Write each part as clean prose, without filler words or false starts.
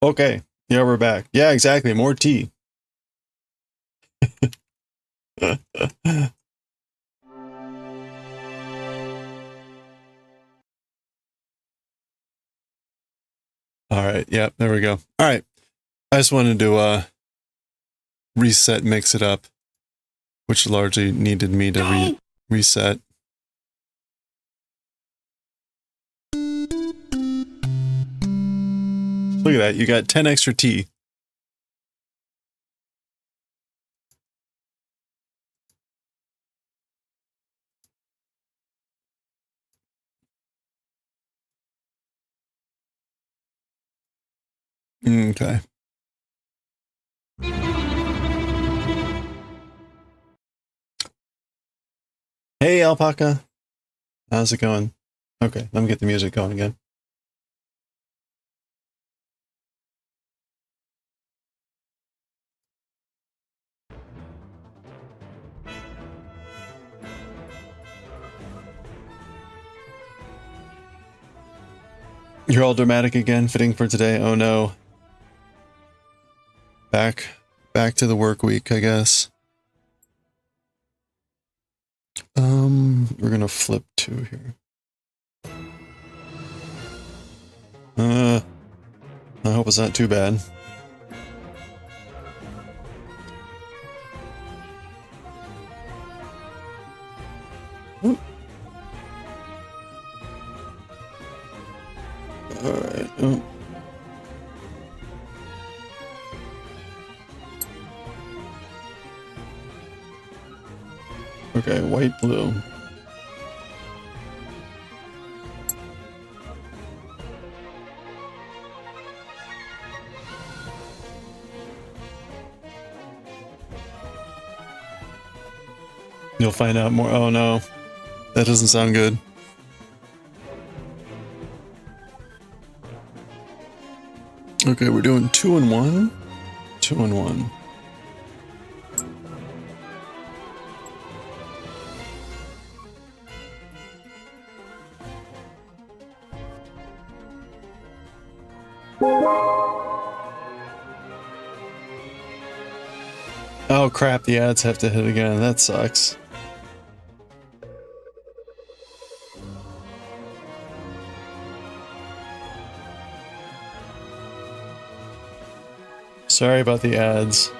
Okay. Yeah, we're back. Yeah, exactly. More tea. All right. Yeah, there we go. All right. I just wanted to reset, mix it up, which largely needed me to reset. Look at that. You got 10 extra tea. Okay. Hey, Alpaca. How's it going? Okay, let me get the music going again. You're all dramatic again, fitting for today. Oh no. Back to the work week, I guess. We're gonna flip 2 here. I hope it's not too bad. All right. Oh. Okay, white, blue. You'll find out more. Oh no, that doesn't sound good. Okay, we're doing 2 and 1. 2 and 1. Oh crap, the ads have to hit again. That sucks. Sorry about the ads.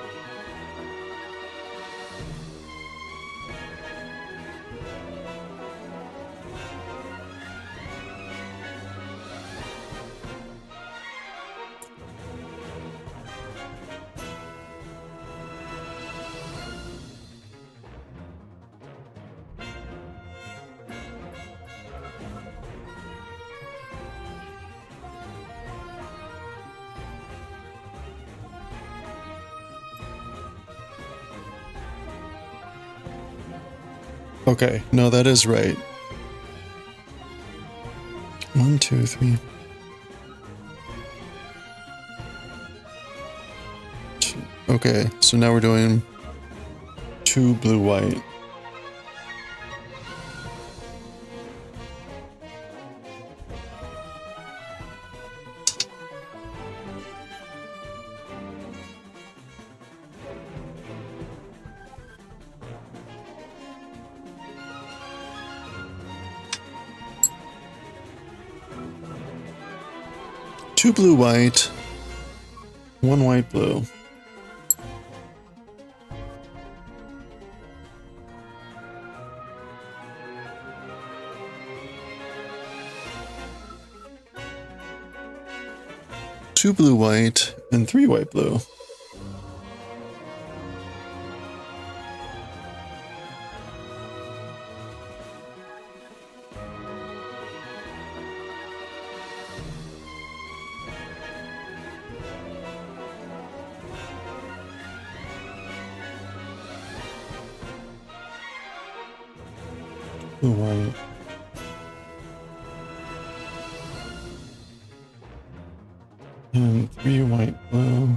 Okay, no, that is right. 1, 2, 3. 2. Okay, so now we're doing 2 blue, white. Two blue, white. 1 white, blue. Two blue, white, and 3 white, blue. Blue, white. And 3 white, blue.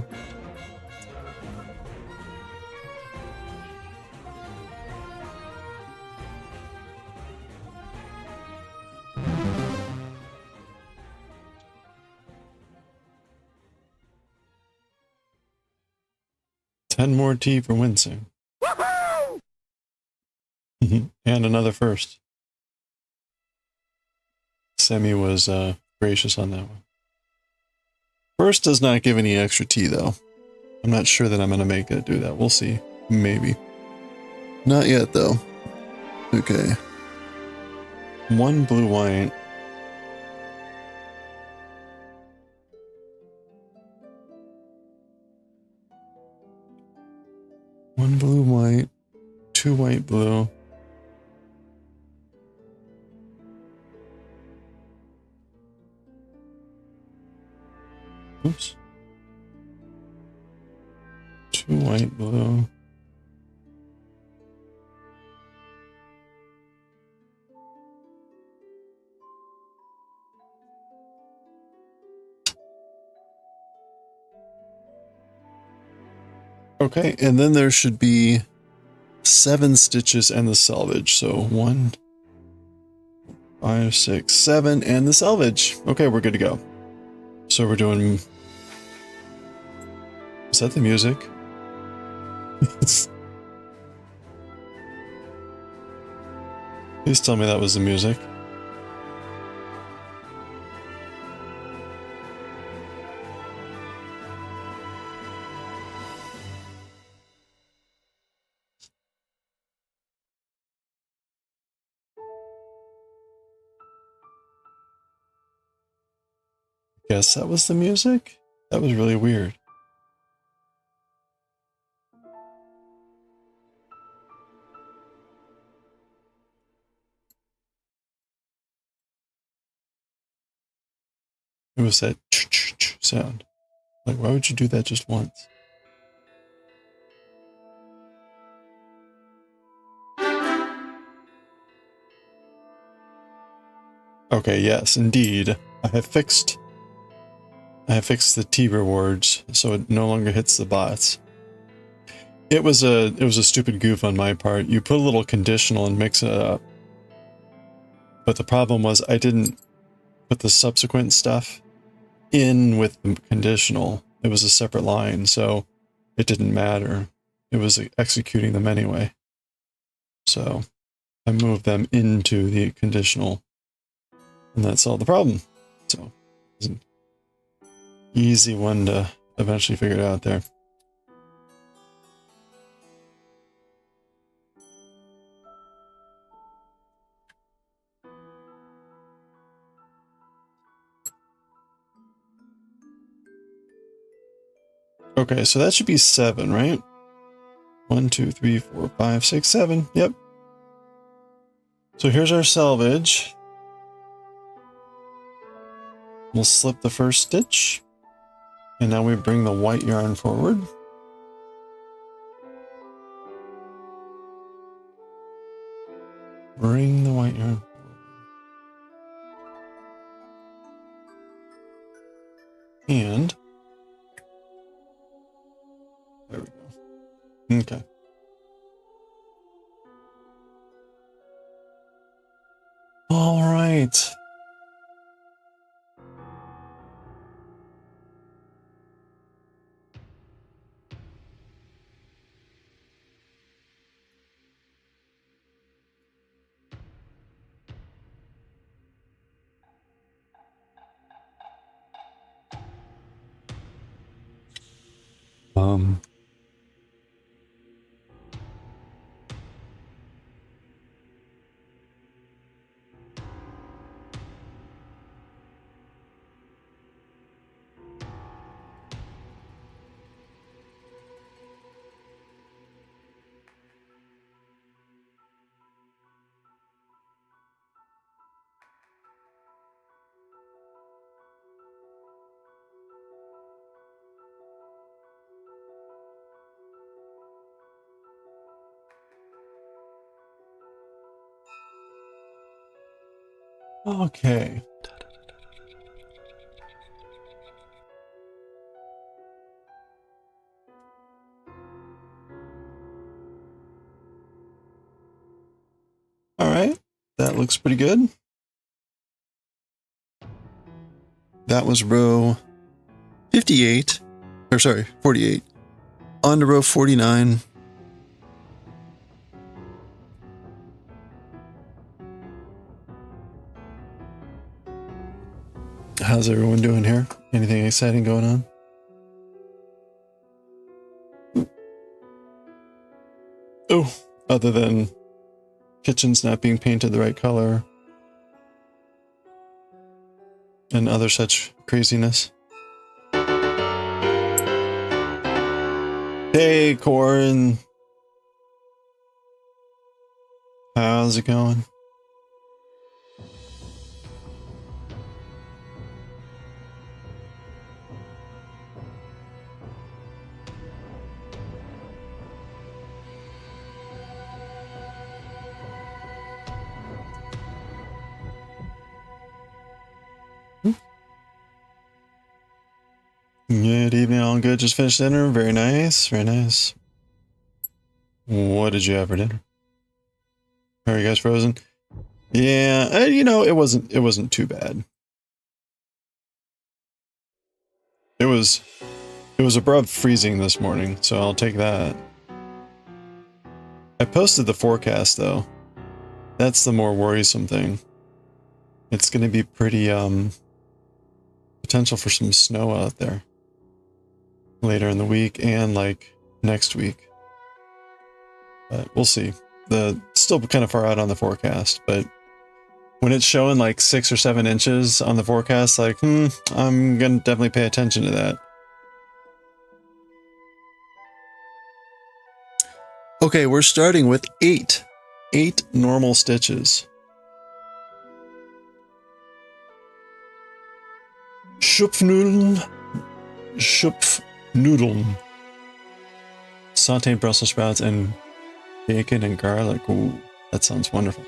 10 more T for wincing. And another first. Semi was gracious on that one. First does not give any extra T though. I'm not sure that I'm going to make it do that. We'll see. Maybe. Not yet though. Okay. 1 blue white. One blue white. 2 white blue. Oops. 2 white blue. Okay, and then there should be 7 stitches and the selvage. So 1, 5, 6, 7, and the selvage. Okay, we're good to go. So we're doing... Is that the music? Please tell me that was the music. Guess that was the music? That was really weird. It was that ch-ch-ch sound. Like, why would you do that just once? Okay, yes, indeed. I have fixed the T rewards, so it no longer hits the bots. It was a stupid goof on my part. You put a little conditional and mix it up. But the problem was I didn't put the subsequent stuff in with the conditional. It was a separate line, so it didn't matter. It was executing them anyway. So I moved them into the conditional, and that solved the problem. So it's an easy one to eventually figure it out there. Okay, so that should be 7, right? 1, 2, 3, 4, 5, 6, 7. Yep. So here's our selvage. We'll slip the first stitch. And now we bring the white yarn forward. Bring the white yarn forward. And there we go. Okay. All right. Okay. All right. That looks pretty good. That was row 58, or sorry, 48. On to row 49. How's everyone doing here? Anything exciting going on? Oh, other than kitchen's not being painted the right color and other such craziness. Hey, Corin. How's it going? Good evening, all good. Just finished dinner. Very nice, very nice. What did you have for dinner? Are you guys frozen? Yeah, you know, it wasn't too bad. It was above freezing this morning, so I'll take that. I posted the forecast though. That's the more worrisome thing. It's going to be pretty potential for some snow out there later in the week and like next week. But we'll see. Still kind of far out on the forecast, but when it's showing like 6 or 7 inches on the forecast, like, I'm gonna definitely pay attention to that. Okay, we're starting with 8 normal stitches. Schupfnudeln. Sauteed Brussels sprouts and bacon and garlic. Ooh, that sounds wonderful.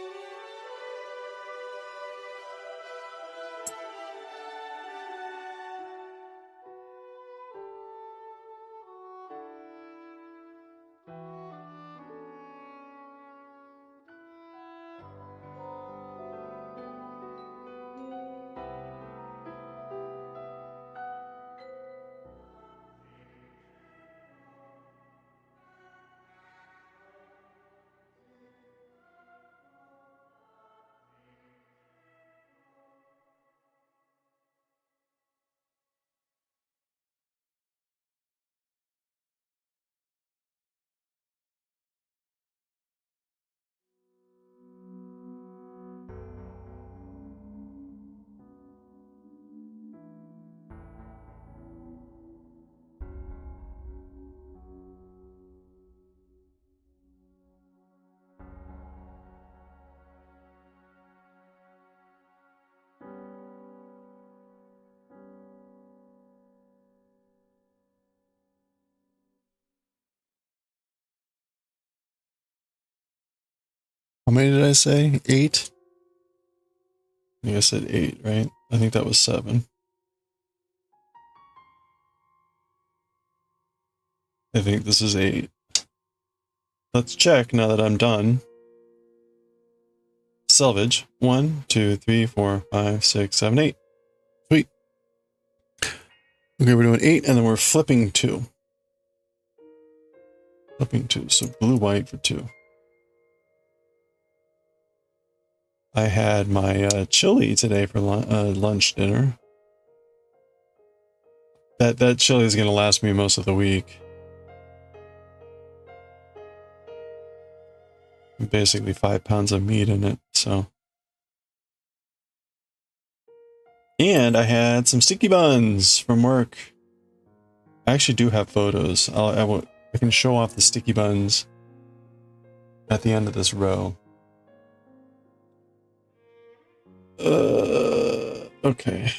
How many did I say? 8? I think I said 8, right? I think that was 7. I think this is 8. Let's check now that I'm done. Selvage. 1, 2, 3, 4, 5, 6, 7, 8. Sweet. Okay, we're doing 8 and then we're flipping 2. Flipping 2. So blue, white for 2. I had my chili today for lunch dinner. That chili is going to last me most of the week. Basically 5 pounds of meat in it, so. And I had some sticky buns from work. I actually do have photos. I can show off the sticky buns at the end of this row. Okay.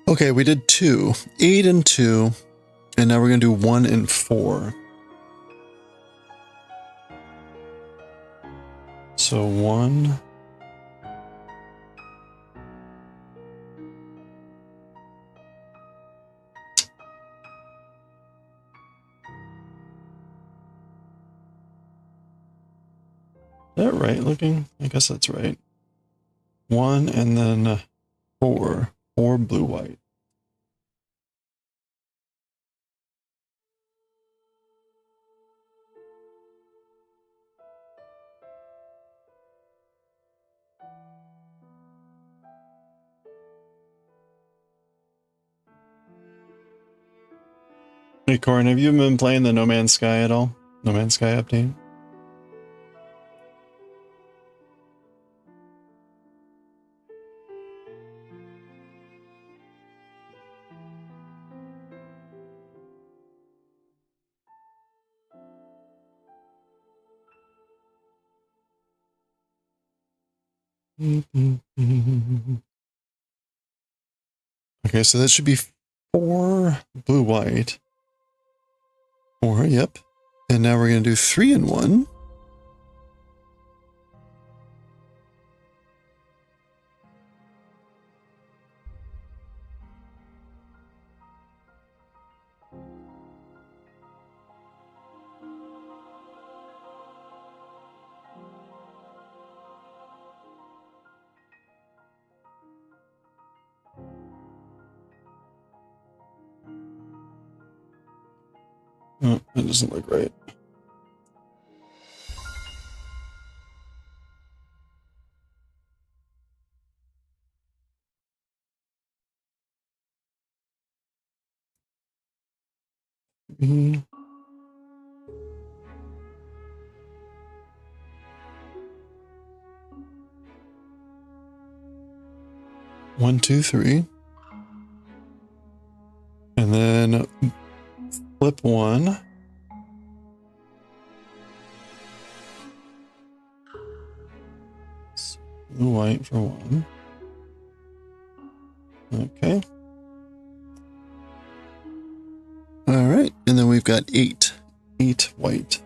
Okay, we did 2. 8 and 2. And now we're going to do 1 and 4. So 1. Is that right looking? I guess that's right. 1 and then 4. 4 blue white. Hey Corin, have you been playing the No Man's Sky at all? No Man's Sky update? Okay, so that should be 4 blue white. 4, yep. And now we're going to do 3 in 1. Oh, that doesn't look right. Mm. 1, 2, 3. And then flip 1. Blue white for 1. Okay. All right, and then we've got 8. 8 white.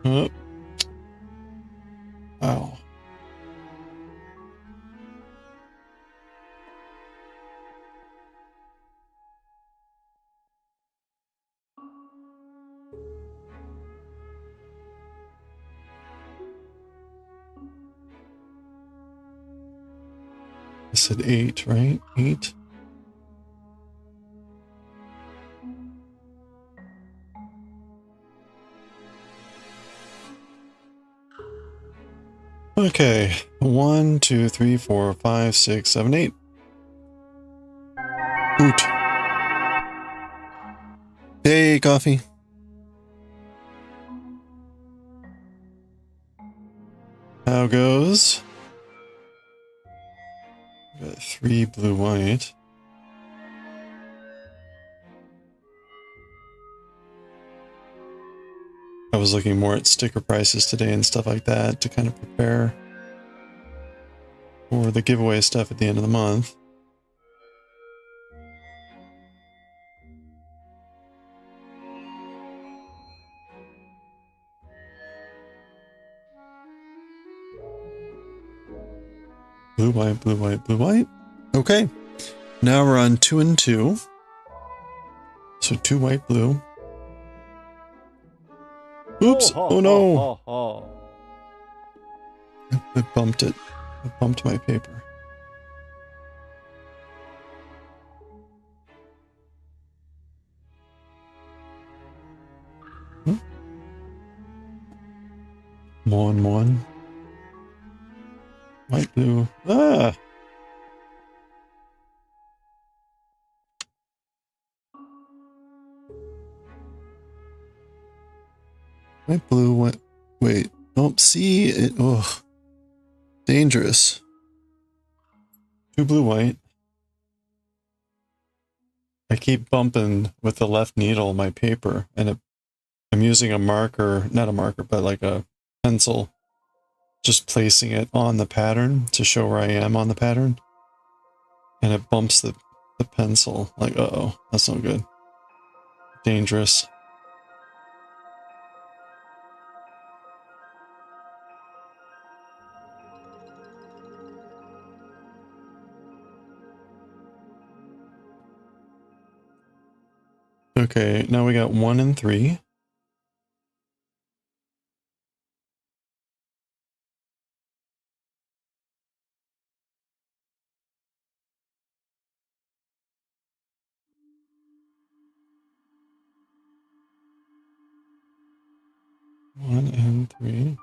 Oh. Wow. I said 8, right? 8. Okay. 1, 2, 3, 4, 5, 6, 7, 8. Oot. Hey, coffee. How goes? Got 3 blue white. I was looking more at sticker prices today and stuff like that to kind of prepare for the giveaway stuff at the end of the month. Blue, white, blue, white, blue, white. Okay. Now we're on 2 and 2. So 2 white, blue. Oops! Oh no! I bumped it. I bumped my paper. Hmm? 1, 1. White, blue. Ah! White, blue, white. Wait. Oh, see it. Oh, dangerous. 2 blue, white. I keep bumping with the left needle my paper, and I'm using a marker, not a marker, but like a pencil, just placing it on the pattern to show where I am on the pattern. And it bumps the pencil. Like, uh-oh, that's not good. Dangerous. Okay, now we got 1 and 3. One and 3.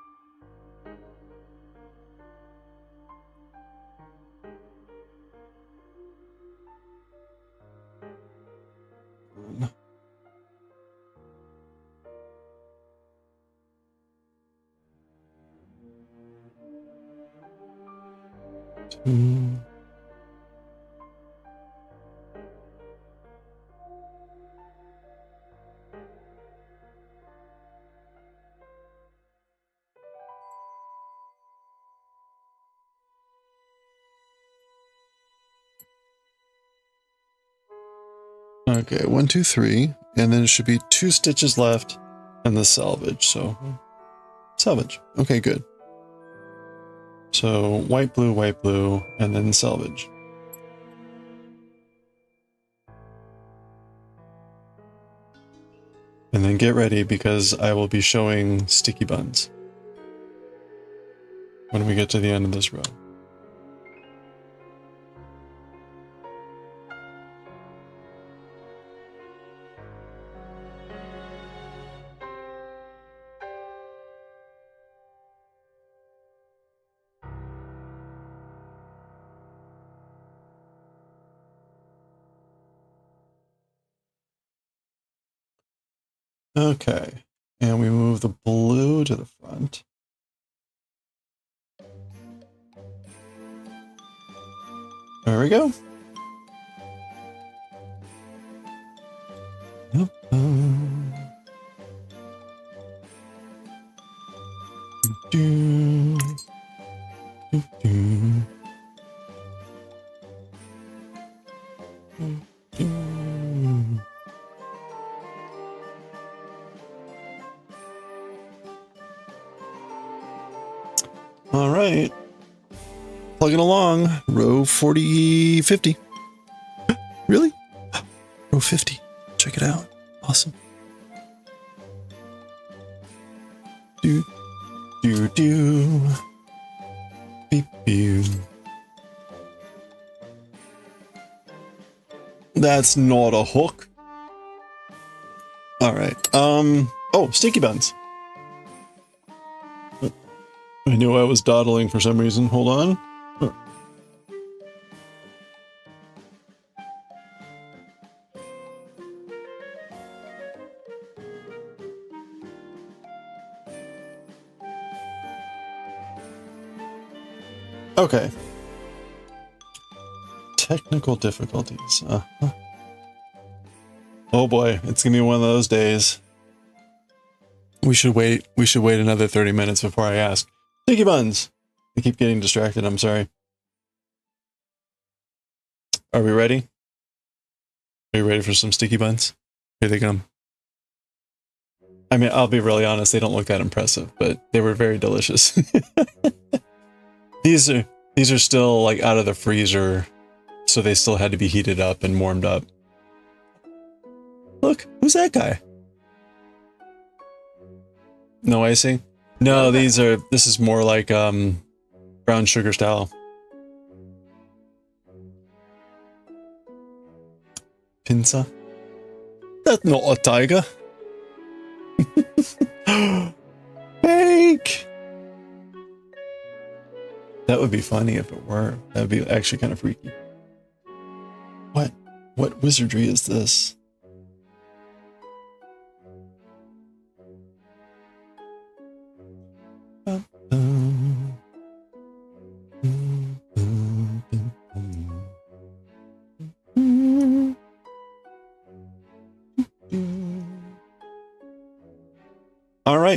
One. 2. Okay, 1, 2, 3, and then it should be 2 stitches left and the salvage. So salvage. Okay, good. So white, blue, and then salvage. And then get ready because I will be showing sticky buns when we get to the end of this row. Okay, and we move the blue to the front. There we go. All right. Plugging along. Row 40, 50. Really? Row 50. Check it out. Awesome. Do, do, do. Beep, beep. That's not a hook. All right. Oh, sticky buns. I knew I was dawdling for some reason. Hold on. Okay. Technical difficulties. Oh boy, it's gonna be one of those days. We should wait another 30 minutes before I ask. Sticky buns! I keep getting distracted, I'm sorry. Are we ready? Are you ready for some sticky buns? Here they come. I mean, I'll be really honest, they don't look that impressive, but they were very delicious. These are still like out of the freezer, so they still had to be heated up and warmed up. Look, who's that guy? No icing? No, this is more like brown sugar style. Pinza? That's not a tiger. Fake! That would be funny if it were. That would be actually kind of freaky. What wizardry is this?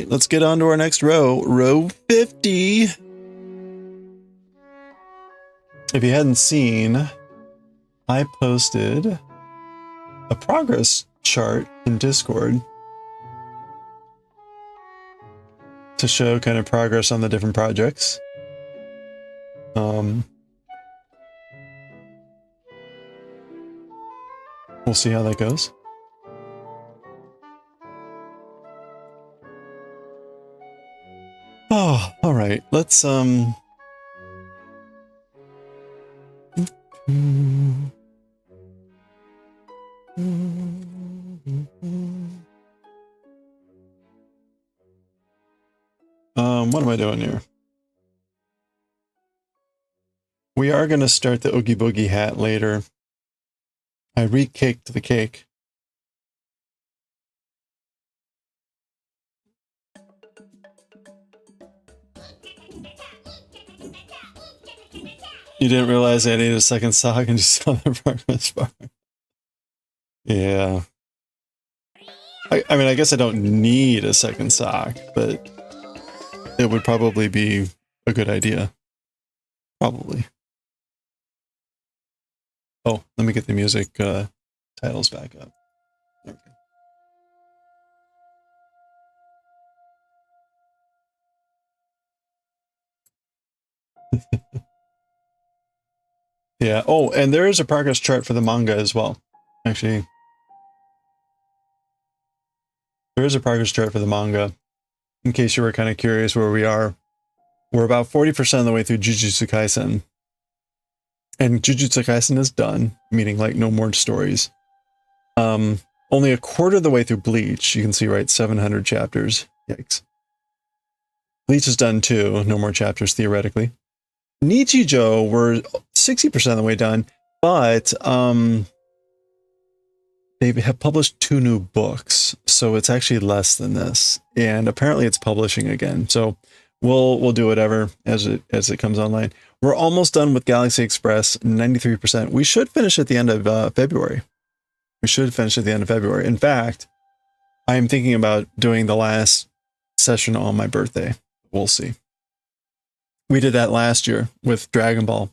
right, let's get on to our next row. Row 50. If you hadn't seen, I posted a progress chart in Discord to show kind of progress on the different projects. We'll see how that goes. Oh, all right. Let's what am I doing here? We are going to start the Oogie Boogie hat later. I re-caked the cake. You didn't realize I needed a second sock and just saw the progress bar. Yeah. I mean, I guess I don't need a second sock, but it would probably be a good idea. Probably. Oh, let me get the music titles back up. There we go. Yeah. Oh, and there is a progress chart for the manga as well. Actually, there is a progress chart for the manga. In case you were kind of curious where we are, we're about 40% of the way through Jujutsu Kaisen. And Jujutsu Kaisen is done, meaning like no more stories. Only a quarter of the way through Bleach. You can see, right, 700 chapters. Yikes. Bleach is done too. No more chapters, theoretically. Nichijou, we're 60% of the way done, but they have published 2 new books, so it's actually less than this. And apparently it's publishing again. So we'll do whatever as it comes online. We're almost done with Galaxy Express, 93%. We should finish at the end of February. In fact, I am thinking about doing the last session on my birthday. We'll see. We did that last year with Dragon Ball.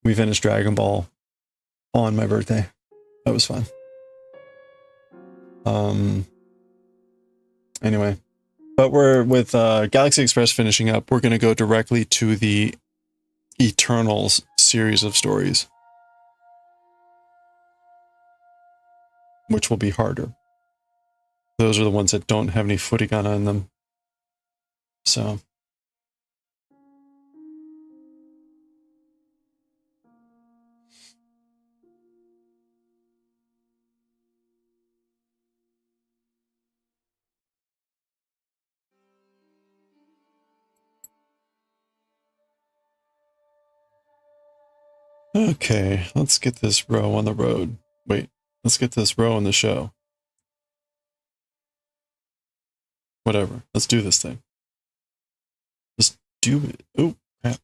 We finished Dragon Ball on my birthday. That was fun. Anyway, but we're with Galaxy Express finishing up. We're going to go directly to the Eternals series of stories, which will be harder. Those are the ones that don't have any footigana in them. So. Okay, let's get this row on the road. Wait, let's get this row on the show. Whatever, let's do this thing. Just do it. Oh, crap.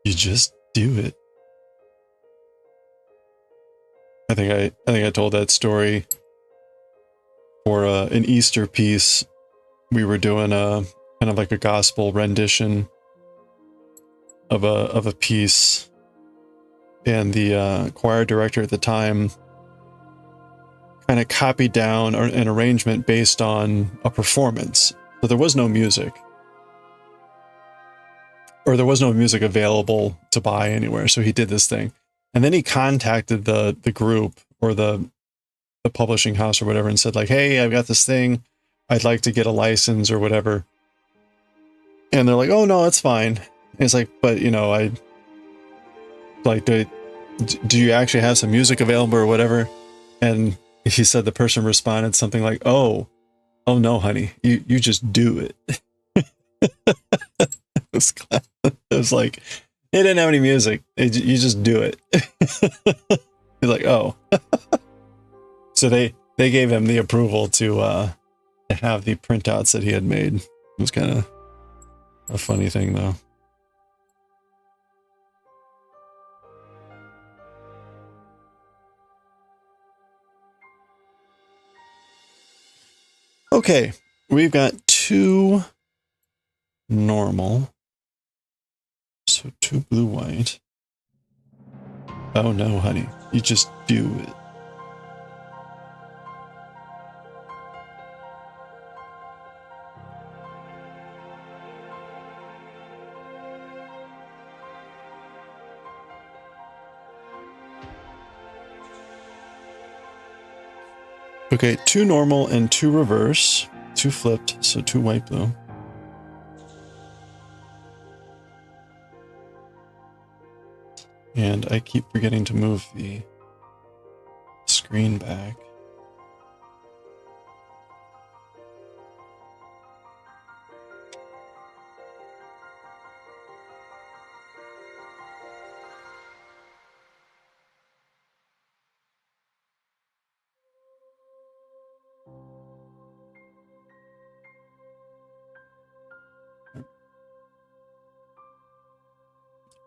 You just do it. I think I told that story for an Easter piece. We were doing a kind of like a gospel rendition of a piece, and the choir director at the time kind of copied down an arrangement based on a performance. So there was no music, or there was no music available to buy anywhere. So he did this thing, and then he contacted the group or the publishing house or whatever and said like, "Hey, I've got this thing. I'd like to get a license or whatever." And they're like, "Oh no, it's fine." And it's like, "But you know, I like, do you actually have some music available or whatever?" And he said the person responded something like, "Oh no, honey, you just do it." It was like, they didn't have any music. You just do it. He's like, "Oh." So they gave him the approval to have the printouts that he had made. It was kind of a funny thing, though. Okay, we've got 2 normal. So 2 blue white. Oh no, honey. You just do it. Okay, 2 normal and 2 reverse. 2 flipped, so 2 white blue. And I keep forgetting to move the screen back.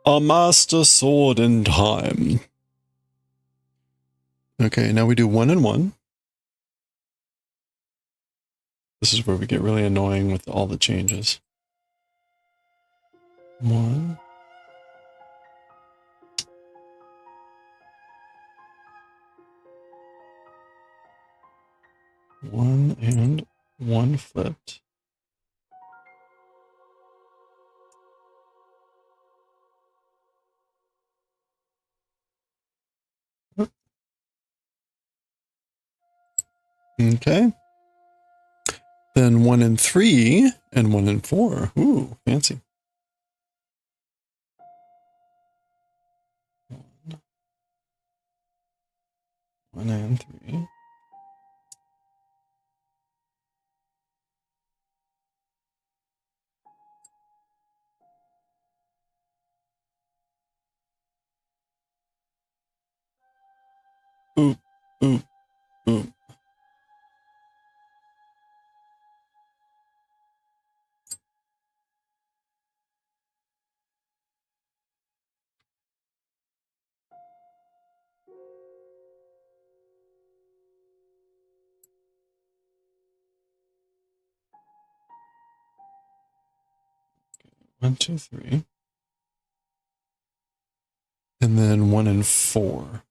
A master sword in time. Okay, now we do 1 and 1. This is where we get really annoying with all the changes. 1. 1 and 1 flipped. Okay. Then 1 and 3 and 1 and 4. Ooh, fancy. 1 and 3. Oop, oop, oop. One, two, three. And then 1 and 4.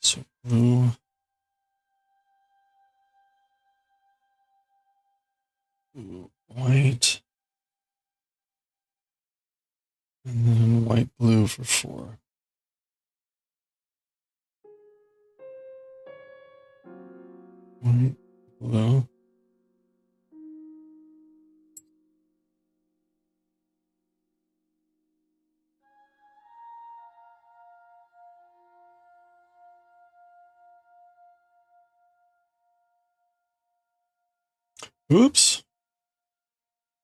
So blue. Ooh, white. And then white, blue for 4. White, blue. Oops.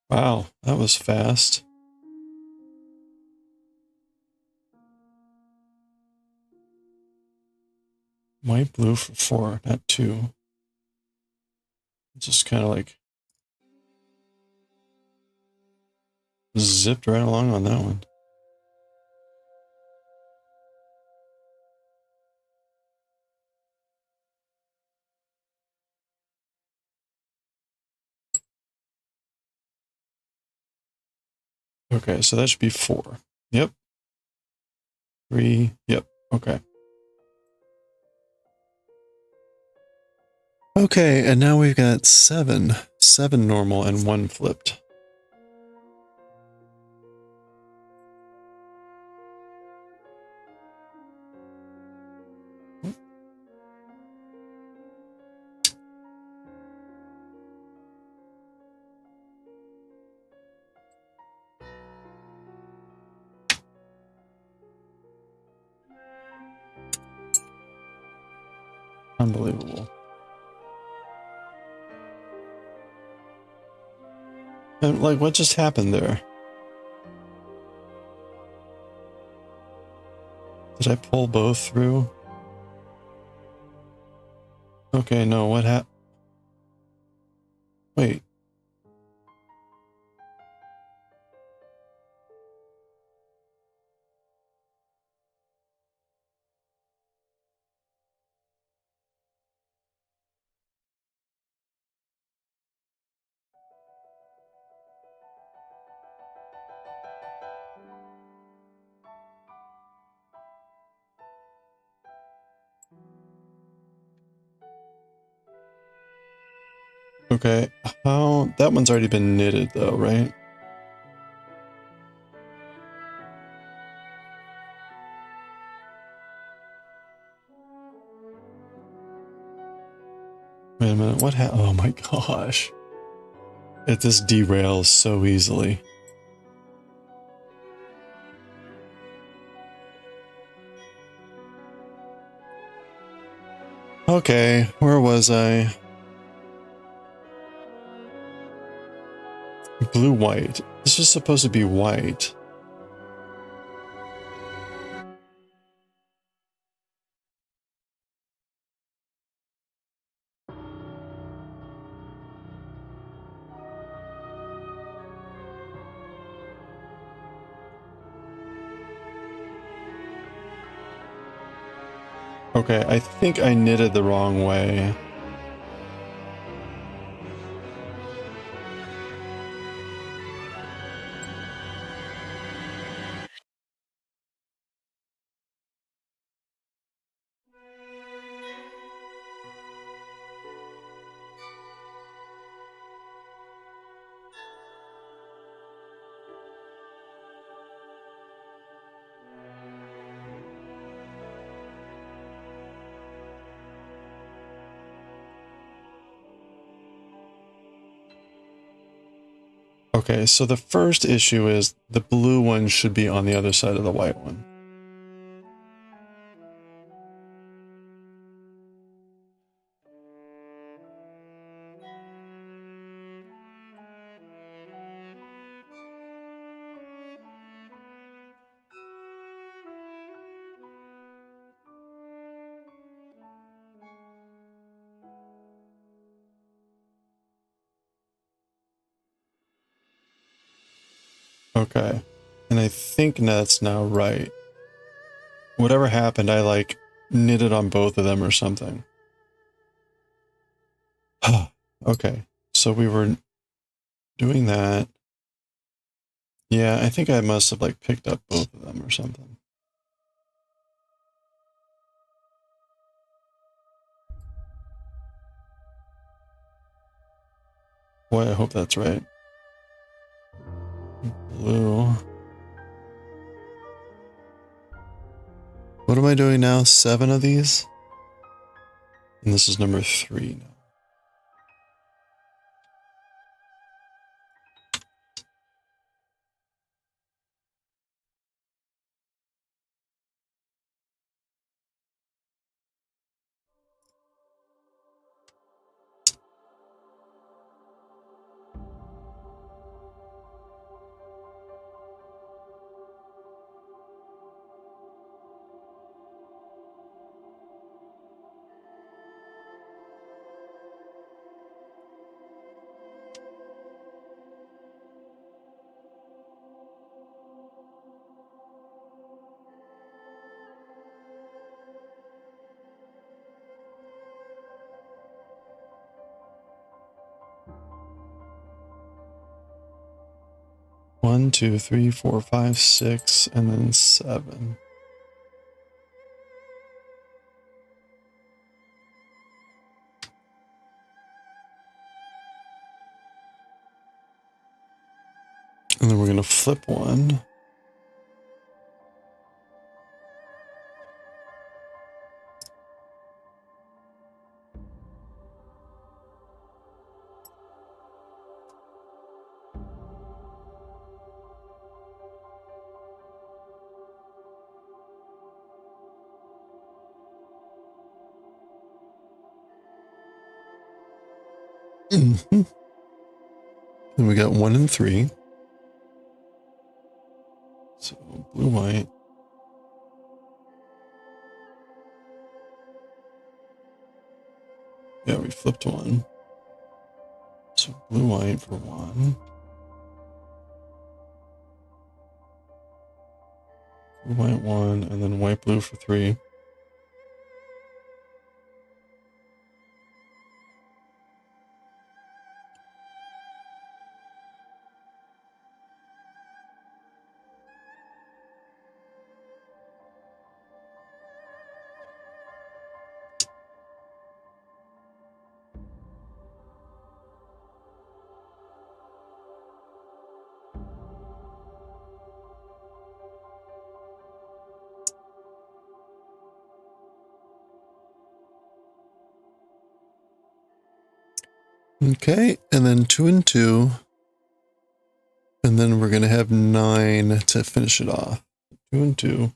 Wow, that was fast. White, blue for 4, not 2. Just kind of like zipped right along on that one. Okay, so that should be 4. Yep. 3. Yep. Okay. Okay, and now we've got 7. 7 normal and 1 flipped. Unbelievable. And like, what just happened there? Did I pull both through? Okay, no, what happened? Wait. Okay, how... That one's already been knitted though, right? Wait a minute, what happened? Oh my gosh. It just derails so easily. Okay, where was I? Blue, white. This was supposed to be white. Okay, I think I knitted the wrong way. Okay, so the first issue is the blue one should be on the other side of the white one. Okay, and I think that's now right. Whatever happened, I like knitted on both of them or something. Okay, so we were doing that. Yeah, I think I must have like picked up both of them or something. Boy, I hope that's right. Blue. What am I doing now? 7 of these? And this is number 3 now. One, 2, 3, 4, 5, 6, and then 7. And then we're gonna flip one. Mm-hmm. Then we got 1 and 3. So blue, white. Yeah, we flipped 1. So blue, white for 1. Blue, white 1, and then white, blue for 3. Okay, and then 2 and 2. And then we're going to have 9 to finish it off. 2 and 2.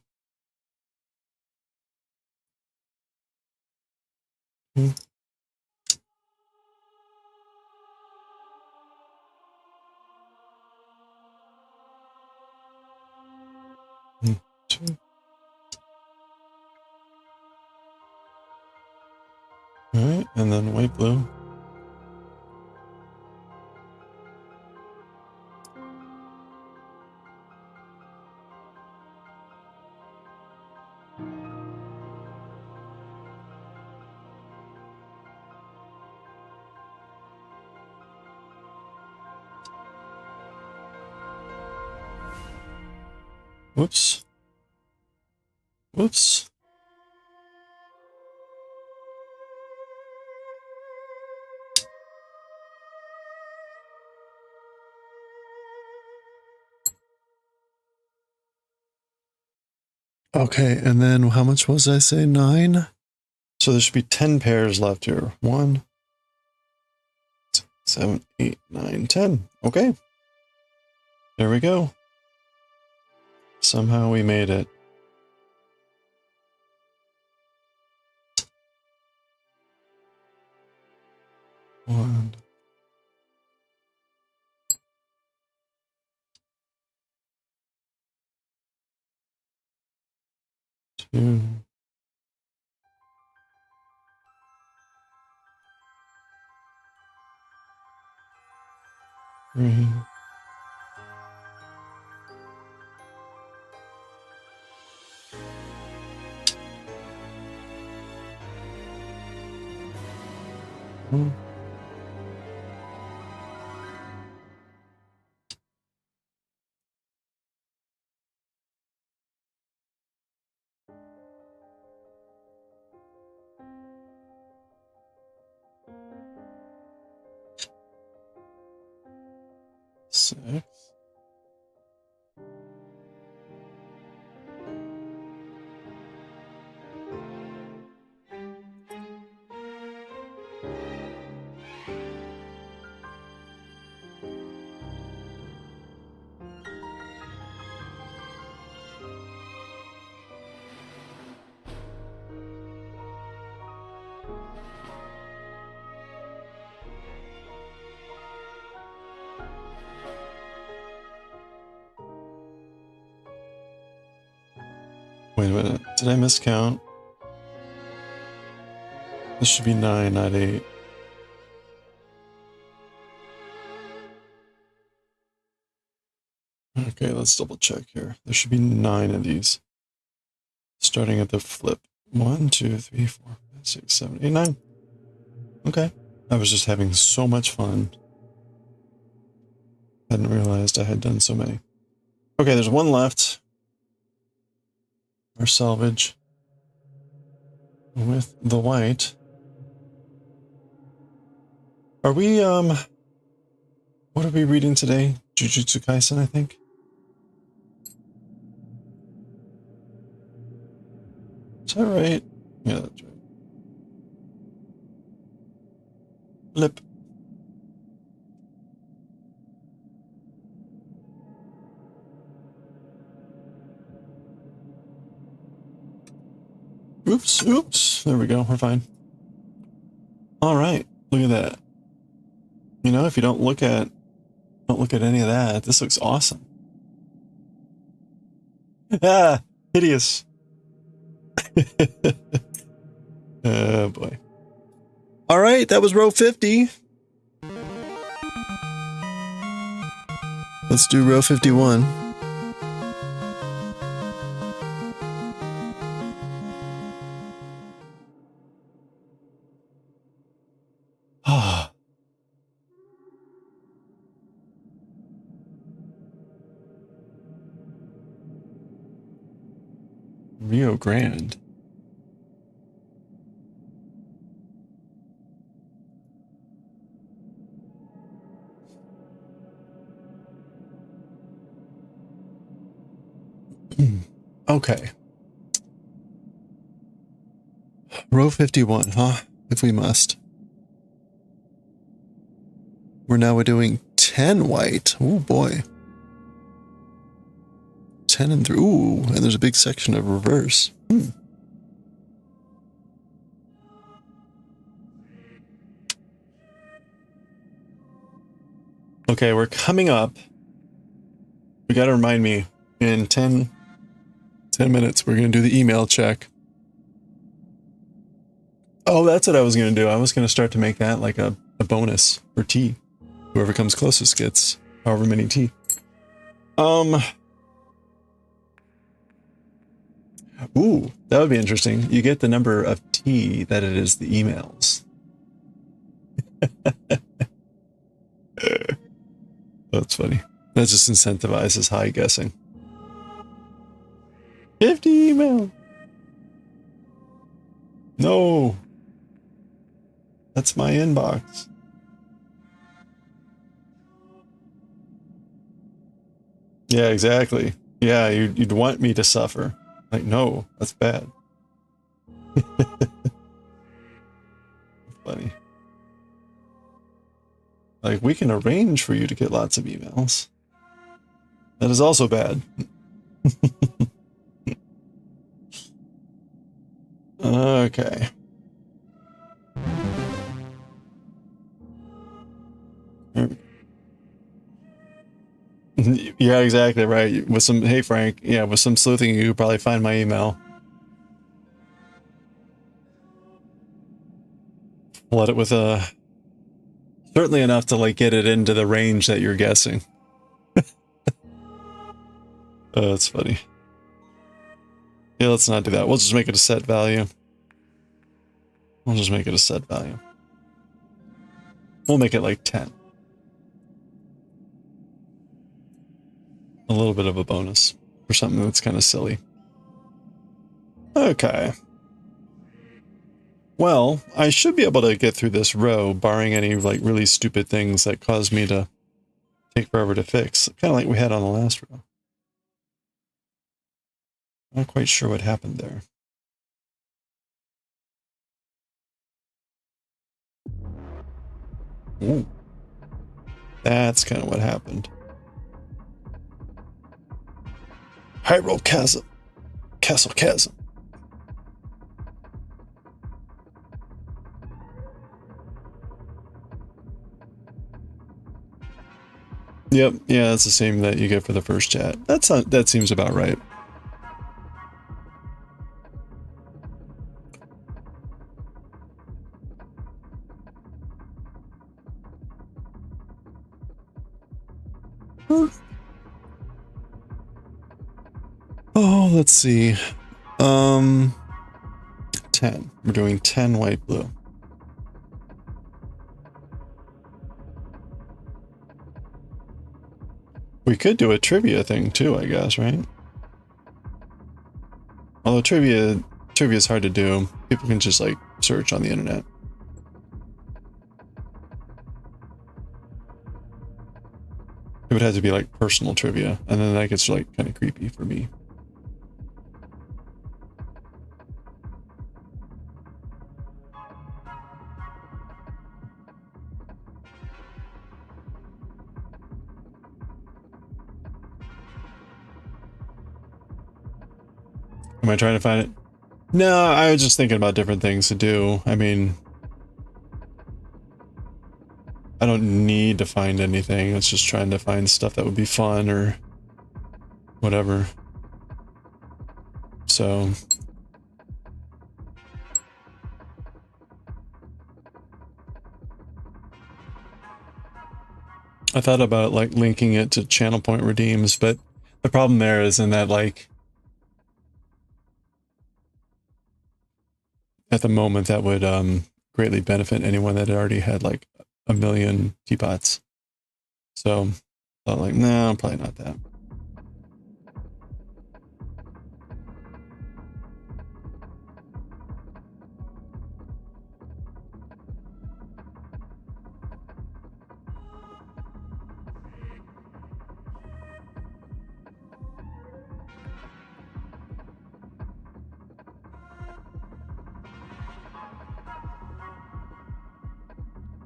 Mm. Mm. 2. Alright, and then white, blue. Whoops. Whoops. Okay, and then how much was I say? 9? So there should be 10 pairs left here. 1, 7, 8, 9, 10. Okay. There we go. Somehow we made it. One. 2. 3. 4. 6. Wait a minute. Did I miscount? This should be 9, not 8. Okay, let's double check here. There should be 9 of these. Starting at the flip. 1, 2, 3, 4, 5, 6, 7, 8, 9. Okay. I was just having so much fun. Hadn't realized I had done so many. Okay, there's 1 left. Our salvage. With the white. Are we, what are we reading today? Jujutsu Kaisen, I think? Is that right? Yeah, that's right. Lip. Oops, oops. There we go. We're fine. All right. Look at that. You know, if you don't look at any of that, this looks awesome. Ah, hideous. Oh boy. All right, that was row 50. Let's do row 51. Ah. Rio Grande. Okay. Row 51, huh? If we must. we're doing 10 white. Oh boy. 10 and 3. Ooh, and there's a big section of reverse. Okay, we're coming up. You gotta remind me, in 10 minutes, we're gonna do the email check. Oh, that's what I was gonna do. I was gonna start to make that like a bonus for tea. Whoever comes closest gets however many tea. Ooh, that would be interesting. You get the number of tea that it is the emails. That's funny. That just incentivizes high guessing. 50 email. No. That's my inbox. Yeah, exactly. Yeah, you'd want me to suffer. Like, no, that's bad. Funny. Like, we can arrange for you to get lots of emails. That is also bad. Okay. Yeah, exactly right. With some, hey Frank, yeah, with some sleuthing, you could probably find my email. Flood it with a, certainly enough to like get it into the range that you're guessing. Oh, that's funny. Yeah, let's not do that. We'll just make it a set value. We'll just make it a set value. We'll make it like 10. A little bit of a bonus for something that's kind of silly. Okay. Well, I should be able to get through this row, barring any like really stupid things that cause me to take forever to fix. Kind of like we had on the last row. Not quite sure what happened there. Ooh. That's kind of what happened. Hyrule Chasm. Castle Chasm. Yep, yeah, that's the same that you get for the first chat. That seems about right. Oh, let's see. 10. We're doing 10 white blue. We could do a trivia thing too, I guess, right? Although trivia is hard to do. People can just like search on the internet. It would have to be like personal trivia, and then that gets like kind of creepy for me. Am I trying to find it? No, I was just thinking about different things to do. I mean, I don't need to find anything. It's just trying to find stuff that would be fun or whatever. So I thought about like linking it to channel point redeems, but the problem there is in that like at the moment that would greatly benefit anyone that already had like 1 million teapots. So I thought like, no, probably not that.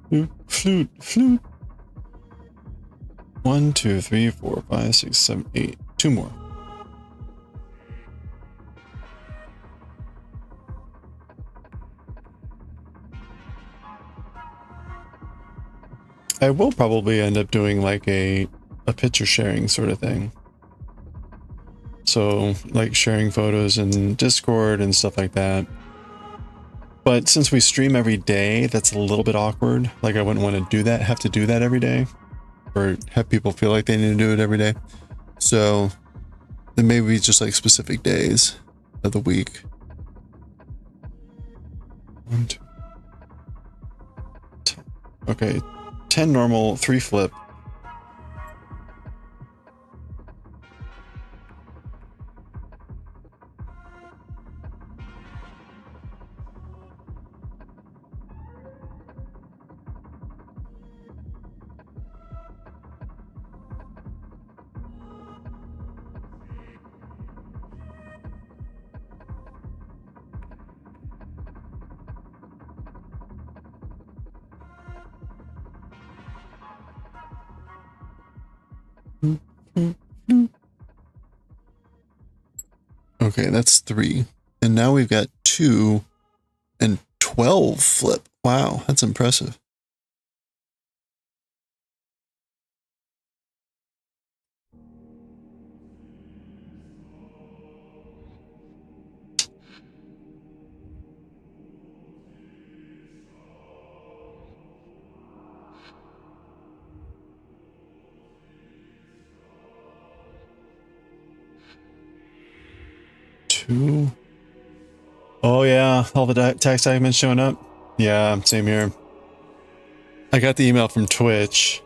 Flute, flute, flute. 1, 2, 3, 4, 5, 6, 7, 8. 2 more. I will probably end up doing like a picture sharing sort of thing. So like sharing photos in Discord and stuff like that. But since we stream every day, that's a little bit awkward. Like I wouldn't want to have to do that every day, or have people feel like they need to do it every day. So then maybe just like specific days of the week. 1, 2, 10. Okay, 10 normal, 3 flip. Okay, that's 3. And now we've got 2 and 12 flip. Wow, that's impressive. Oh yeah, all the tax documents showing up. Yeah, same here. I got the email from Twitch.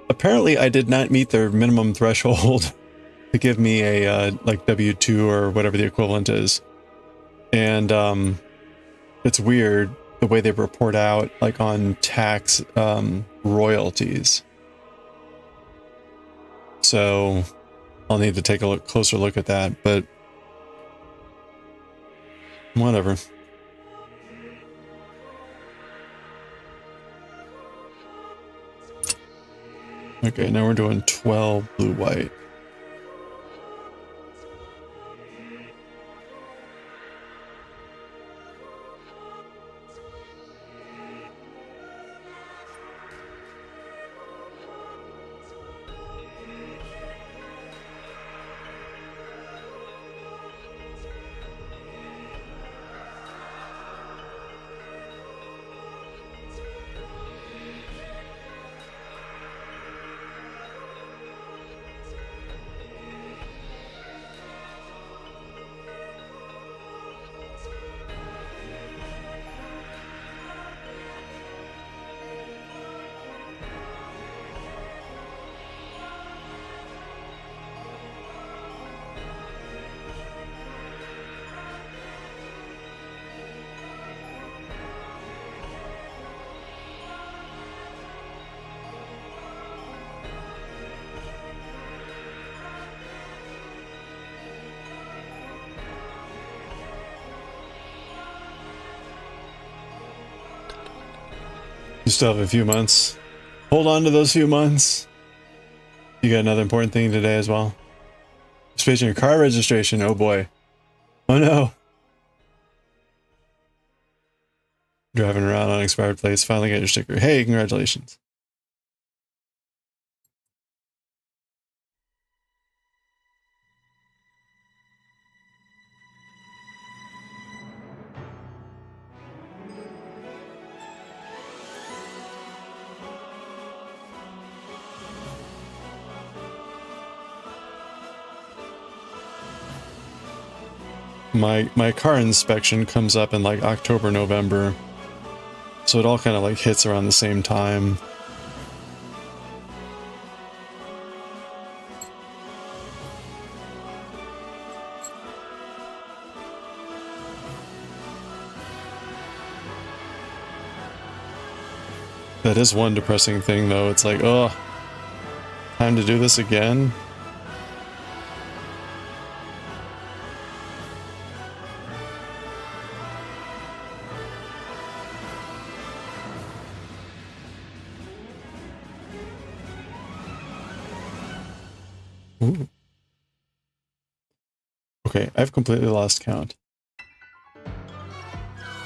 Apparently I did not meet their minimum threshold to give me a like W-2 or whatever the equivalent is. And it's weird the way they report out like on tax royalties. So I'll need to take a closer look at that, but whatever. Okay, now we're doing 12 blue white. You still have a few months. Hold on to those few months. You got another important thing today as well. Especially your car registration. Oh boy. Oh no. Driving around on expired plates. Finally got your sticker. Hey, congratulations. My car inspection comes up in like October, November. So it all kind of like hits around the same time. That is one depressing thing though. It's like, oh, time to do this again. Ooh. Okay, I've completely lost count.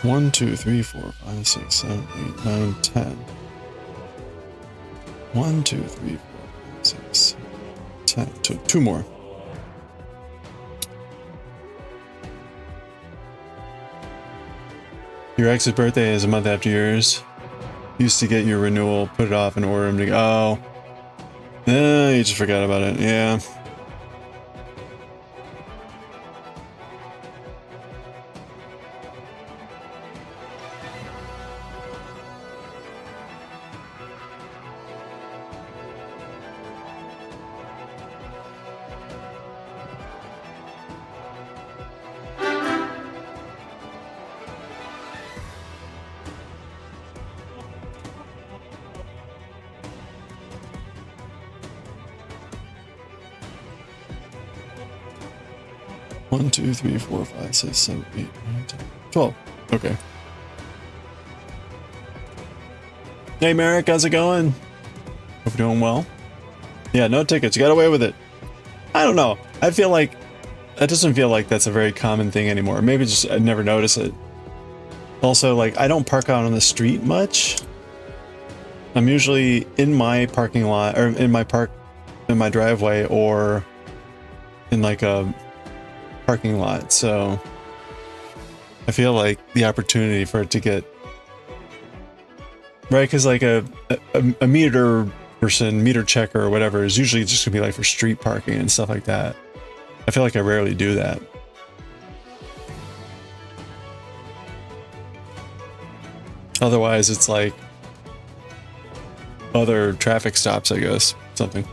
1, 2, 3, 4, 5, 6, 7, 8, 9, 10. 1, 2, 3, 4, 5, 6, 7, 10. Two more. Your ex's birthday is a month after yours. Used to get your renewal, put it off, and order him to go. Oh, you just forgot about it. Yeah. One, 2, 3, 4, 5, 6, 7, 8, 9, 10, 12. Okay. Hey, Merrick, how's it going? Hope you're doing well. Yeah, no tickets. You got away with it. I don't know. I feel like that doesn't feel like that's a very common thing anymore. Maybe just I never notice it. Also, like, I don't park out on the street much. I'm usually in my parking lot, or in my driveway, or in like a parking lot. So I feel like the opportunity for it to get right, because like a meter person, meter checker or whatever is usually just gonna be like for street parking and stuff like that. I feel like I rarely do that. Otherwise, it's like other traffic stops, I guess. Something.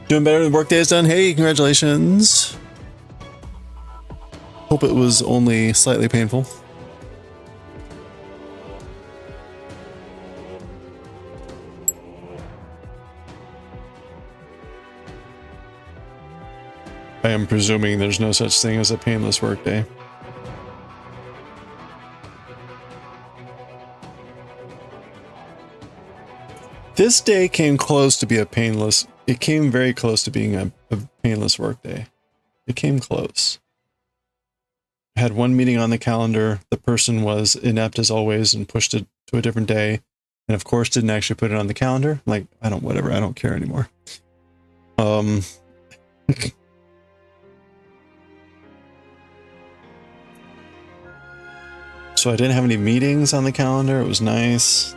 Doing better than workday is done. Hey, congratulations. Hope it was only slightly painful. I am presuming there's no such thing as a painless workday. This day came close to be a painless. It came very close to being a painless workday. It came close. I had one meeting on the calendar. The person was inept as always and pushed it to a different day. And of course didn't actually put it on the calendar. Like, whatever, I don't care anymore. So I didn't have any meetings on the calendar. It was nice.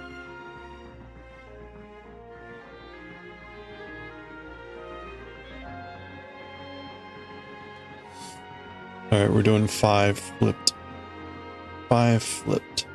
All right, we're doing 5 flipped. 5 flipped.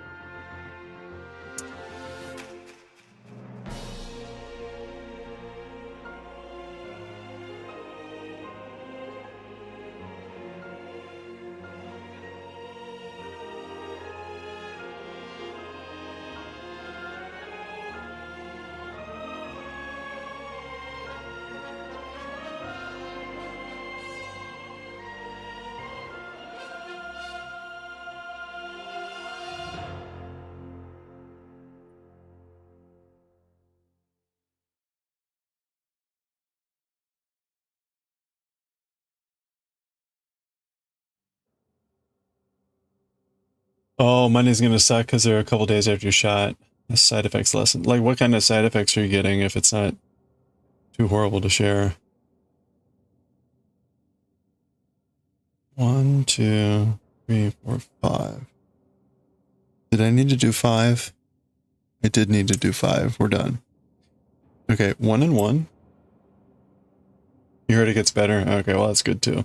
Oh, Monday's gonna suck because they're a couple days after your shot. The side effects lesson. Like, what kind of side effects are you getting if it's not too horrible to share? 1, 2, 3, 4, 5. Did I need to do 5? I did need to do 5. We're done. Okay, 1 and 1. You heard it gets better? Okay, well, that's good too.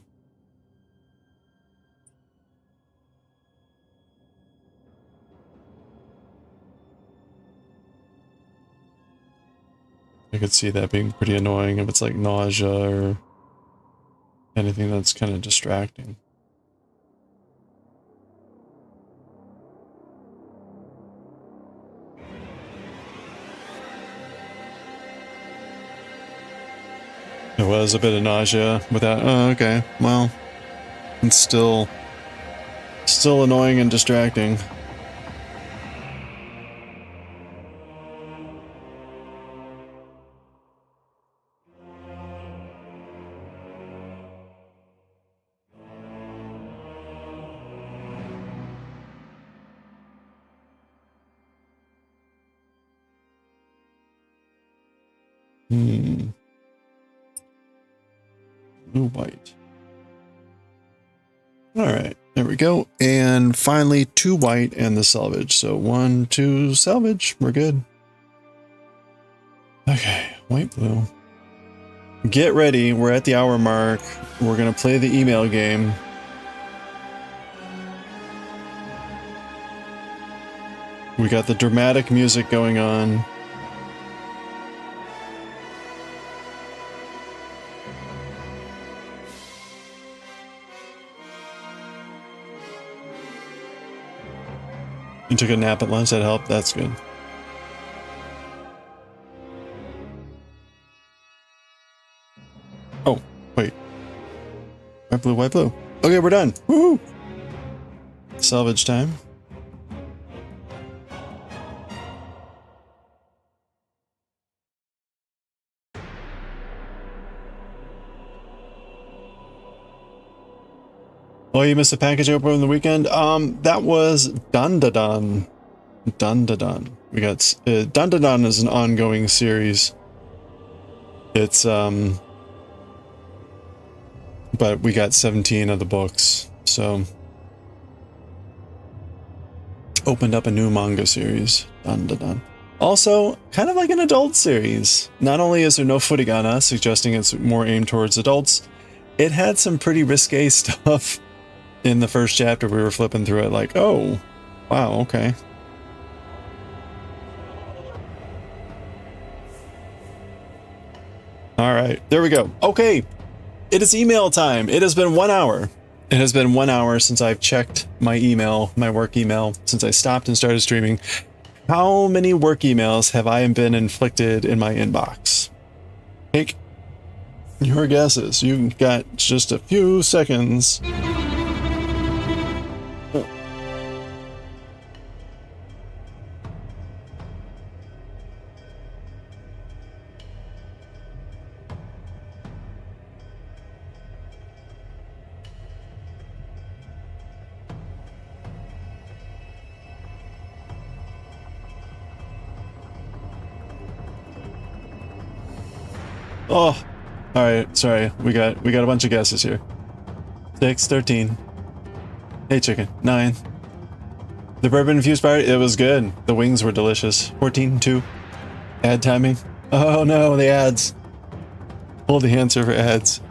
I could see that being pretty annoying if it's like nausea or anything that's kind of distracting. It was a bit of nausea without. Oh, okay. Well, it's still annoying and distracting. Blue, white. All right, there we go. And finally, 2 white and the salvage. So 1, 2 salvage. We're good. Okay, white, blue. Get ready. We're at the hour mark. We're going to play the email game. We got the dramatic music going on. You took a nap at lunch, that helped? That's good. Oh, wait. White, blue, white, blue. Okay, we're done. Woohoo! Salvage time. Oh, you missed a package open on the weekend? That was Dun-da-dun. Dun-da-dun. We got, Dun-da-dun is an ongoing series. It's, but we got 17 of the books, so. Opened up a new manga series. Dun-da-dun. Also, kind of like an adult series. Not only is there no furigana, suggesting it's more aimed towards adults, it had some pretty risque stuff. In the first chapter, we were flipping through it like, oh, wow, okay. All right, there we go. Okay, it is email time. It has been 1 hour. It has been 1 hour since I've checked my email, my work email, since I stopped and started streaming. How many work emails have I been inflicted in my inbox? Take your guesses. You've got just a few seconds. Oh, all right. Sorry, we got a bunch of guesses here. 6, 13. Hey, chicken. 9. The bourbon infused fire. It was good. The wings were delicious. 14, 2. Ad timing. Oh no, the ads. Hold the answer for ads.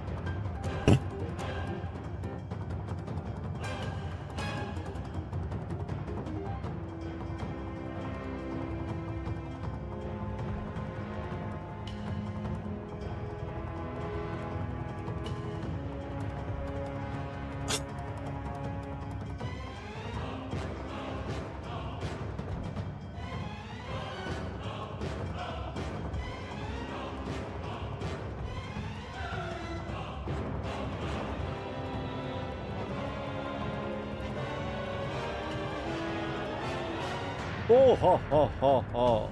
Oh, ho, ho, ho, ho.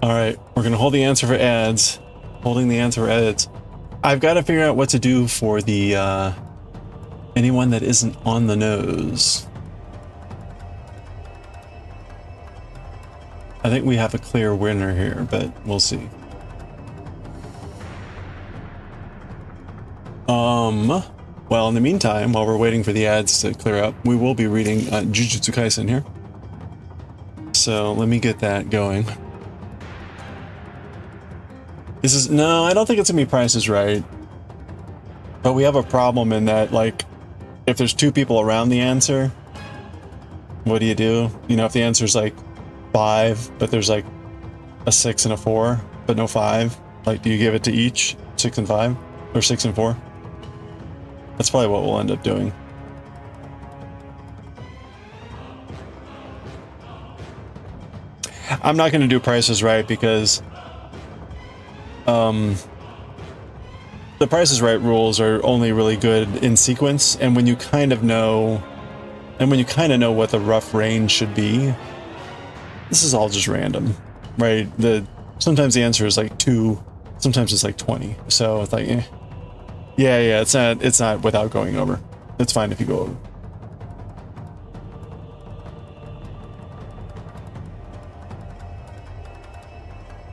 All right, we're gonna hold the answer for ads. Holding the answer for ads. I've got to figure out what to do for the anyone that isn't on the nose. I think we have a clear winner here, but we'll see. Well, in the meantime, while we're waiting for the ads to clear up, we will be reading Jujutsu Kaisen here. So let me get that going. This is, no, I don't think it's gonna be Price is Right. But we have a problem in that, like, if there's 2 people around the answer, what do? You know, if the answer's like 5, but there's like a 6 and a 4, but no 5, like, do you give it to each 6 and 5 or 6 and 4? That's probably what we'll end up doing. I'm not going to do Price is Right because the Price is Right rules are only really good in sequence, and when you kind of know, what the rough range should be, this is all just random, right? Sometimes the answer is like 2, sometimes it's like 20, so it's like, eh. Yeah, it's not without going over. It's fine if you go over.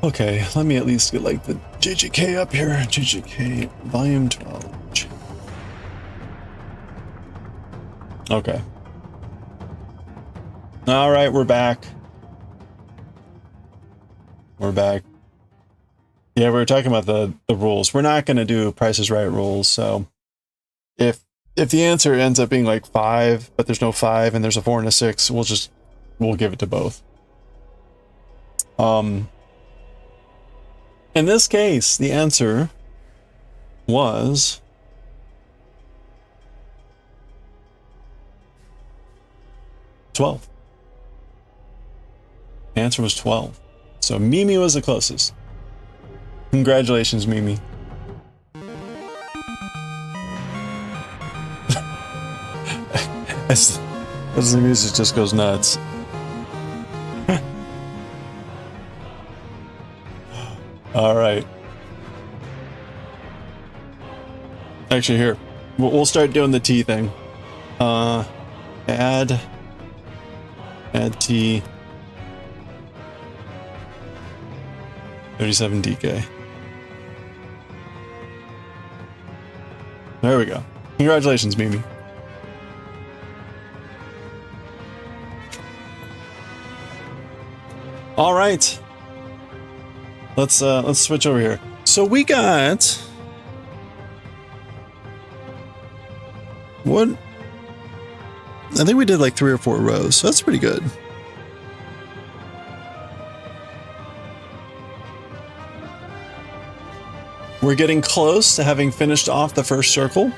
Okay, let me at least get like the JJK up here. JJK volume 12. Okay. All right, we're back. We're back. Yeah, we were talking about the rules. We're not going to do Price is Right rules. So if the answer ends up being like 5, but there's no 5 and there's a 4 and a 6, we'll give it to both. In this case, the answer was 12. The answer was 12. So Mimi was the closest. Congratulations, Mimi. as the music just goes nuts. All right. Actually, here, we'll start doing the T thing. Add T 37 DK. There we go. Congratulations, Mimi. All right. Let's switch over here. So we got what? I think we did like 3 or 4 rows, so that's pretty good. We're getting close to having finished off the first circle.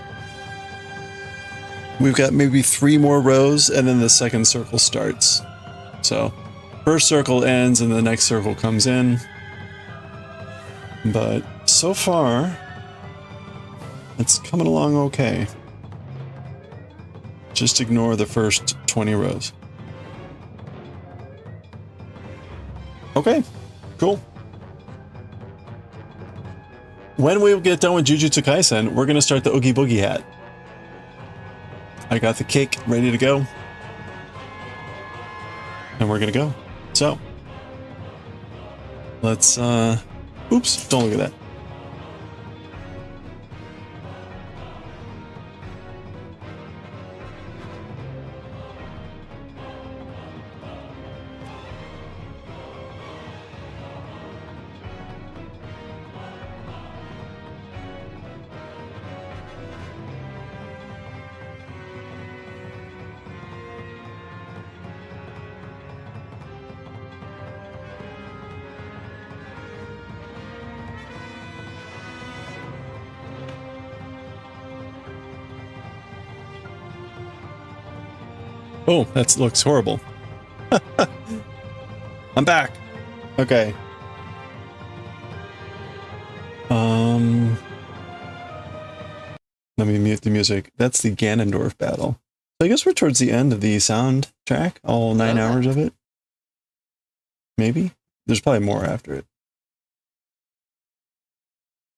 We've got maybe 3 more rows and then the second circle starts. So first circle ends and the next circle comes in. But so far, it's coming along okay. Just ignore the first 20 rows. Okay, cool. When we get done with Jujutsu Kaisen, we're going to start the Oogie Boogie hat. I got the cake ready to go. And we're going to go. So, let's, oops, don't look at that. Oh, that looks horrible. I'm back. Okay. Let me mute the music. That's the Ganondorf battle. So I guess we're towards the end of the soundtrack, all 9 hours of it. Maybe? There's probably more after it.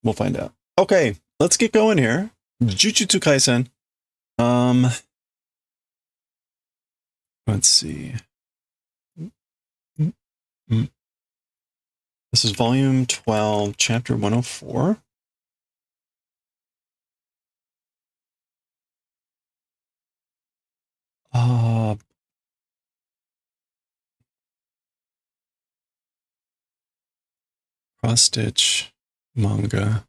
We'll find out. Okay, let's get going here. Jujutsu Kaisen. Let's see. This is volume 12, chapter 104. Cross stitch manga.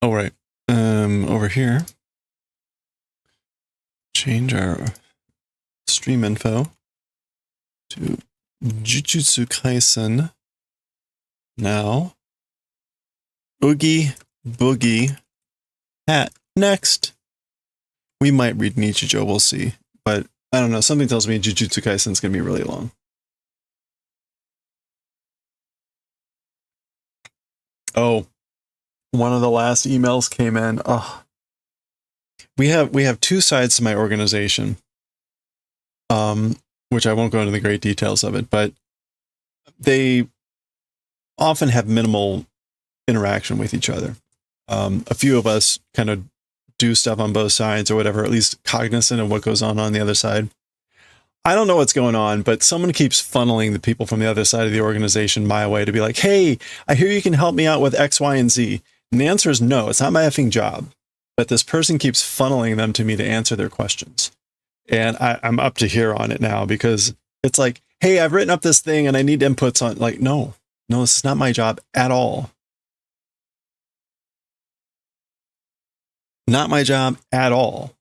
Oh, right. Over here. Change our stream info to Jujutsu Kaisen. Now, Oogie Boogie hat next. We might read Nichijou, we'll see. But I don't know, something tells me Jujutsu Kaisen's gonna be really long. Oh, one of the last emails came in. Oh. We have 2 sides to my organization, which I won't go into the great details of it, but they often have minimal interaction with each other. A few of us kind of do stuff on both sides or whatever, at least cognizant of what goes on the other side. I don't know what's going on, but someone keeps funneling the people from the other side of the organization my way to be like, hey, I hear you can help me out with X, Y, and Z. And the answer is no, it's not my effing job. But this person keeps funneling them to me to answer their questions. And I'm up to here on it now because it's like, hey, I've written up this thing and I need inputs on, like, no, this is not my job at all. Not my job at all.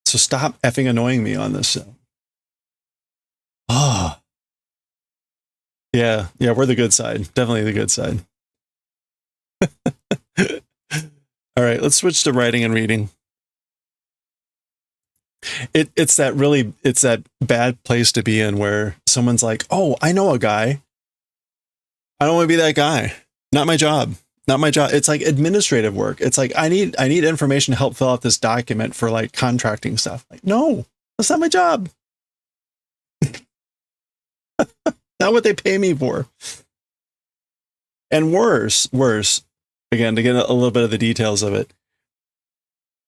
So stop effing annoying me on this show. Ah. Yeah, we're the good side. Definitely the good side. All right, let's switch to writing and reading. It's that bad place to be in where someone's like, oh, I know a guy. I don't want to be that guy. Not my job. Not my job. It's like administrative work. It's like, I need information to help fill out this document for like contracting stuff. Like, no, that's not my job. Not what they pay me for. And worse, again, to get a little bit of the details of it.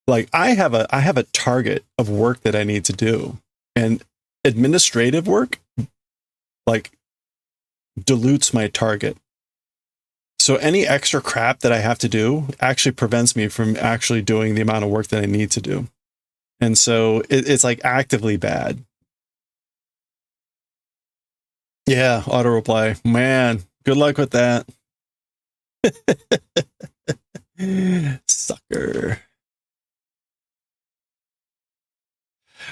Like I have a target of work that I need to do, and administrative work like dilutes my target. So any extra crap that I have to do actually prevents me from actually doing the amount of work that I need to do. And so it's like actively bad. Yeah, auto reply. Man, good luck with that. Sucker.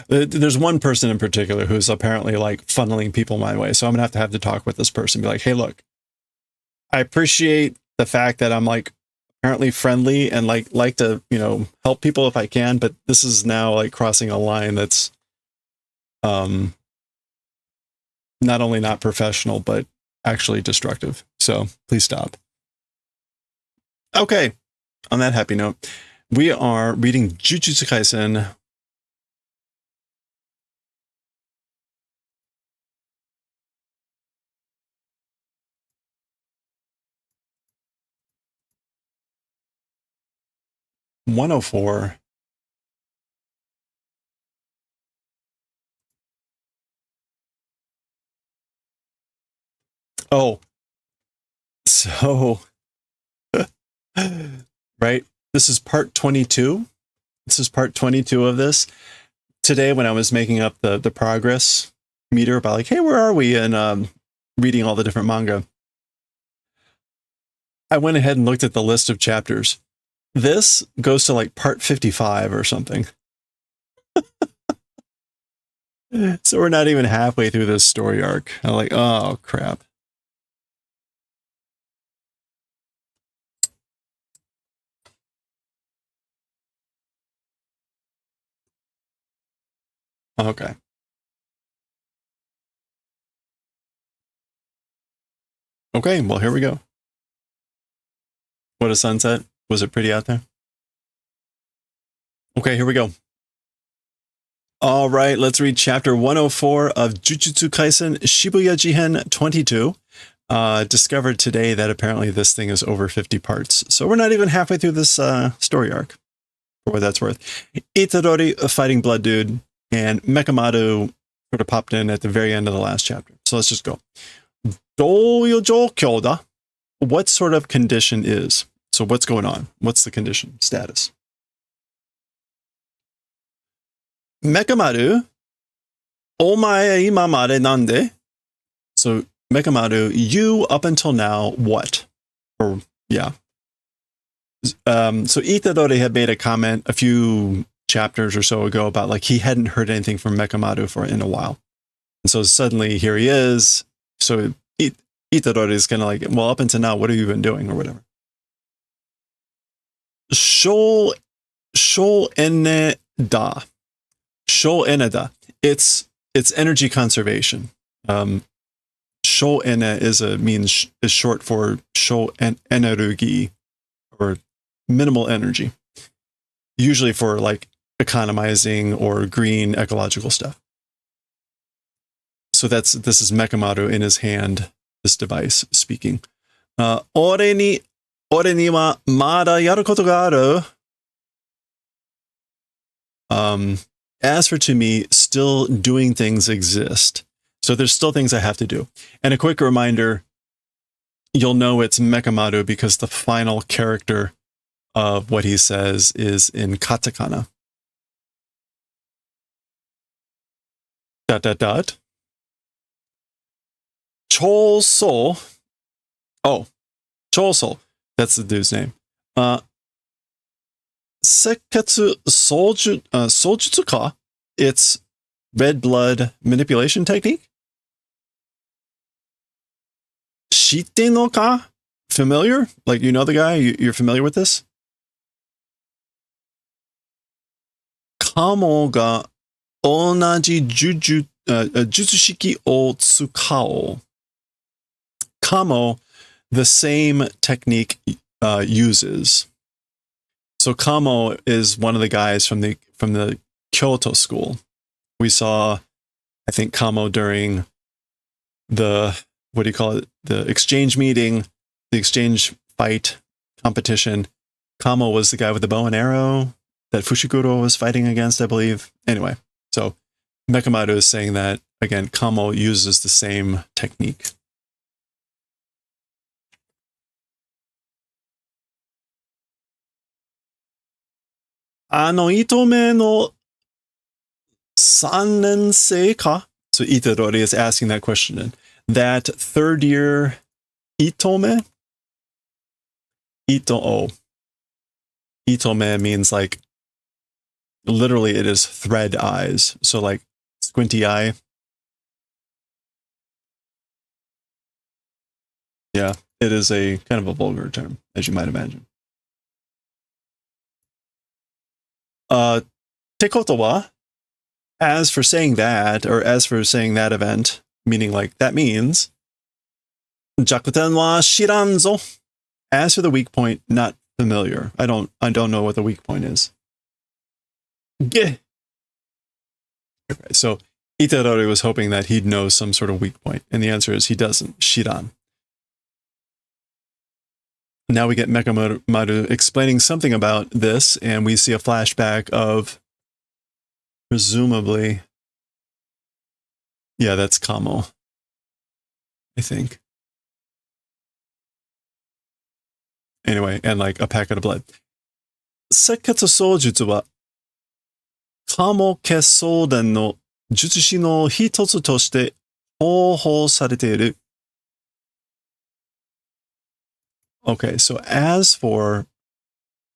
There's one person in particular who's apparently like funneling people my way. So I'm gonna have to talk with this person. Be like, hey, look, I appreciate the fact that I'm like apparently friendly and like to, help people if I can. But this is now like crossing a line that's not only not professional, but actually destructive. So please stop. Okay. On that happy note, we are reading Jujutsu Kaisen 104. Oh, so, right. This is part 22. This is part 22 of this. Today, when I was making up the progress meter about like, hey, where are we? And reading all the different manga, I went ahead and looked at the list of chapters. This goes to like part 55 or something. So we're not even halfway through this story arc. I'm like, oh, crap. Okay. Okay, well, here we go. What a sunset. Was it pretty out there? Okay, here we go. All right, let's read chapter 104 of Jujutsu Kaisen Shibuya Jihen 22. Discovered today that apparently this thing is over 50 parts. So we're not even halfway through this story arc, for what that's worth. Itadori fighting Blood Dude, and Mekamaru sort of popped in at the very end of the last chapter. So let's just go. Doyojo Kyoda. What sort of condition is? So what's going on? What's the condition? Status. Mekamaru, omae imamare nande? So Mekamaru, you up until now, what? Or yeah. So Itadori had made a comment a few chapters or so ago about like he hadn't heard anything from Mekamaru in a while. And so suddenly here he is. So Itadori is kind of like, well, up until now, what have you been doing or whatever? Shou ene da. Shou ene da. It's energy conservation. Shou ene is short for shou energy, or minimal energy. Usually for like economizing or green ecological stuff. So this is Mekamaru in his hand, this device speaking. Ore ni wa mada yaru koto ga aru. As for to me, still doing things exist. So there's still things I have to do. And a quick reminder, you'll know it's Mekamaru because the final character of what he says is in katakana. ... Choso. Oh, Choso. That's the dude's name. Sekketsu Soujutsu ka? It's red blood manipulation technique? Shite no ka? Familiar? Like, you know the guy? You're familiar with this? Kamo ga onaji jutsushiki o tsukao. Kamo, the same technique uses. So Kamo is one of the guys from the Kyoto school. We saw, I think, Kamo during the, what do you call it? The exchange meeting, the exchange fight competition. Kamo was the guy with the bow and arrow that Fushiguro was fighting against, I believe. Anyway, so Mekamaru is saying that, again, Kamo uses the same technique. Itome no 3年生か? So Itadori is asking that question. That third year Itome? Itome means like, literally it is thread eyes. So like squinty eye. Yeah, it is a kind of a vulgar term, as you might imagine. Tekoto wa? As for saying that, or as for saying that event, meaning like, that means, Jakuten wa shiranzo. As for the weak point, not familiar. I don't know what the weak point is. Ge. Okay, so Itadori was hoping that he'd know some sort of weak point, and the answer is he doesn't. Shiran. Now we get Mekamaru explaining something about this, and we see a flashback of, presumably, yeah, that's Kamo, I think. Anyway, and like a packet of blood. Sekketsu soujutsu wa Kamo kessouden no jutsushi no hitotsu toshite hōhō sarete iru. Okay, so as for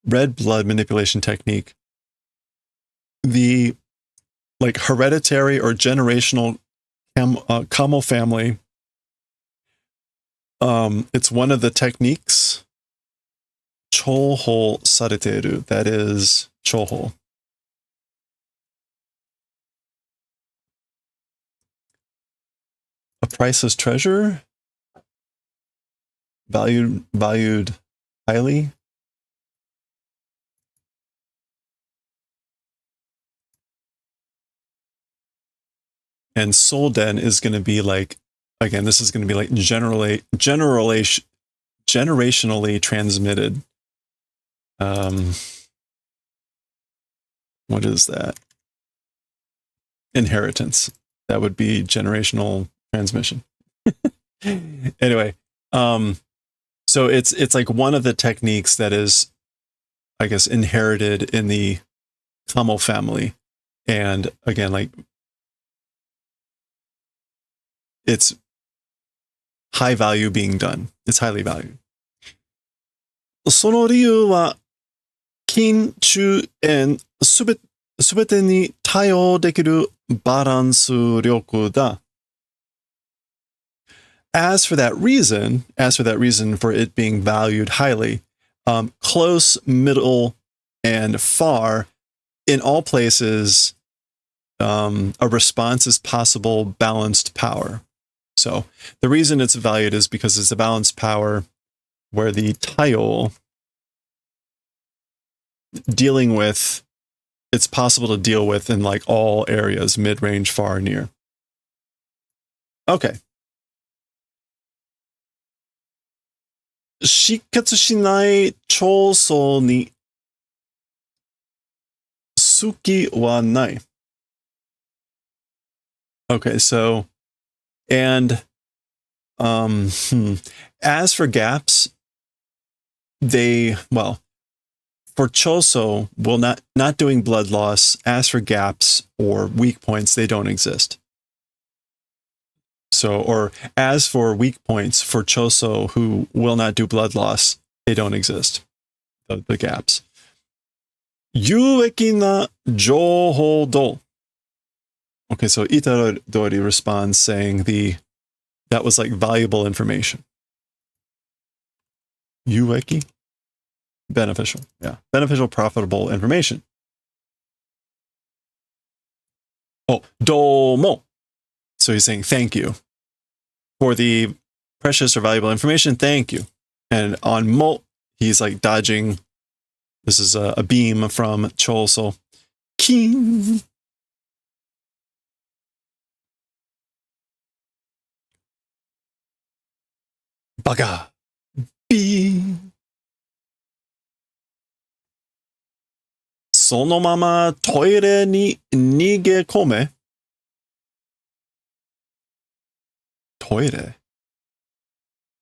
red blood manipulation technique, the like hereditary or generational Kamo family, it's one of the techniques. Choho sareteru, that is choho. A priceless treasure, valued highly. And Solden is going to be like, again, this is going to be like generationally transmitted. What is that? Inheritance. That would be generational transmission. Anyway, so it's like one of the techniques that is, I guess, inherited in the Kamo family. And again, like, it's high value being done. It's highly valued. その理由は、近中円すべてに対応できるバランス力だ。As for that reason for it being valued highly, close, middle, and far, in all places, a response is possible, balanced power. So the reason it's valued is because it's a balanced power where the taio, dealing with, it's possible to deal with in like all areas, mid-range, far, near. Okay. 失血しない長宗に好きはない。Okay, so, and, as for gaps, for Choso, not doing blood loss, as for gaps or weak points, they don't exist. So, or as for weak points for Choso who will not do blood loss, they don't exist. The gaps. 有益な情報ど. Okay, so Itadori responds saying that was like valuable information. 有益? Beneficial. Yeah. Beneficial, profitable information. Oh, domo. So he's saying thank you for the precious or valuable information. Thank you. And on mo, he's like dodging. This is a beam from Choso. King. Baga. B. そのままトイレに逃げ込め。Toilet.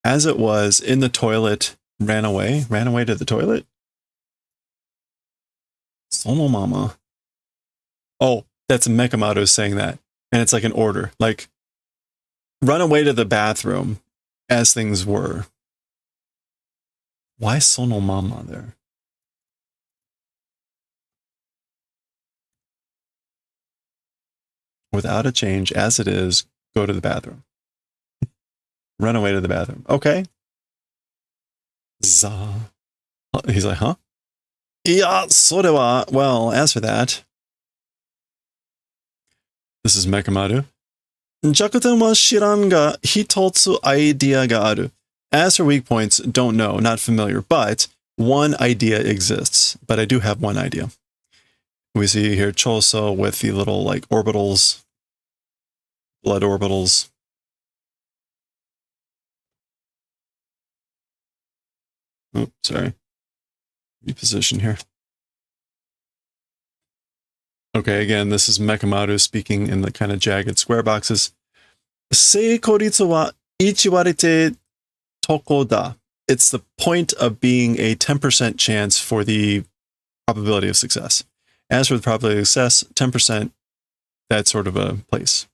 As it was in the toilet, ran away to the toilet. そのまま. Oh, that's Mekamaru saying that. And it's like an order. Like, run away to the bathroom as things were. Why sono mama there? Without a change, as it is, go to the bathroom. Run away to the bathroom. Okay. Za. He's like, huh? Yeah, sorewa. Well, as for that. This is Mekamaru. Jakuten wa shiran ga hitotsu idea ga aru. As for weak points, don't know, not familiar, but one idea exists. But I do have one idea. We see here Choso with the little like orbitals, blood orbitals. Oh, sorry. Reposition here. Okay, again, this is Mekamaru speaking in the kind of jagged square boxes. Seikoritsu wa 1割れtoko da. It's the point of being a 10% chance for the probability of success. As for the probability of success, 10%, that's sort of a place.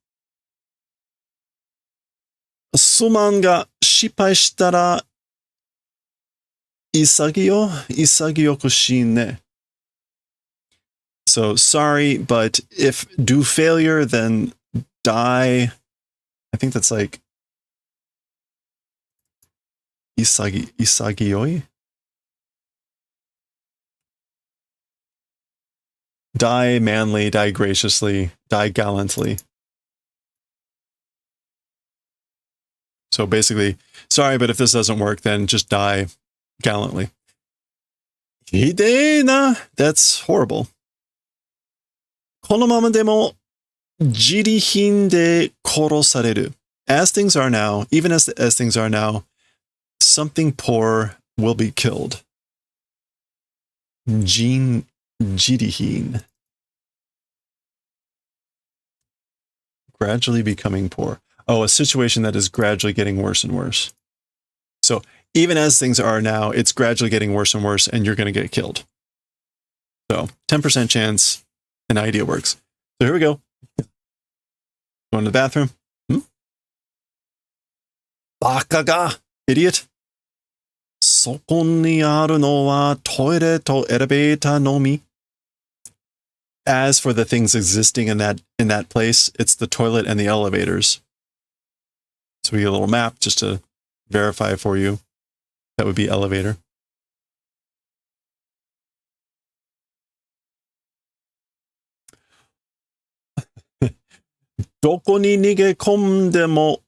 すまんが失敗したら潔くしね. So sorry, but if do failure, then die. I think that's like isagioi? Die manly, die graciously, die gallantly. So basically, sorry, but if this doesn't work, then just die gallantly. Hideina! That's horrible. このままでも自利品で殺される. As things are now, even as things are now, something poor will be killed. Jirihin. Gradually becoming poor. Oh, a situation that is gradually getting worse and worse. So even as things are now, it's gradually getting worse and worse, and you're going to get killed. So 10% chance an idea works. So here we go. Going to the bathroom. Baka ga, idiot. そこにあるのはトイレとエレベーターのみ. As for the things existing in that place, it's the toilet and the elevators. So we get a little map just to verify for you. That would be elevator. どこに逃げ込んでも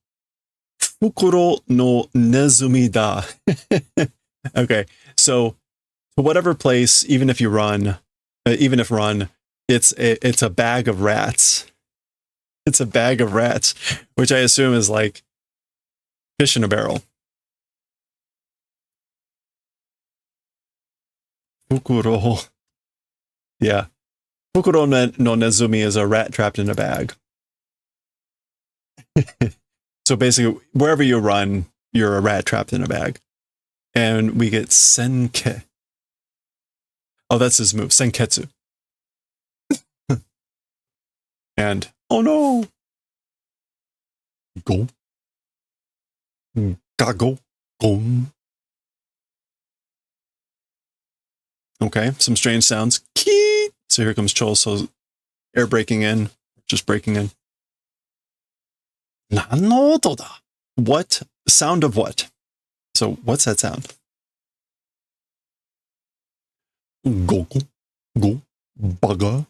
袋のネズミだ. Okay, so to whatever place, even if run, it's a bag of rats. It's a bag of rats, which I assume is like fish in a barrel. Fukuro. Yeah. Fukuro no nezumi is a rat trapped in a bag. So basically, wherever you run, you're a rat trapped in a bag. And we get Senke. Oh, that's his move, Senketsu. And, oh no! Go. Gago. Gom. Okay, some strange sounds. Kee! So here comes Chol, so air breaking in, just breaking in. Nanoto da. What? Sound of what? So what's that sound? Goku. Go. Baga.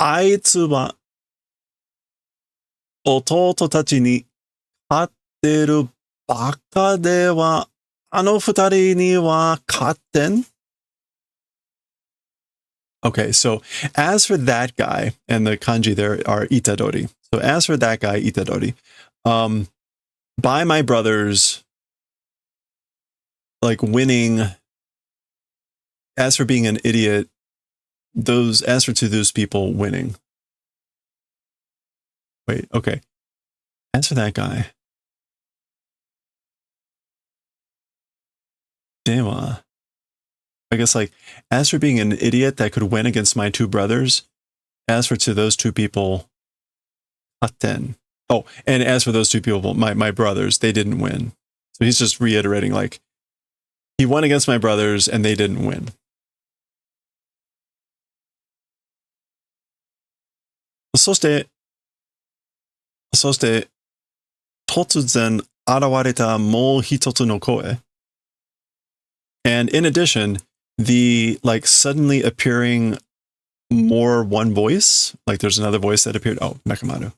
あいつは弟たちに勝ってるバカでは、あの二人には勝てん? Okay, so as for that guy, and the kanji there are itadori. So as for that guy, itadori, by my brothers, like winning, as for being an idiot, as for to those people winning. Wait, okay. As for that guy. Dewa. I guess like, as for being an idiot that could win against my two brothers, as for to those two people, hatten. Oh, and as for those two people, my brothers, they didn't win. So he's just reiterating like, he won against my brothers and they didn't win. そして、突然現れたもう一つの声. And in addition, the like suddenly appearing more one voice, like there's another voice that appeared. Oh, Mekamaru.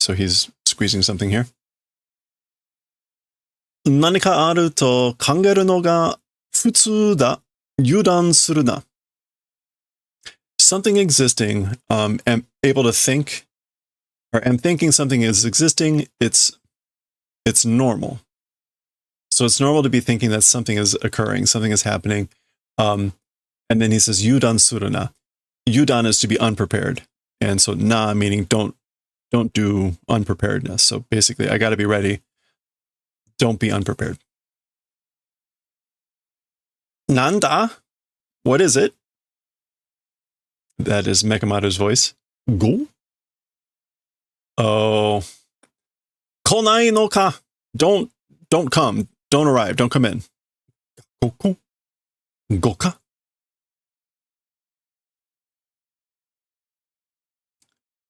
So he's squeezing something here. 何かあると考えるのが普通だ。油断するな. Something existing, am able to think, or am thinking something is existing, it's normal. So it's normal to be thinking that something is occurring, something is happening. And then he says, yudan suruna. Yudan is to be unprepared. And so na meaning don't do unpreparedness. So basically, I got to be ready. Don't be unprepared. Nanda? What is it? That is Mekamaru's voice. Go? Oh. Konai no ka. Don't come. Don't arrive. Don't come in. Goku? Goka?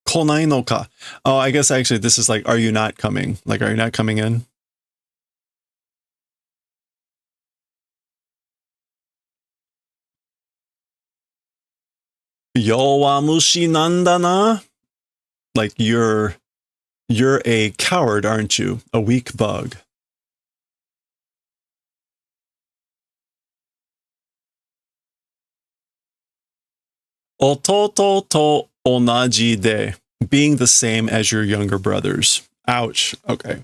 Konai no ka. Oh, I guess actually this is like, are you not coming? Like, are you not coming in? Yowamushi nanda na? Like, you're a coward, aren't you? A weak bug. Ototo to onaji de. Being the same as your younger brothers. Ouch. Okay.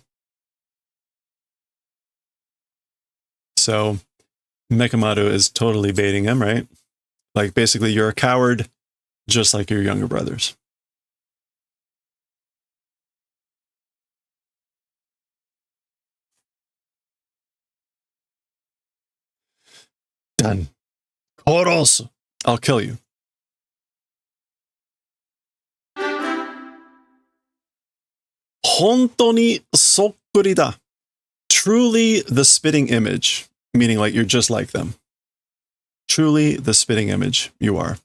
So, Mekamaru is totally baiting him, right? Like, basically, you're a coward, just like your younger brothers. Done. Korosu. I'll kill you. Hontoni sokkuri da. Truly the spitting image, meaning like you're just like them. Truly the spitting image you are.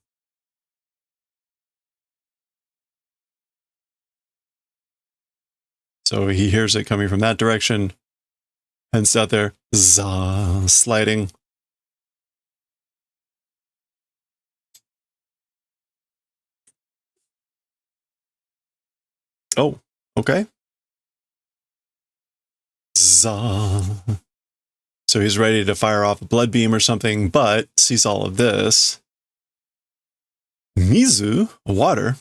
So he hears it coming from that direction, hence out there, sliding. Oh, okay. So he's ready to fire off a blood beam or something, but sees all of this. Mizu, water.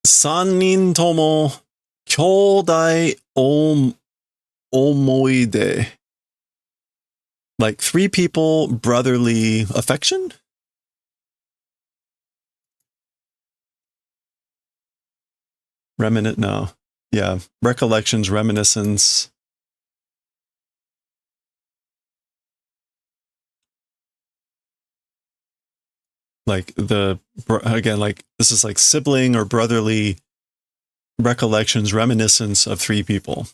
Sannin tomo kyōdai o omoide. Like 3 people, brotherly affection? No. Yeah, recollections, reminiscence. Like again, like this is like sibling or brotherly recollections, reminiscence of 3 people.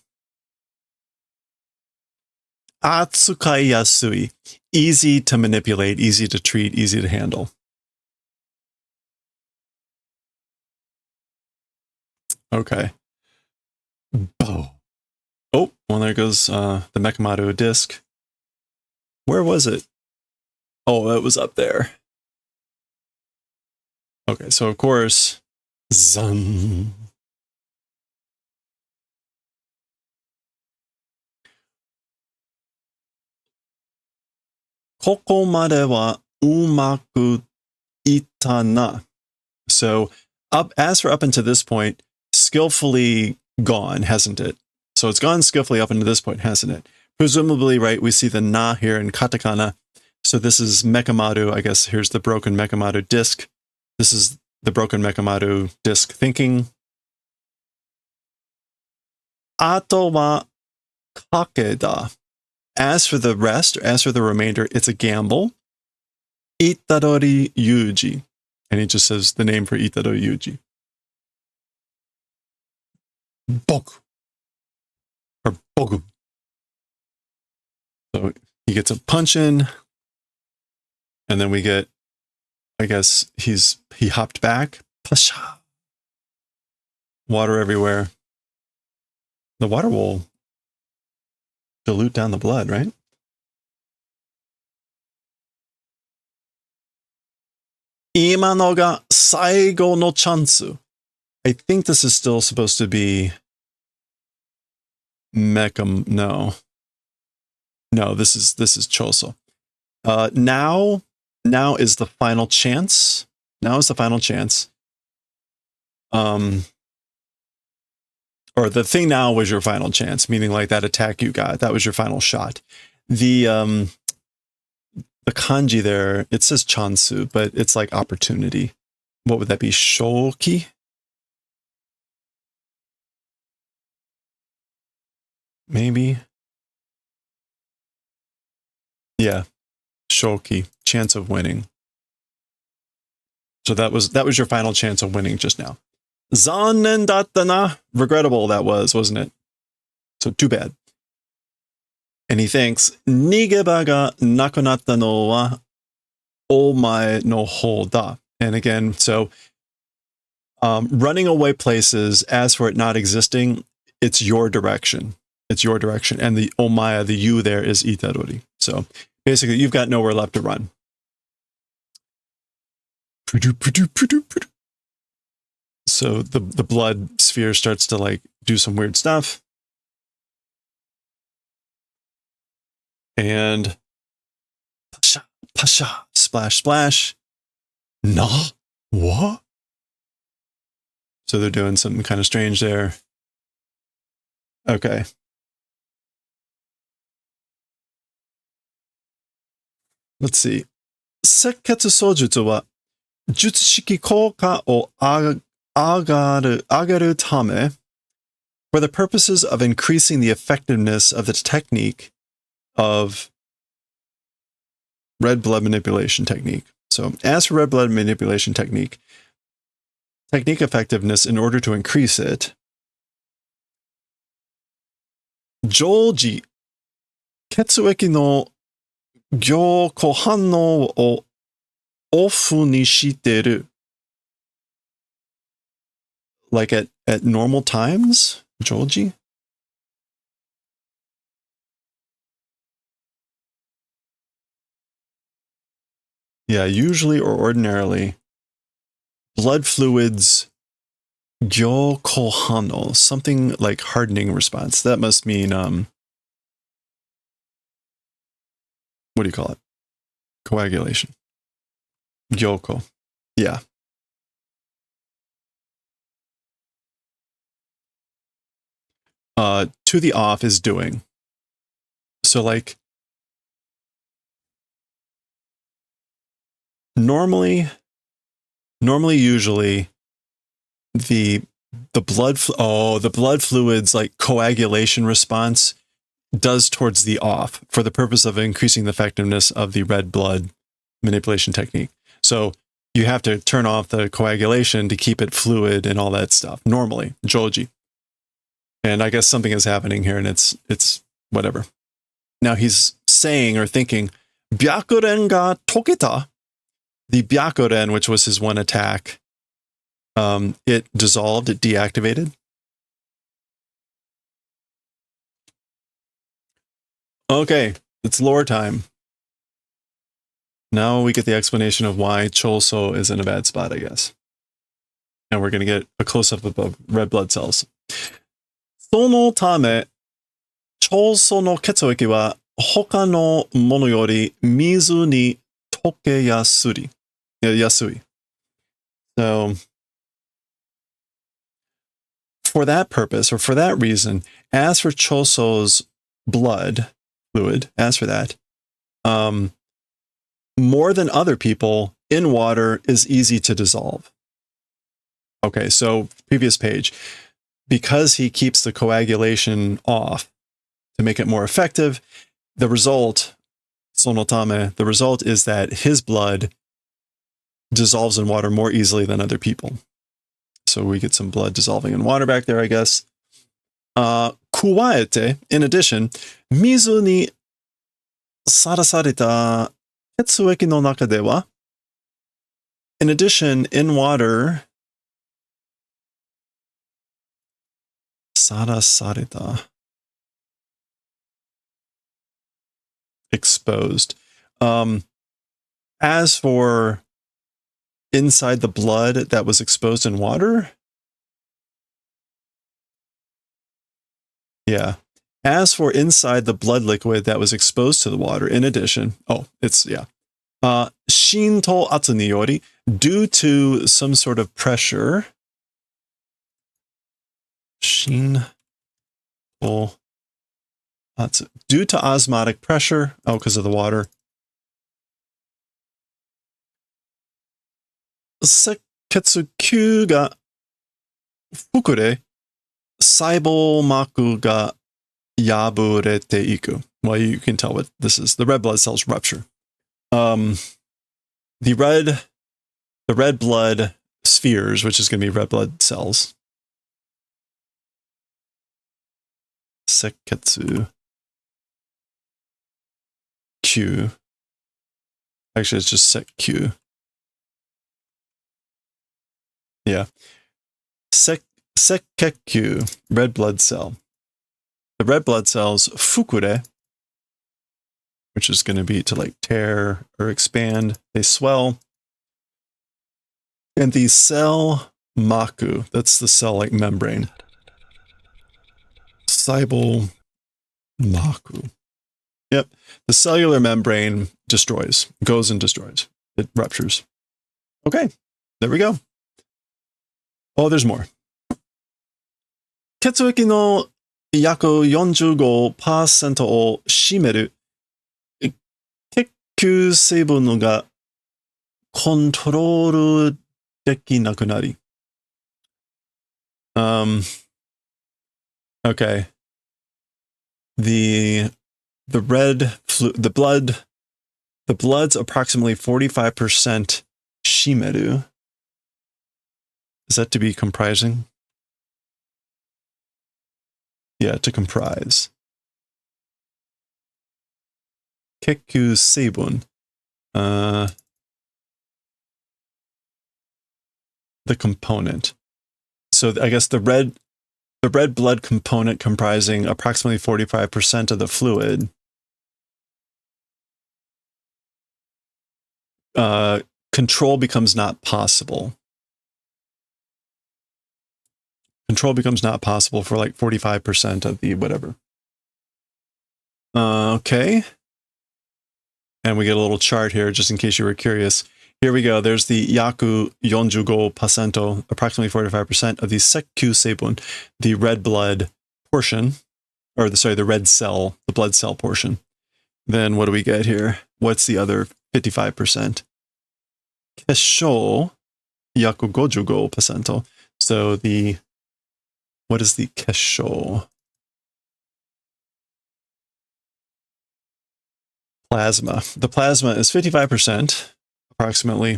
Atsukai yasui. Easy to manipulate, easy to treat, easy to handle. Okay. Oh. Oh, well, there goes the Mekamaru disc. Where was it? Oh, it was up there. Okay, so of course, Zun. Koko made wa umaku ita na. So as for up until this point, skillfully gone, hasn't it? So it's gone skillfully up until this point, hasn't it? Presumably, right, we see the na here in katakana. So this is Mekamaru. I guess here's the broken Mekamaru disc. This is the broken Mekamaru disc thinking. Ato wa kake da. As for the rest, as for the remainder, it's a gamble. Itadori Yuji. And he just says the name for Itadori Yuji. Boku. Or Bogu. So he gets a punch in. And then we get, I guess he hopped back. Pasha. Water everywhere. The water will dilute down the blood, right? Ima no ga saigo no chansu. I think this is still supposed to be Mecham. No, this is Choso. Now is the final chance. Now is the final chance. Or the thing now was your final chance, meaning like that attack you got. That was your final shot. The kanji there, it says chansu, but it's like opportunity. What would that be? Shoki? Maybe. Yeah. Shoki. Chance of winning. So that was your final chance of winning just now. Zannen datta na. Regrettable that was, wasn't it? So too bad. And he thinks, Nigeba ga nakunatta no wa omae no hou da. And again, so running away places, as for it not existing, it's your direction. It's your direction. And the omae, the you there is Itadori. So basically, you've got nowhere left to run. So the blood sphere starts to like do some weird stuff. And pasha, pasha, splash, splash. Nah, what? So they're doing something kind of strange there. Okay. Let's see. Sekketsu soujutsu wa jutsushiki kouka o agaru tame, for the purposes of increasing the effectiveness of the technique of red blood manipulation technique. So as for red blood manipulation technique effectiveness, in order to increase it, Joji ketsueki no gyoko hannou o ofu ni shiteru. Like at normal times, Joji? Yeah, usually or ordinarily, blood fluids, gyoko hannou, something like hardening response. That must mean, what do you call it? Coagulation. Gyoko. Yeah. to the off is doing. So like normally usually the blood fluids like coagulation response does towards the off for the purpose of increasing the effectiveness of the red blood manipulation technique. So you have to turn off the coagulation to keep it fluid and all that stuff normally, Joji. And I guess something is happening here and it's whatever. Now he's saying or thinking, Byakuren ga toketa. The Byakuren, which was his one attack, it dissolved, it deactivated. Okay, it's lore time. Now we get the explanation of why Choso is in a bad spot, I guess. And we're going to get a close-up of red blood cells. Sono tame, Choso no ketsueki wa hoka no mono yori mizu ni toke yasui. So, for that purpose, or for that reason, as for Choso's blood fluid, as for that, more than other people, in water is easy to dissolve. Okay, so previous page. Because he keeps the coagulation off to make it more effective, the result, sonotame, the result is that his blood dissolves in water more easily than other people. So we get some blood dissolving in water back there, I guess. Kuwaete, in addition, mizu ni sarasareta ketsueki no naka de wa. In addition, in water, sarasareta, exposed. As for inside the blood that was exposed in water, yeah. As for inside the blood liquid that was exposed to the water, in addition, shinto atsu ni yori, due to some sort of pressure, shinto atsu, due to osmotic pressure, because of the water, sekketsu ga fukure, saibo-maku ga yaburete iku. Well, you can tell what this is. The red blood cells rupture. The red blood spheres, which is going to be red blood cells. Sekketsu Q. Actually, it's just Sekku. Yeah. Sekkekku, red blood cell. The red blood cells, fukure, which is going to be to like tear or expand, they swell. And the cell maku, that's the cell like membrane. Saibo maku. Yep. The cellular membrane destroys, goes and destroys. It ruptures. Okay, there we go. Oh, there's more. Ketsueki no yaku 45% を占める血球成分がコントロールできなくなり。Okay. The blood's approximately 45% shimeru. Is that to be comprising? Yeah, to comprise. Kekku seibun. The component. So I guess the red blood component comprising approximately 45% of the fluid. Control becomes not possible. Control becomes not possible for like 45% of the whatever. Okay. And we get a little chart here, just in case you were curious. Here we go. There's the yaku 45%, approximately 45% of the sekku seibun, the red blood portion, or the red cell, the blood cell portion, then what do we get here? What's the other 55%? Kesho yaku 55%. So what is the kesho? Plasma. The plasma is 55%, approximately.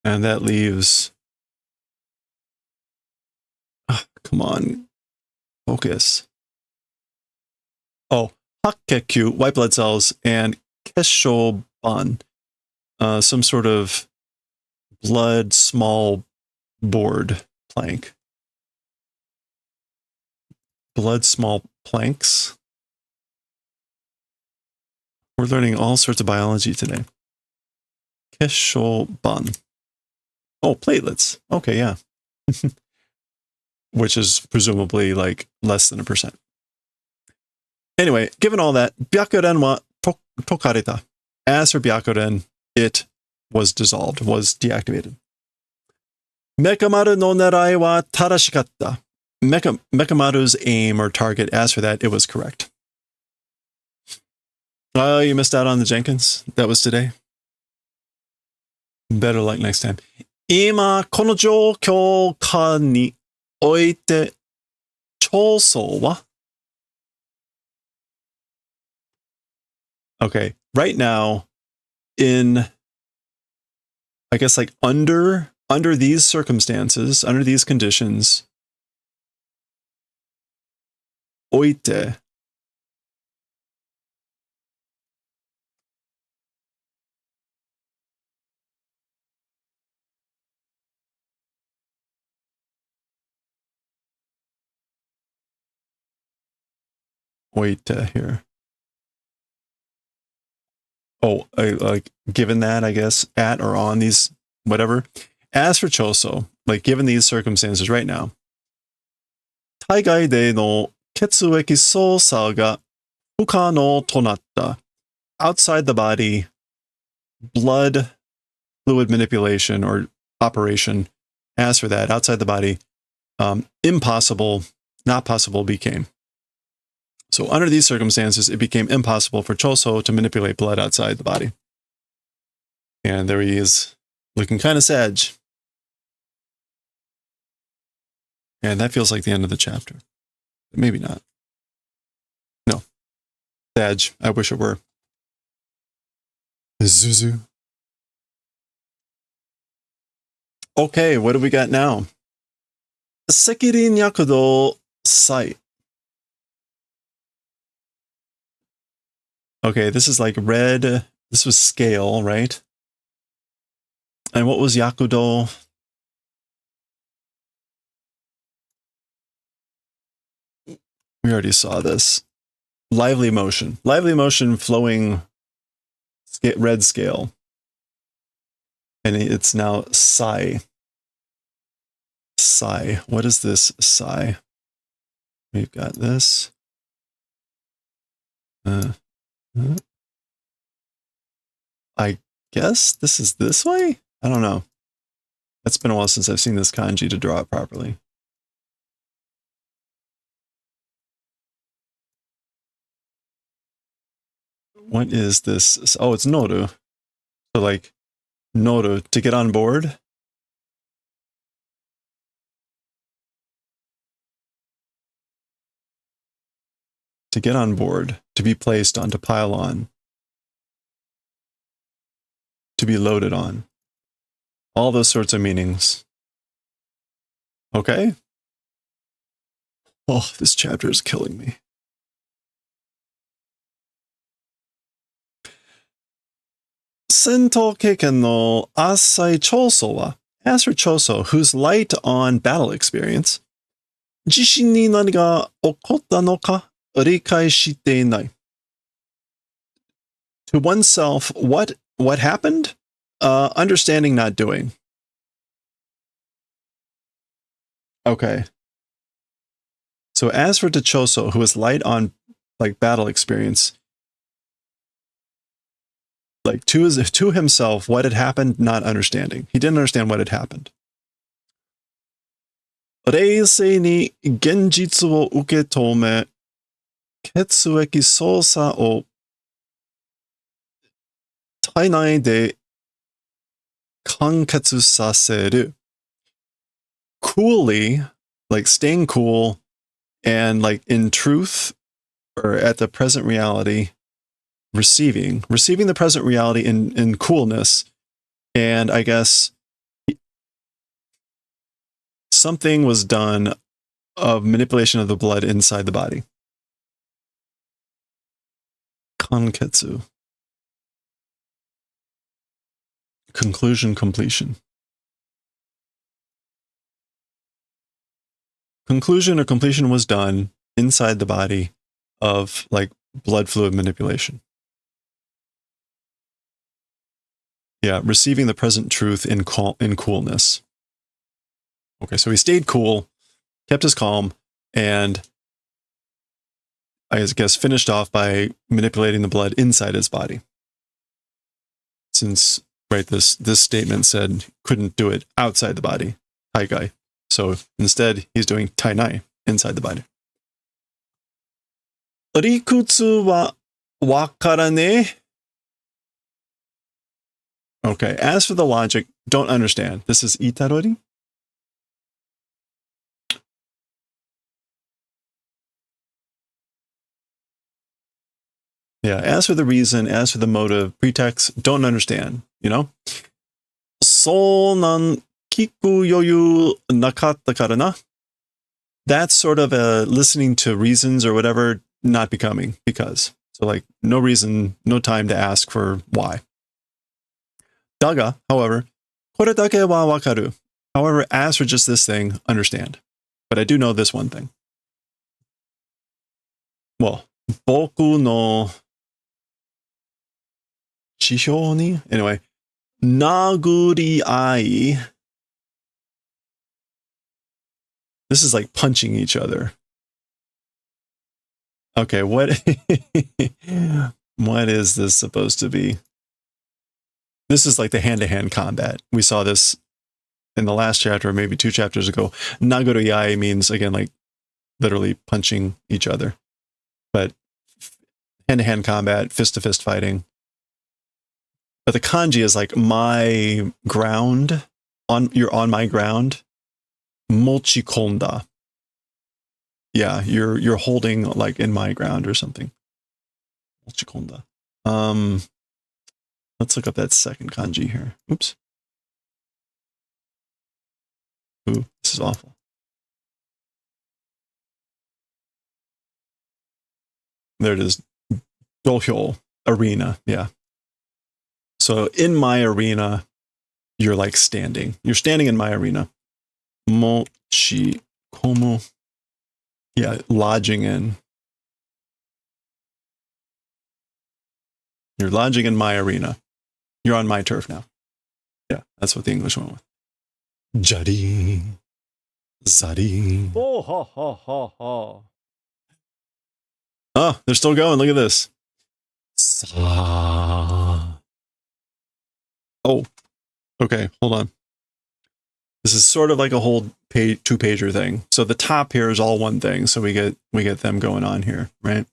And that leaves, come on, focus. Oh, Hakkekyu, white blood cells, and Keshoban, some sort of blood small board plank. Blood small planks. We're learning all sorts of biology today. Keshoban. Oh, platelets. Okay, yeah. Which is presumably like less than 1%. Anyway, given all that, Byakuren wa tokareta. As for Byakuren, it was dissolved, was deactivated. Mekamaru no nerai wa tarashikatta. Mekamaru's aim or target, as for that, it was correct. Oh, you missed out on the Jenkins. That was today. Better luck next time. 今この状況下において長宗は Okay, right now, I guess like under these circumstances, under these conditions, おいて oite here. Oh, like given that, I guess, at or on these, whatever. As for Choso, like given these circumstances right now, 体外での血液操作が不可能となった。Outside the body, blood fluid manipulation or operation, as for that, outside the body, impossible, not possible became. So under these circumstances, it became impossible for Choso to manipulate blood outside the body. And there he is, looking kind of sad. And that feels like the end of the chapter. Maybe not. No. Sad. I wish it were. Zuzu. Okay, what do we got now? Sekirin Yakudo Sai. Okay, this is like red. This was scale, right? And what was Yakudo? We already saw this. Lively motion. Lively motion flowing red scale. And it's now Sai. Sai. What is this Sai? We've got this. I guess this is this way? I don't know. It's been a while since I've seen this kanji to draw it properly. What is this? Oh, it's Noru. So like, Noru, to get on board? To get on board, to be placed on, to pile on, to be loaded on. All those sorts of meanings. Okay? Oh, this chapter is killing me. Sento keiken no asai choso wa, as for Choso, whose light on battle experience, jishin ni nani ga okotta no ka rikai shite inai. To oneself, what happened? Understanding, not doing. Okay. So as for Choso, who is light on like battle experience, like to himself, what had happened, not understanding. He didn't understand what had happened. 冷静に現実を受け止め、血液操作を体内で完結させる。Coolly, like staying cool, and like in truth, or at the present reality, receiving the present reality in coolness, and I guess something was done of manipulation of the blood inside the body. Kanketsu. Conclusion, completion. Conclusion or completion was done inside the body of like blood fluid manipulation. Yeah, receiving the present truth in coolness. Okay, so he stayed cool, kept his calm, and I guess finished off by manipulating the blood inside his body. Since, right, this statement said couldn't do it outside the body, taigai. So instead, he's doing tainai inside the body. Rikutsu wa wakarane. Okay, as for the logic, don't understand. This is itarori. Yeah, as for the reason, as for the motive, pretext, don't understand, you know? Sonan kiku yoyu nakatta kara na. That's sort of a listening to reasons or whatever, not becoming, because. So like, no reason, no time to ask for why. Daga, however, kore dake wa wakaru. However, as for just this thing, understand. But I do know this one thing. Well, boku no chihou ni? Anyway, naguriai. This is like punching each other. Okay, what is this supposed to be? This is like the hand-to-hand combat. We saw this in the last chapter, maybe 2 chapters ago. Naguriai means, again, like literally punching each other. But hand-to-hand combat, fist-to-fist fighting. But the kanji is like my ground. You're on my ground. Mochikonda. Yeah, you're holding like in my ground or something. Mochikonda. Let's look up that second kanji here. Oops. Ooh, this is awful. There it is. Dohyo, arena. Yeah. So in my arena, you're like standing. You're standing in my arena. Mochi komu. Yeah, lodging in. You're lodging in my arena. You're on my turf now. Yeah, that's what the English went with. Jari. Zari. Oh, ha, ha, ha, ha. Oh, they're still going. Look at this. Sa. Oh, okay. Hold on. This is sort of like a whole 2-pager thing. So the top here is all one thing. So we get them going on here, right?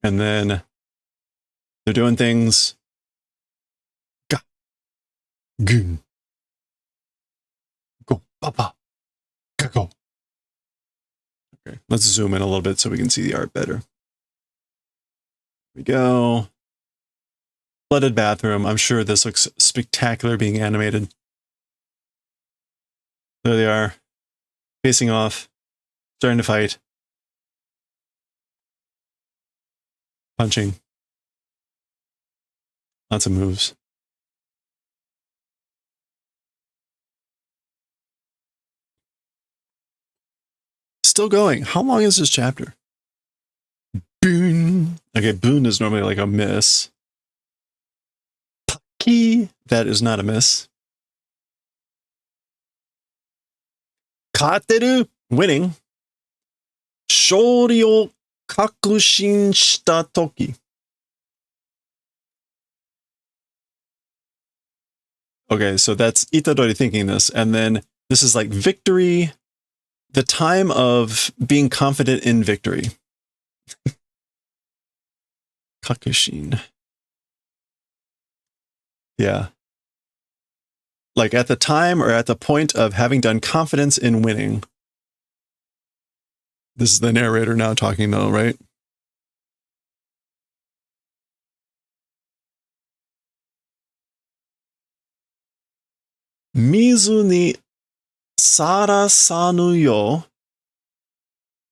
And then they're doing things. Ga. Gun. Go. Papa. Go. Okay. Let's zoom in a little bit so we can see the art better. Here we go. Flooded bathroom. I'm sure this looks spectacular being animated. There they are. Facing off. Starting to fight. Punching. Lots of moves. Still going. How long is this chapter? Boon. Okay, boon is normally like a miss. Taki. That is not a miss. Kateru. Winning. Shōri o kakushin shita toki. Okay, so that's Itadori thinking this. And then this is like victory the time of being confident in victory. Kakushin. Yeah. Like at the time or at the point of having done confidence in winning. This is the narrator now talking though, right? Mizu ni sarasanu yo,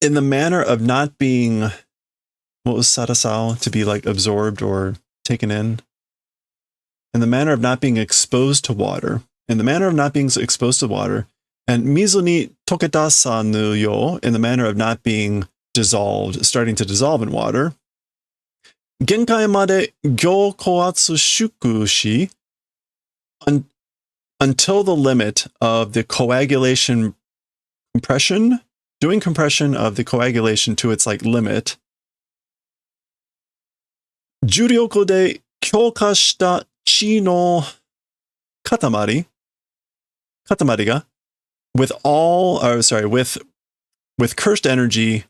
in the manner of not being, what was sarasao? To be like absorbed or taken in. In the manner of not being exposed to water. In the manner of not being exposed to water. And mizu ni tokedasanu yo, in the manner of not being dissolved, starting to dissolve in water. Genkai made gyo koatsu shuku shi, until the limit of the coagulation compression, doing compression of the coagulation to its like limit. Juryoko de kyoka shita chi no katamari ga, with cursed energy,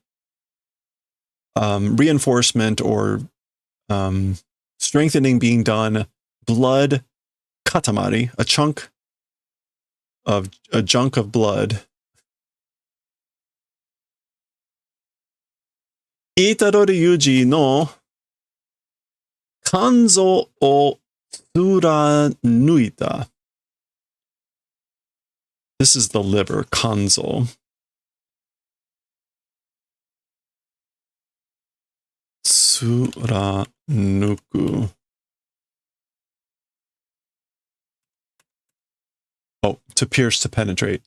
reinforcement or strengthening being done, blood katamari, a chunk of blood. Itarori yuji no kanzo o tsuranuita. This is the liver, kanzo. Tsuranuku. Oh, to pierce, to penetrate.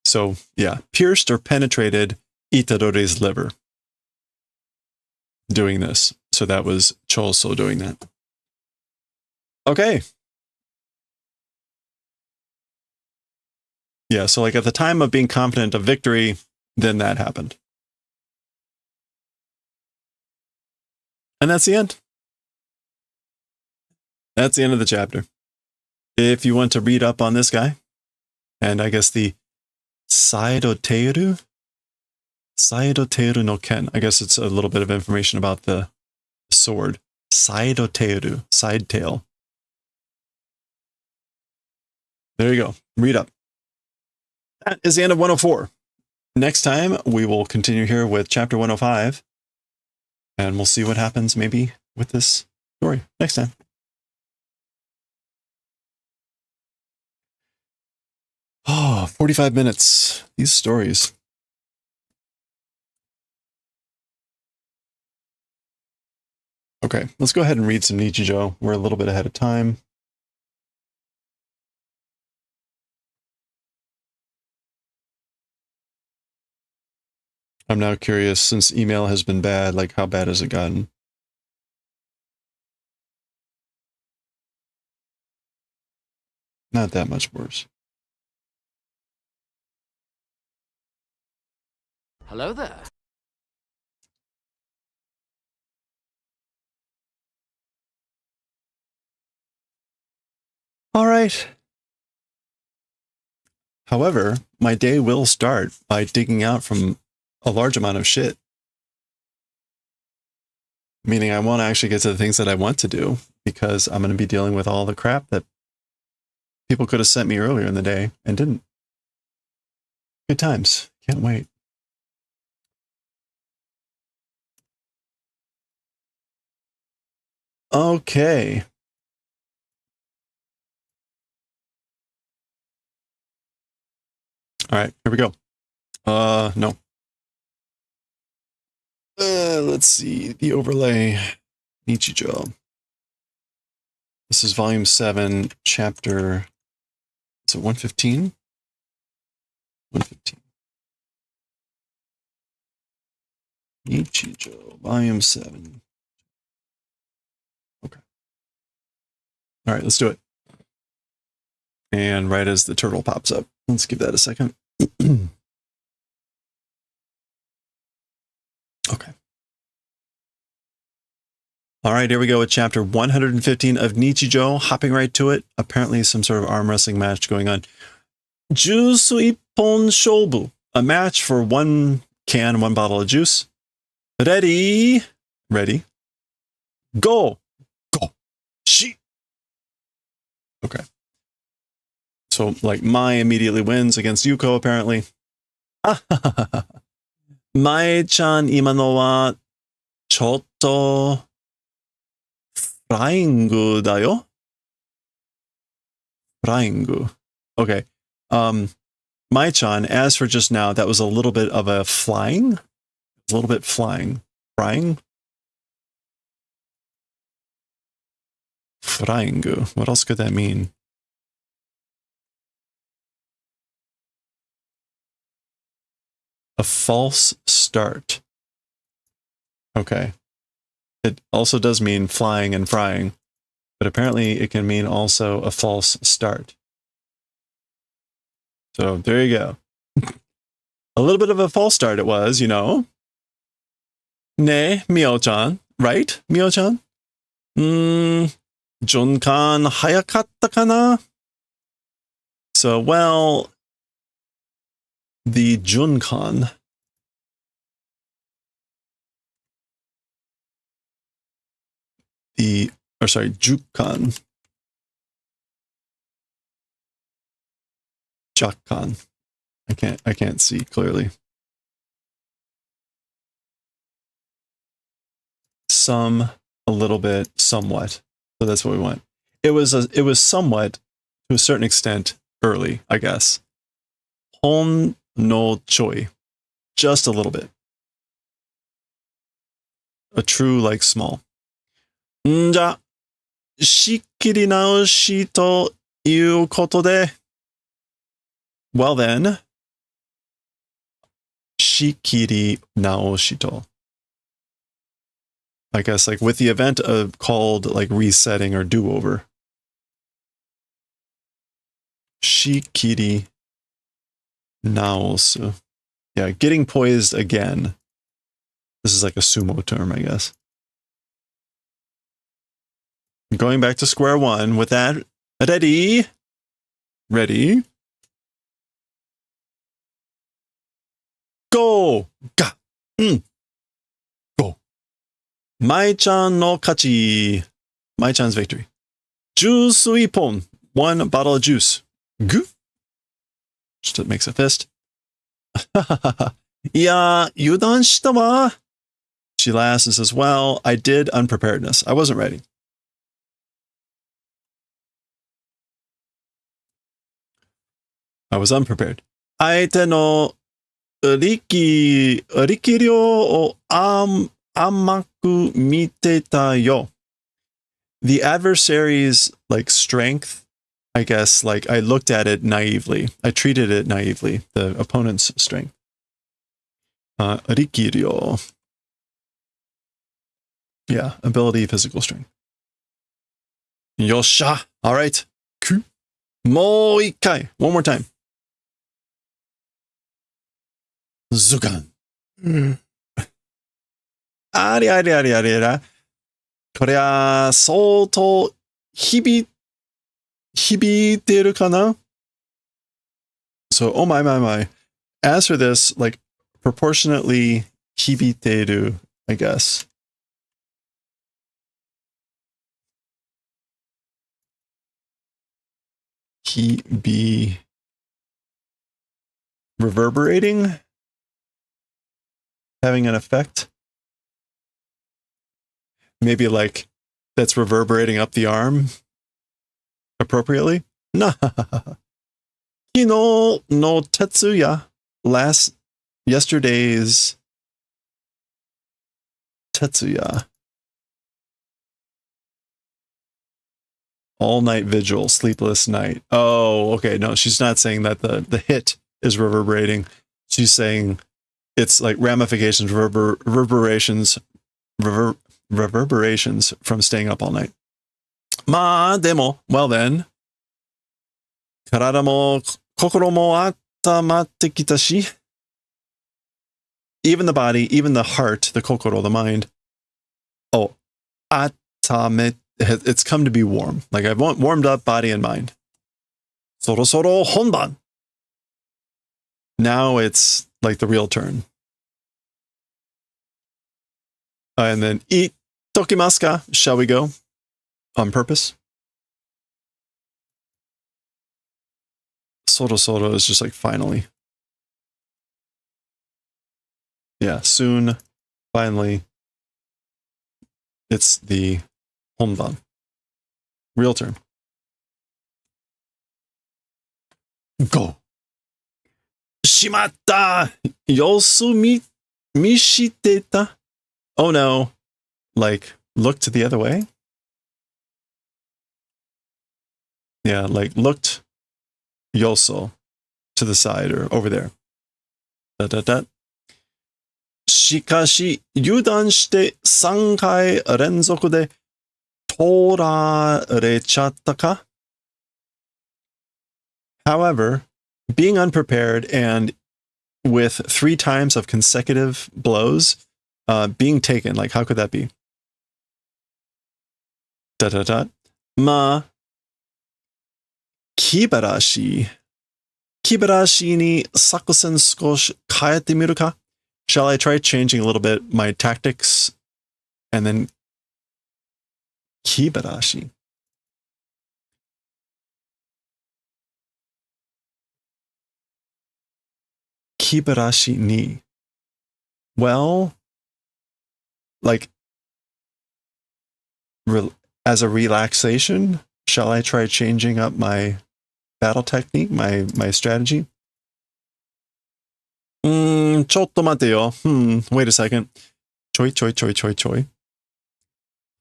So, yeah, pierced or penetrated Itadori's liver. Doing this. So that was Choso doing that. Okay. Yeah, so like at the time of being confident of victory, then that happened. And that's the end. That's the end of the chapter. If you want to read up on this guy, and I guess the Saidoteru no Ken. I guess it's a little bit of information about the sword. Saidoteru, side tail. There you go. Read up. That is the end of 104. Next time, we will continue here with chapter 105, and we'll see what happens maybe with this story next time. Oh, 45 minutes. These stories. Okay, let's go ahead and read some Nichijou. We're a little bit ahead of time. I'm now curious, since email has been bad, like how bad has it gotten? Not that much worse. Hello there. All right. However, my day will start by digging out from a large amount of shit. Meaning I want to actually get to the things that I want to do, because I'm going to be dealing with all the crap that people could have sent me earlier in the day and didn't. Good times. Can't wait. Okay. All right, here we go. No. Let's see. The overlay. Nichijou. This is volume 7, chapter, is it 115? 115. Nichijou, volume 7. Okay. All right, let's do it. And right as the turtle pops up, let's give that a second. Okay. All right, here we go with chapter 115 of Nichijou, hopping right to it. Apparently some sort of arm wrestling match going on. Jusu Ippon Shobu. a match for 1 can, 1 bottle of juice. Ready? Ready. Go! Go! She! Okay. So, like, Mai immediately wins against Yuko, apparently. Mae-chan, 今のは、ちょっと、フライングだよ。Flying. Okay. Mai-chan, as for just now, that was a little bit of a flying. A little bit flying. Frying? Flying. What else could that mean? A false start. Okay. It also does mean flying and frying, but apparently it can mean also a false start. So there you go. A little bit of a false start it was, you know. Ne, Mio-chan. Right, Mio-chan? Junkan hayakatta kana? So, well, the Junkan. Jukan. Jakan. I can't see clearly. Some, a little bit, somewhat. So that's what we want. It was somewhat, to a certain extent, early, I guess. Hon no choi. Just a little bit. A true, like, small. んじゃ、しっきり直しということで。Well then, しっきり直しと. I guess, like, with the event of called, like, resetting or do-over. Shikiri naosu. Yeah, getting poised again. This is like a sumo term, I guess. Going back to square one with that. Ready? Ready? Go! Ga! Go! Mai-chan no kachi. Mai-chan's victory. Juice ippon. 1 bottle of juice. Gu? Just makes a fist. Yeah, yudan shita wa. She laughs and says, well, I did unpreparedness. I wasn't ready. I was unprepared. Aite no riki ryo o amaku miteta yo. The adversary's, like, strength, I guess, like, I looked at it naively. I treated it naively, the opponent's strength. Riki ryo. Yeah, ability, physical strength. Yosha. All right. Mo ikkai. One more time. Zukan. Ari. これは相当響いてるかな? So, oh my. As for this, like, proportionately 響いてる, I guess. Be reverberating, having an effect. Maybe, like, that's reverberating up the arm appropriately. Nah. Kino no Tetsuya. Yesterday's Tetsuya. All night vigil, sleepless night. Oh, okay. No, she's not saying that the hit is reverberating. She's saying it's like ramifications, reverberations from staying up all night. Ma demo, well then. Karada mo kokoro mo atamatte kita shi. Even the body, even the heart, the kokoro, the mind. Oh, atame. It's come to be warm. Like, I've warmed up body and mind. Sorosoro honban. Now it's like the real turn. And then itokimasu ka? Shall we go? On purpose? Soro is just like finally. Yeah, soon, finally. It's the honban. Real turn. Go. Shimatta! Yosu mishiteta? Oh no. Like, looked the other way? Yeah, like looked yoso to the side or over there. Shikashi, 油断して3回連続で取られちゃったか? However, being unprepared and with 3 times of consecutive blows being taken, like how could that be? Ma, kibarashi. Kibarashi ni sakusen skoshi kaete miru ka? Shall I try changing a little bit my tactics and then kibarashi? Kibarashi ni. Well, like as a relaxation, shall I try changing up my battle technique, my strategy? ちょっと待てよ. Wait a second. ちょい。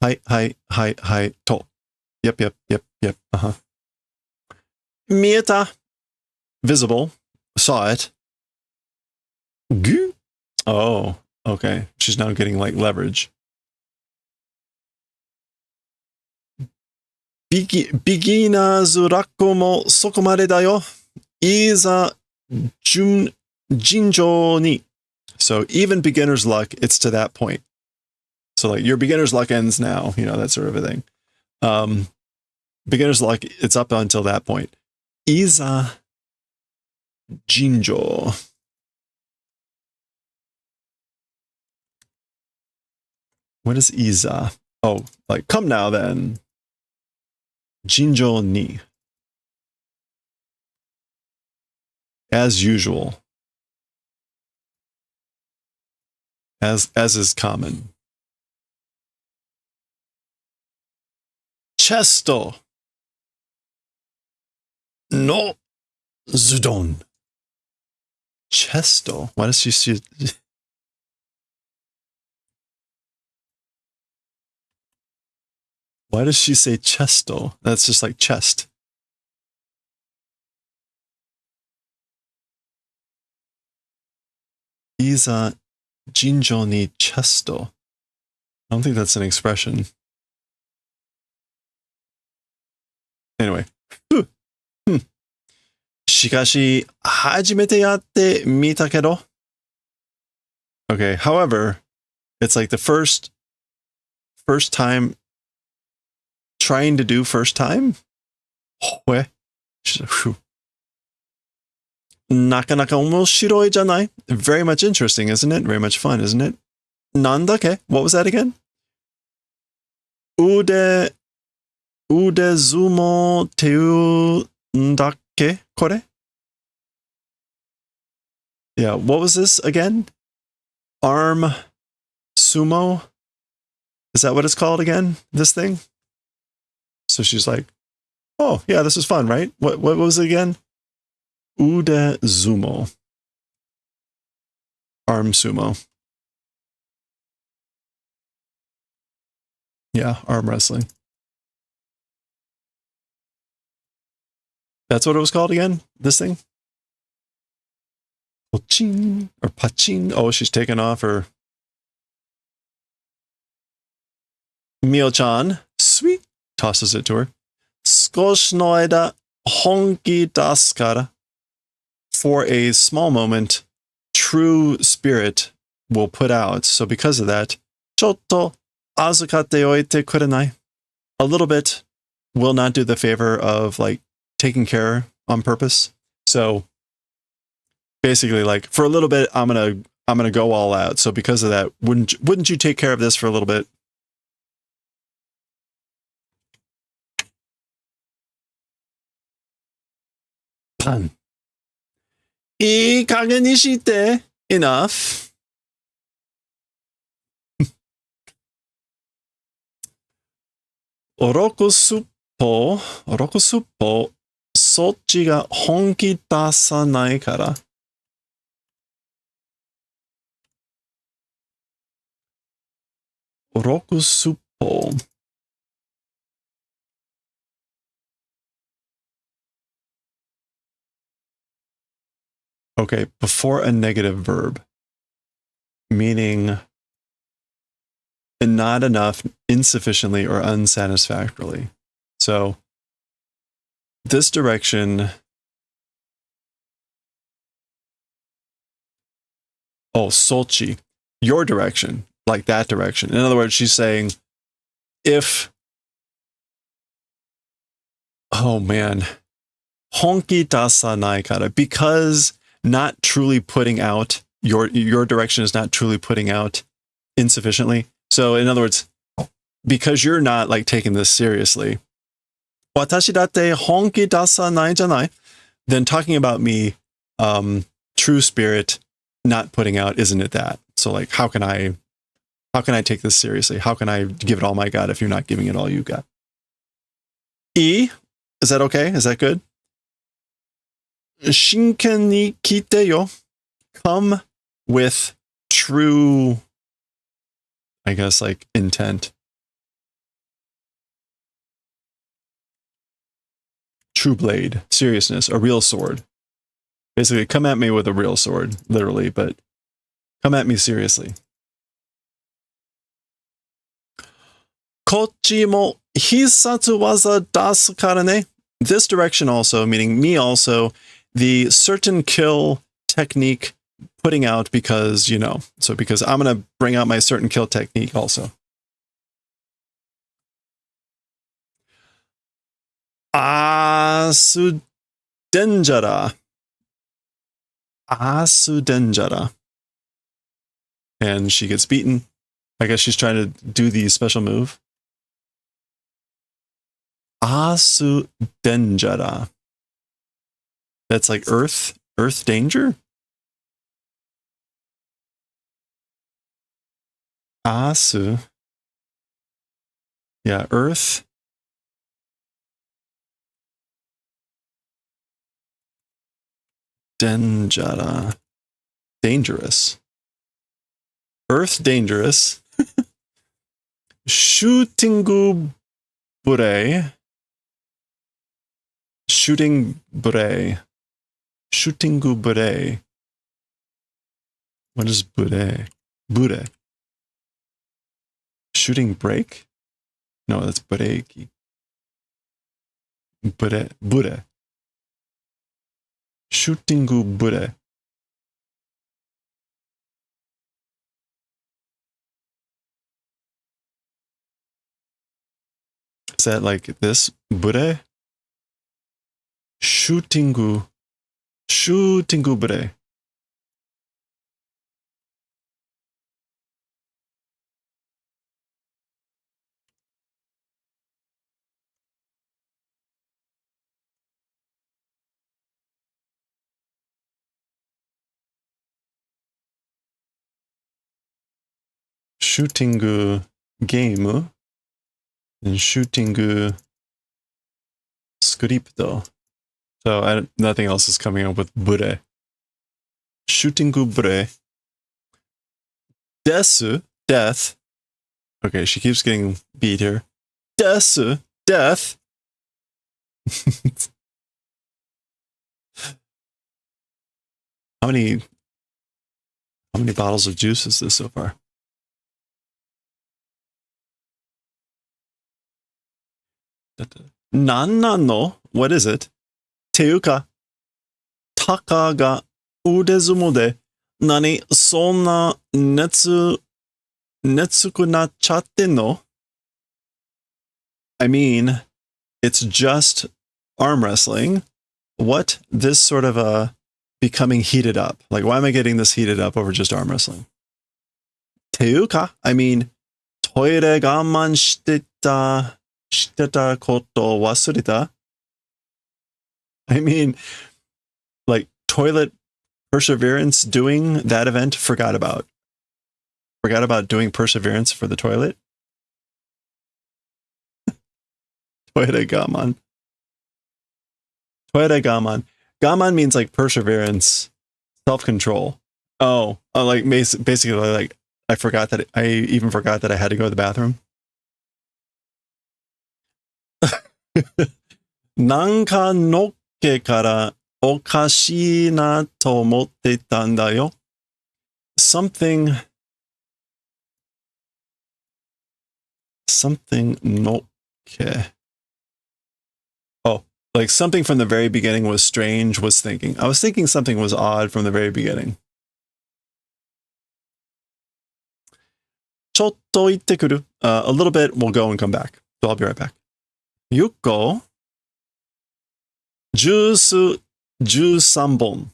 はい、と. Yep. Mieta. Visible. Saw it. Gu? Oh, okay. She's now getting like leverage. Beginner's luck mo sokomare da yo. Iza jinjo ni. So even beginner's luck, it's to that point. So like your beginner's luck ends now, that sort of a thing. Beginner's luck, it's up until that point. Iza jinjo. What is Iza? Oh, like come now then. Jinjo ni. As usual. As is common. Chesto. No zudon. Chesto. Why does she see? Why does she say chesto? That's just like chest. Iza jinjo ni chesto. I don't think that's an expression. Anyway. Shikashi, hajimete yatte mita kedo. Okay, however, it's like the first time trying to do first time? Nakanaka omoshiroi janai? Very much interesting, isn't it? Very much fun, isn't it? Nandake? What was that again? Ude zumo teu ndake kore? Yeah, what was this again? Arm sumo? Is that what it's called again? This thing? So she's like, oh, yeah, this is fun, right? What was it again? Ude zumo. Arm sumo. Yeah, arm wrestling. That's what it was called again? This thing? Pochin or pachin. Oh, she's taking off her. Mio-chan, sweet, tosses it to her. Skoshi no aida honki dasu kara. For a small moment, true spirit will put out. So because of that, chotto azukate oite kurenai. A little bit will not do the favor of like taking care on purpose. So basically like for a little bit, I'm gonna go all out. So because of that, wouldn't you take care of this for a little bit? Pun. いい加減にして enough. Oroku suppo,そっちが本気出さないから。Oroku suppo. Okay, before a negative verb, meaning not enough, insufficiently, or unsatisfactorily. So this direction. Oh, Sochi, your direction, like that direction. In other words, she's saying, if, oh man, honki dasanai kara, because not truly putting out, your direction is not truly putting out insufficiently. So in other words, because you're not like taking this seriously, watashi datte honki dasanai janai, then talking about me, true spirit, not putting out, isn't it that? So like, how can I take this seriously? How can I give it all my God if you're not giving it all you got? E, is that okay? Is that good? Shinken ni kite yo. Come with true, I guess, like intent. True blade, seriousness, a real sword. Basically, come at me with a real sword, literally, but come at me seriously. Kochi mo hisatsu waza dasu kara ne. This direction also, meaning me also, the certain kill technique putting out because, you know, so because I'm going to bring out my certain kill technique also. Asu denjara. Asu denjara. And she gets beaten. I guess she's trying to do the special move. Asu denjara. That's like earth danger? Asu. Yeah, earth. Denjara. Dangerous. Earth dangerous. Shootingu bure. Shooting bure. Shootingu bure. What is bure? Bure. Shooting break? No, that's bureki. Bure. Bure. Shootingu bure. Is that like this? Bure? Shootingu bure. Shootingu game and shootingu scripto. So nothing else is coming up with bure. Shootingu bure. Desu, death. Okay, she keeps getting beat here. Desu, death. How many bottles of juice is this so far? Nan-nan-no? What is it? Teuka. Taka ga udezumo de nani sonna netsuku nachchatte no? I mean, it's just arm wrestling. What this sort of a becoming heated up. Like, why am I getting this heated up over just arm wrestling? Teuka, I mean, toire gaman shiteta koto wasureta. I mean, like, toilet perseverance doing that event, forgot about. Forgot about doing perseverance for the toilet. Toire gaman. Toire gaman. Gaman means like perseverance, self-control. Oh, like basically like I even forgot that I had to go to the bathroom. Nanka nokke kara okashi na to omotte itaんだよ. Something nokke. Oh, like something from the very beginning was strange, was thinking. I was thinking something was odd from the very beginning. Chotto itte kuru. A little bit, we'll go and come back. So I'll be right back. Yuko. Juice 13 bon.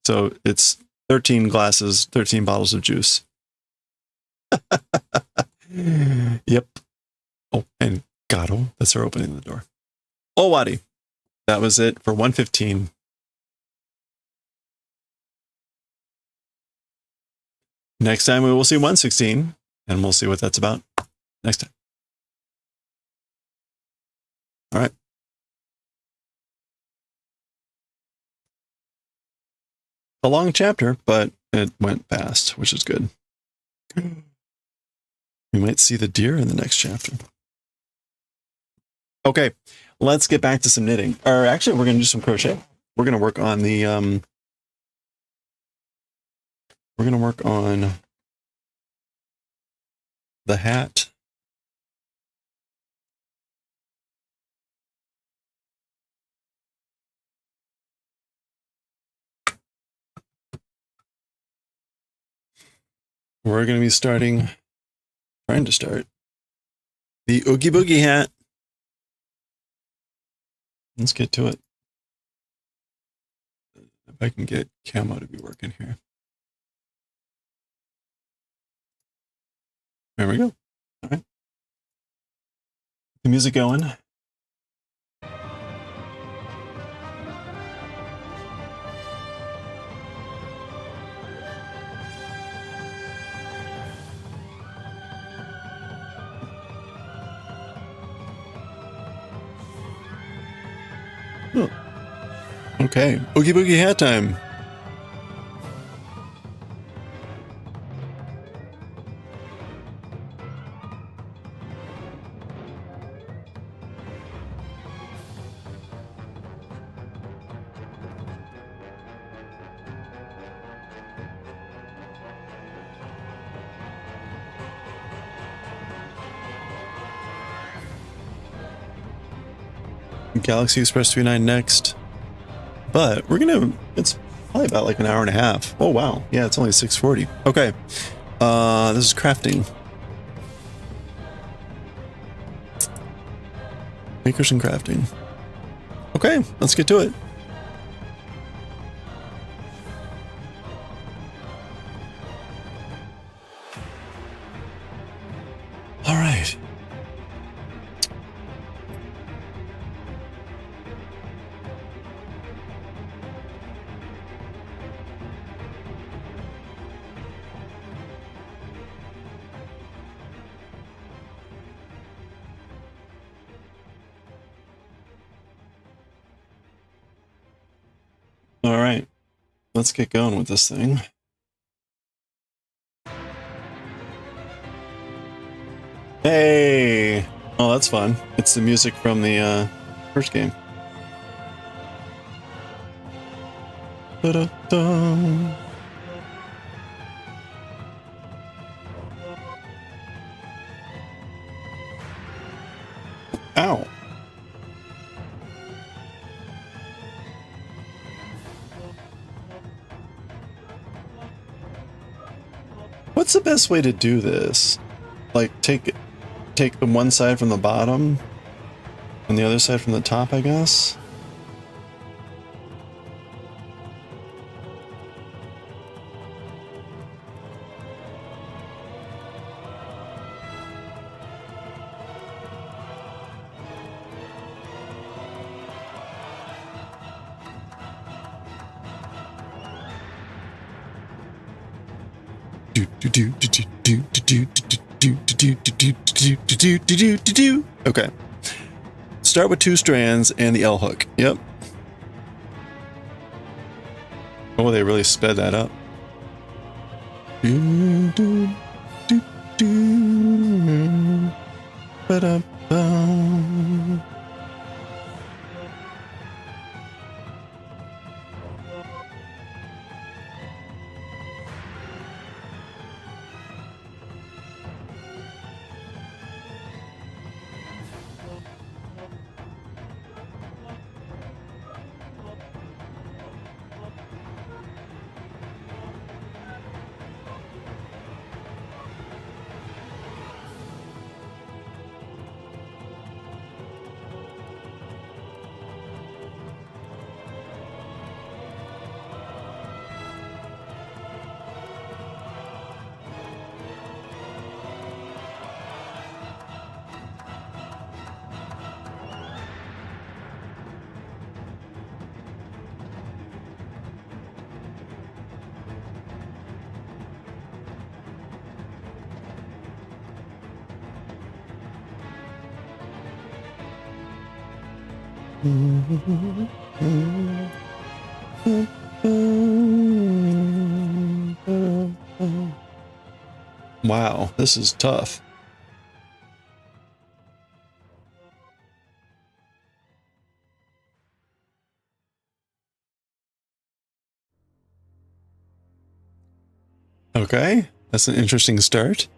So it's 13 glasses, 13 bottles of juice. Yep. Oh, and Garo, that's her opening the door. Owari. That was it for 115. Next time we will see 116, and we'll see what that's about next time. All right. A long chapter, but it went fast, which is good. We might see the deer in the next chapter. Okay, let's get back to some knitting. Or actually, we're going to do some crochet. We're going to work on the hat. We're going to be trying to start the Oogie Boogie hat. Let's get to it. If I can get Camo to be working here. There we go. All right. The music going. Oh. Okay, Oogie Boogie hat time. Galaxy Express 39 next. But it's probably about like an hour and a half. Oh wow. Yeah, it's only 6:40. Okay. This is crafting. Makers and crafting. Okay, let's get to it. All right. All right, let's get going with this thing. Hey! Oh, that's fun. It's the music from the first game. Da-da-da. Ow. What's the best way to do this? Like take the one side from the bottom and the other side from the top, I guess. Okay. Start with 2 strands and the L hook. Yep. Oh, they really sped that up. Wow, this is tough. Okay, that's an interesting start.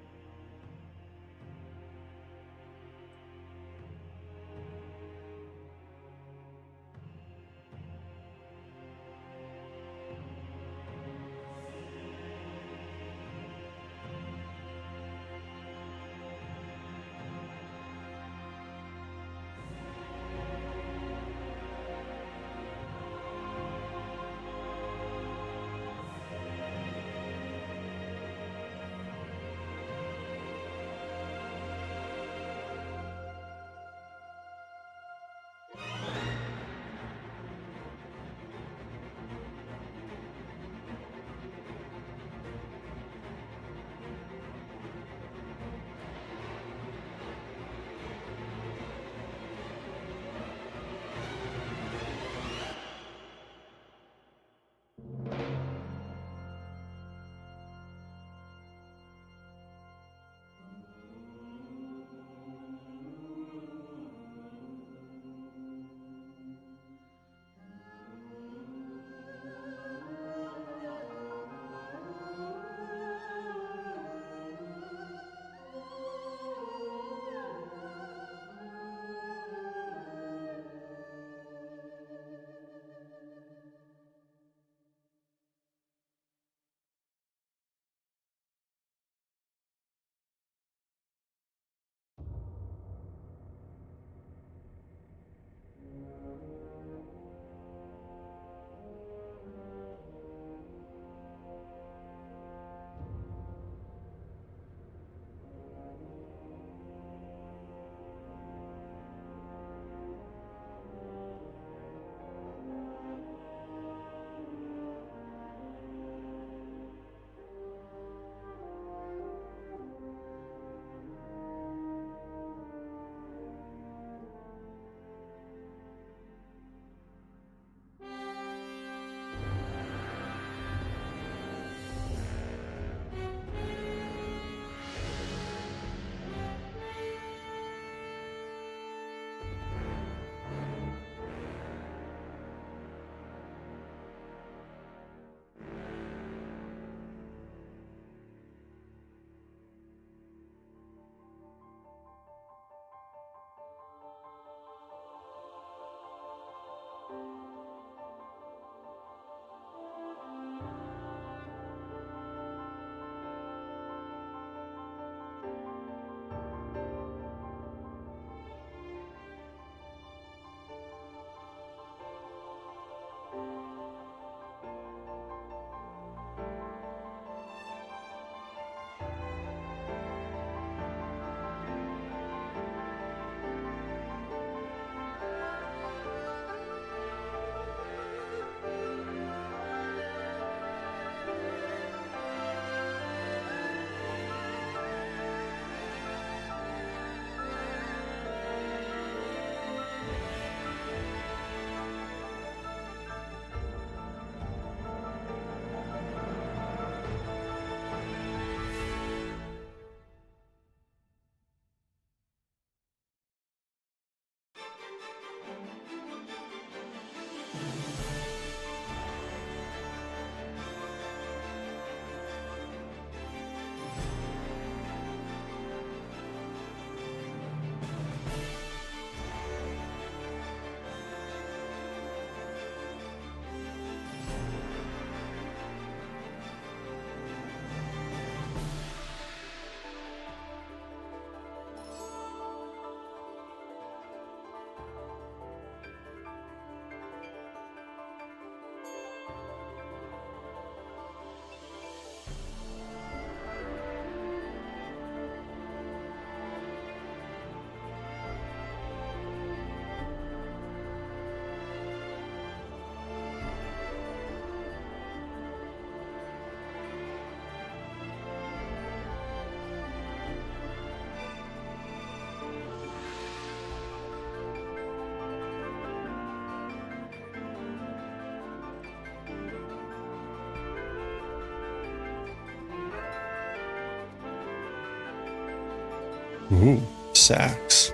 Ooh, sax.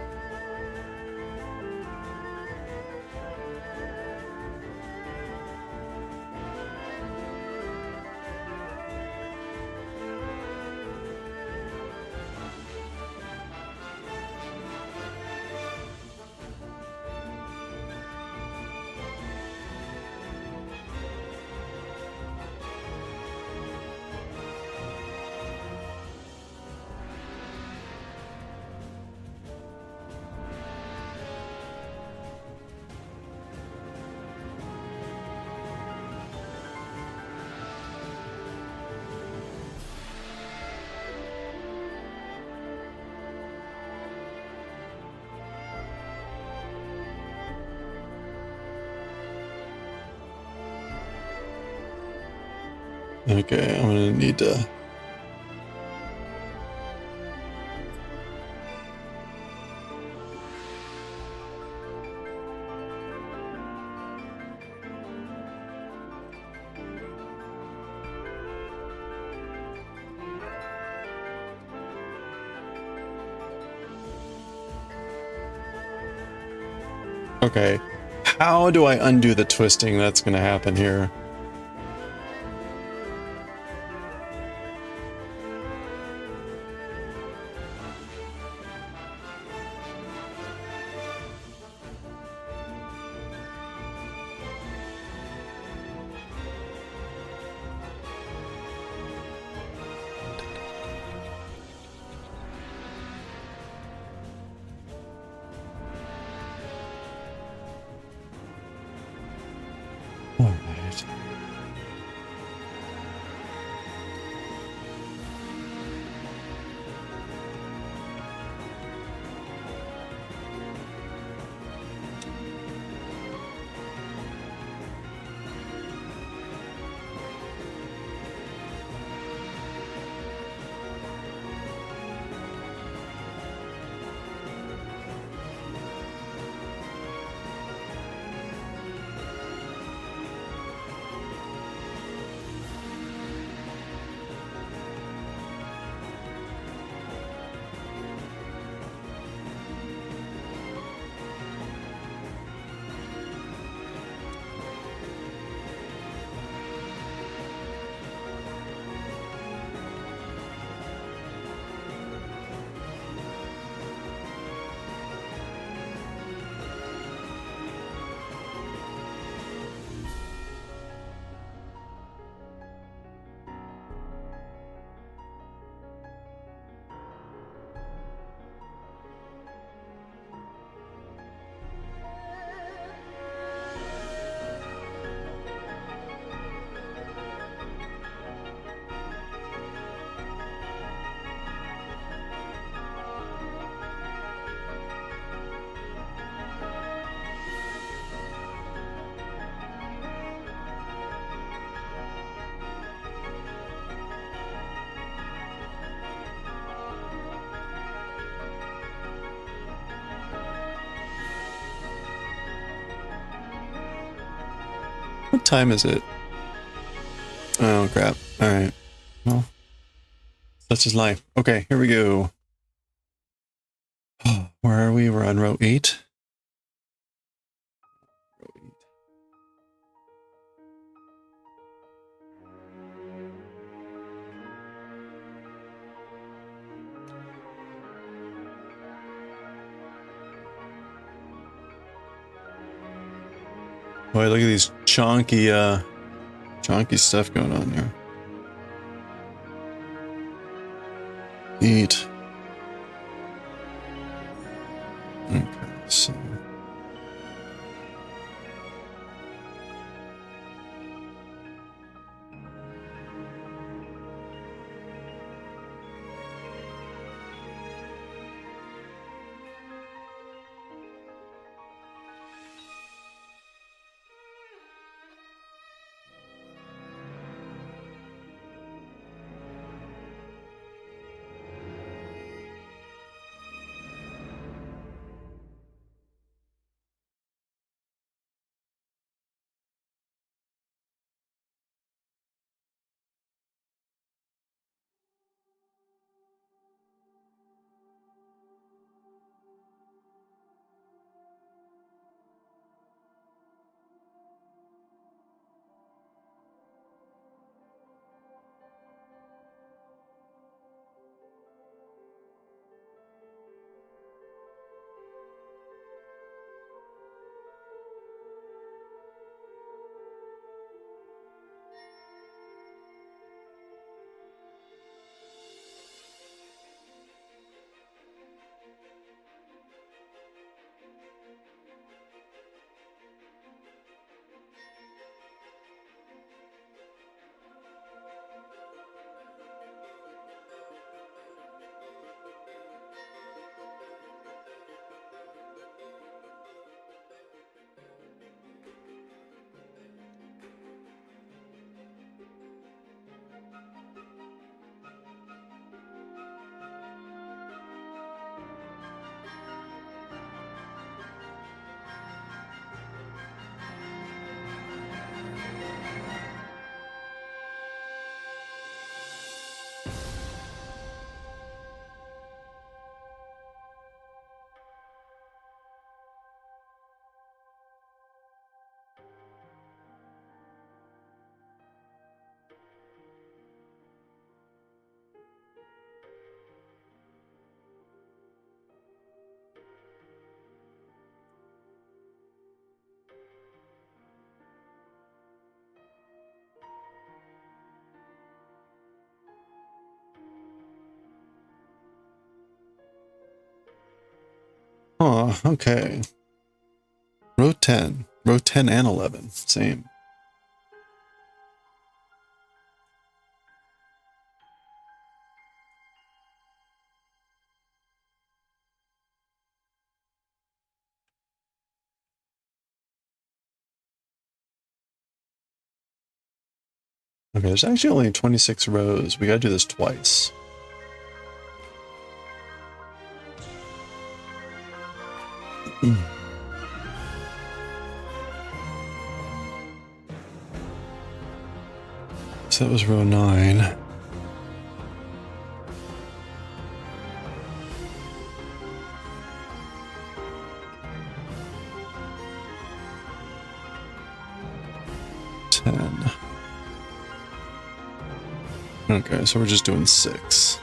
Okay, I'm gonna need to. Okay, how do I undo the twisting that's gonna happen here? All right. What time is it? Oh crap! All right. Well, such is life. Okay, here we go. Where are we? We're on row 8. Boy, look at these chonky stuff going on there. Neat. Okay, so. Huh, okay. Row 10. Row 10 and 11. Same. Okay, there's actually only 26 rows. We gotta do this twice. So that was row 9. Okay, so we're just doing 6.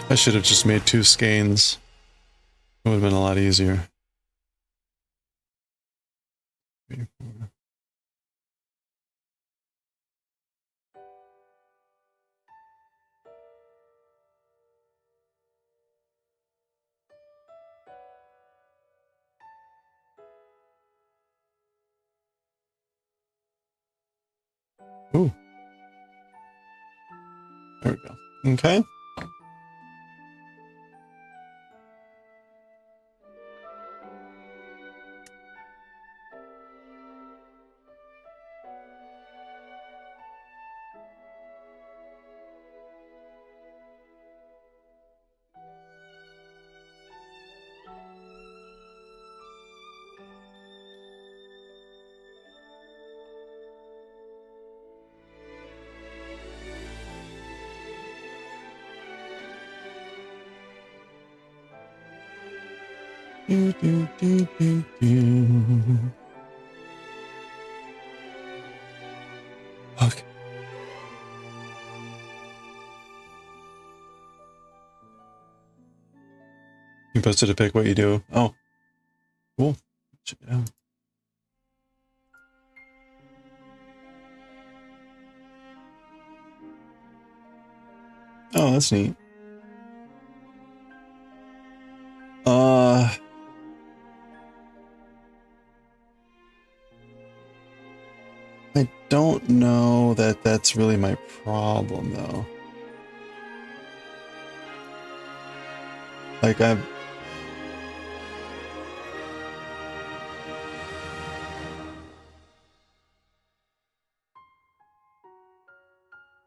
I should have just made 2 skeins. It would have been a lot easier. Ooh. There we go. Okay. Do, do, do, do, do. Okay. You posted a pic what you do. Oh. Cool. Yeah. Oh, that's neat. I don't know that that's really my problem, though. Like,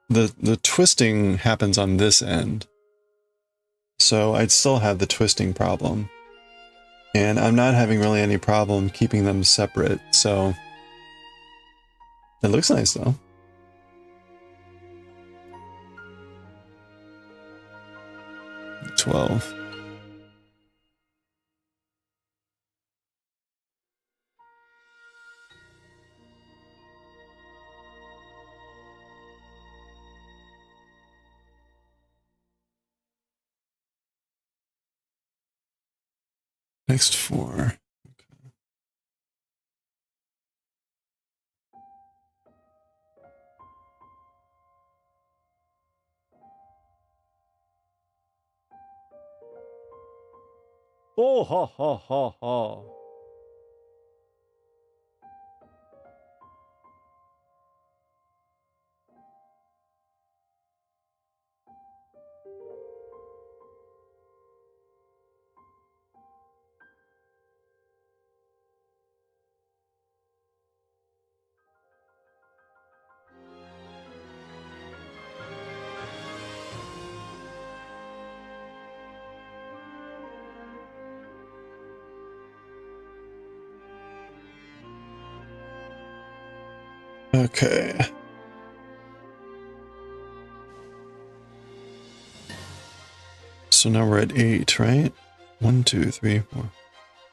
the twisting happens on this end, so I'd still have the twisting problem. And I'm not having really any problem keeping them separate, so it looks nice though. $12. Next 4. Oh ha ha ha ha. Okay. So now we're at 8, right? 1, 2, 3, 4,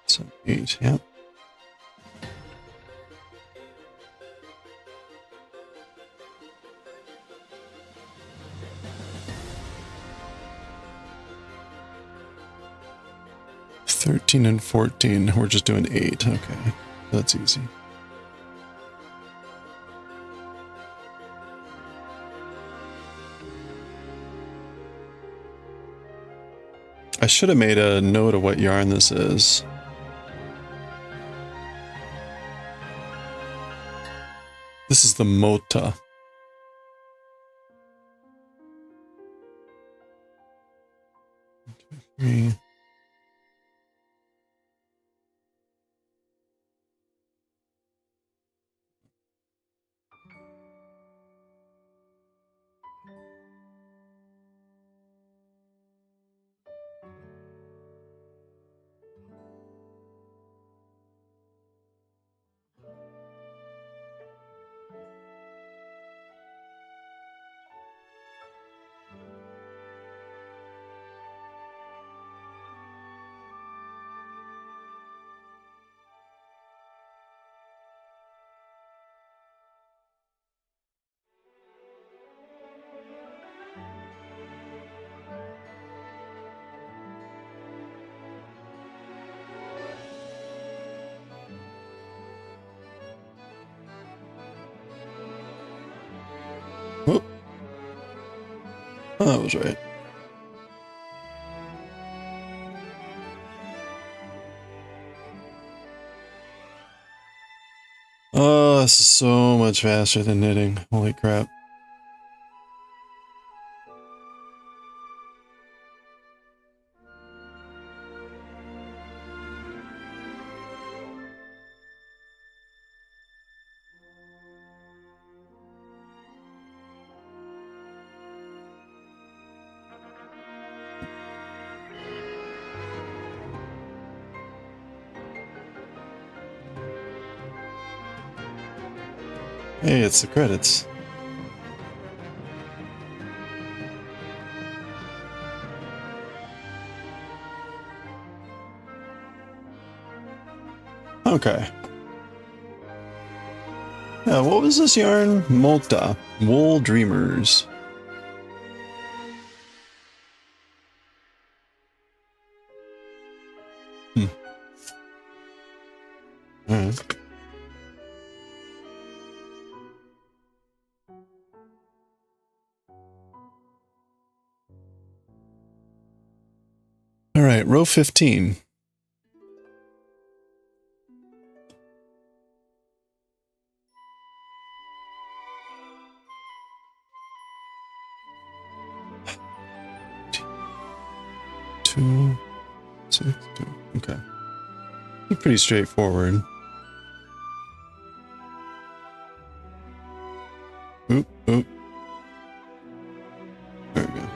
7, 8. Yep. $13 and $14. We're just doing 8. Okay, that's easy. I should have made a note of what yarn this is. This is the Mota. Three. Oh, that was right. Oh, this is so much faster than knitting. Holy crap. Hey, it's the credits. Okay. Yeah, what was this yarn? Molta. Wool Dreamers. Alright. Alright, row 15. Two, 6, 2. Okay. Pretty straightforward. Oop, oop. There we go.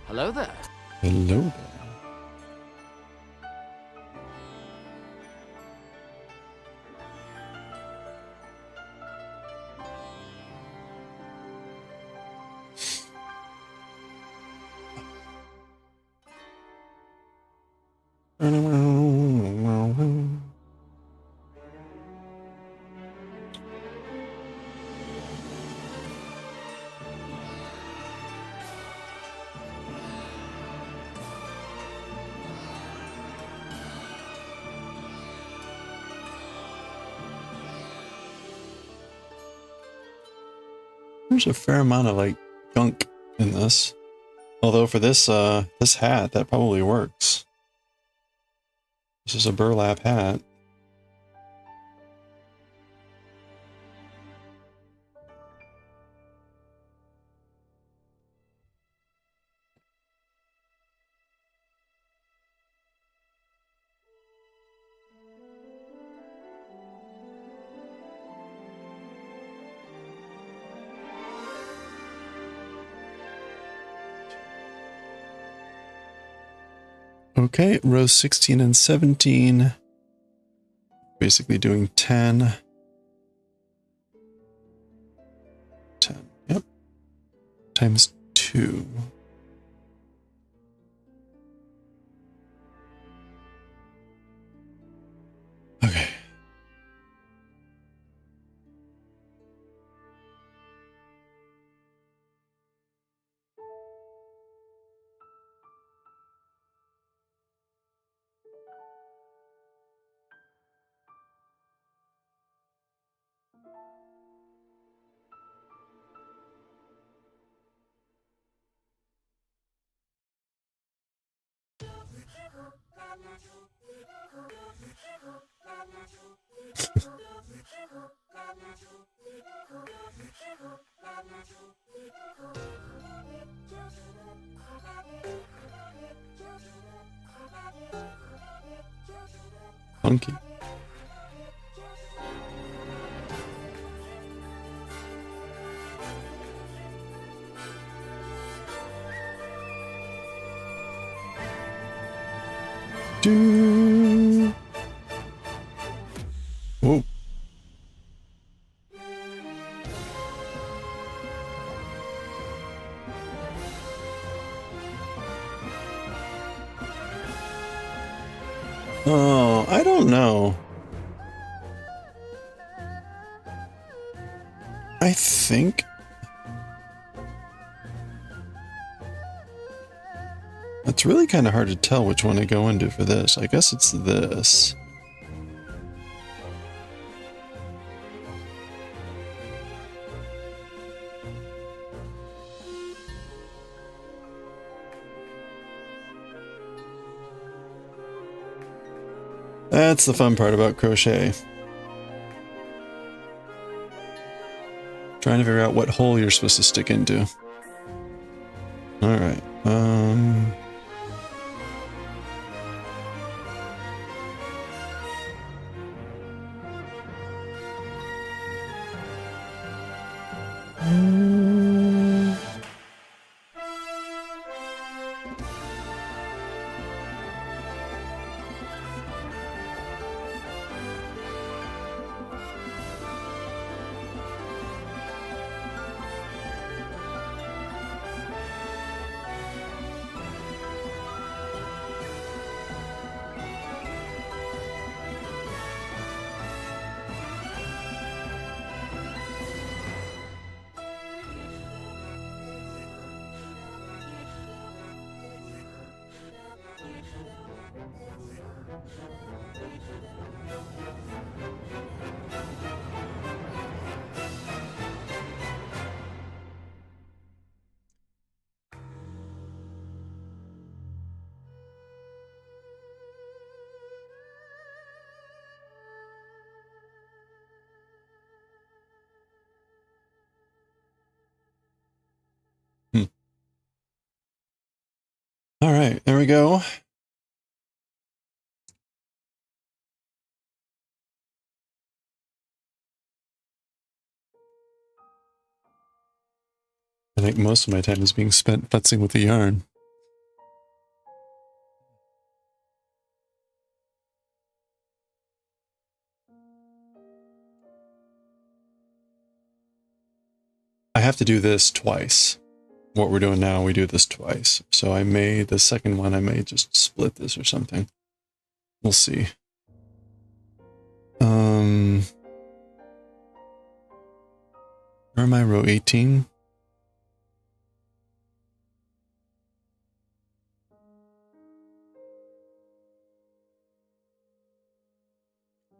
Hello there. Hello there. There's a fair amount of like gunk in this. Although for this this hat, that probably works. This is a burlap hat. Okay, rows 16 and 17. Basically doing 10. 10, yep. Times 2. Okay. Funky. Do. Whoa. Oh, I don't know. I think it's really kind of hard to tell which one to go into for this. I guess it's this. That's the fun part about crochet. Trying to figure out what hole you're supposed to stick into. Alright, Alright, there we go. I think most of my time is being spent futzing with the yarn. I have to do this twice. What we're doing now, we do this twice. So I may, the second one, I may just split this or something. We'll see. Where am I? Row 18?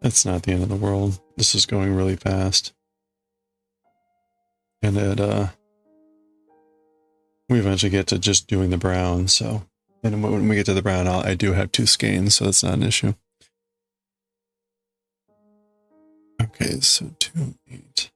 That's not the end of the world. This is going really fast. And we eventually get to just doing the brown, so. And when we get to the brown, I do have 2 skeins, so that's not an issue. Okay, so 2, 8.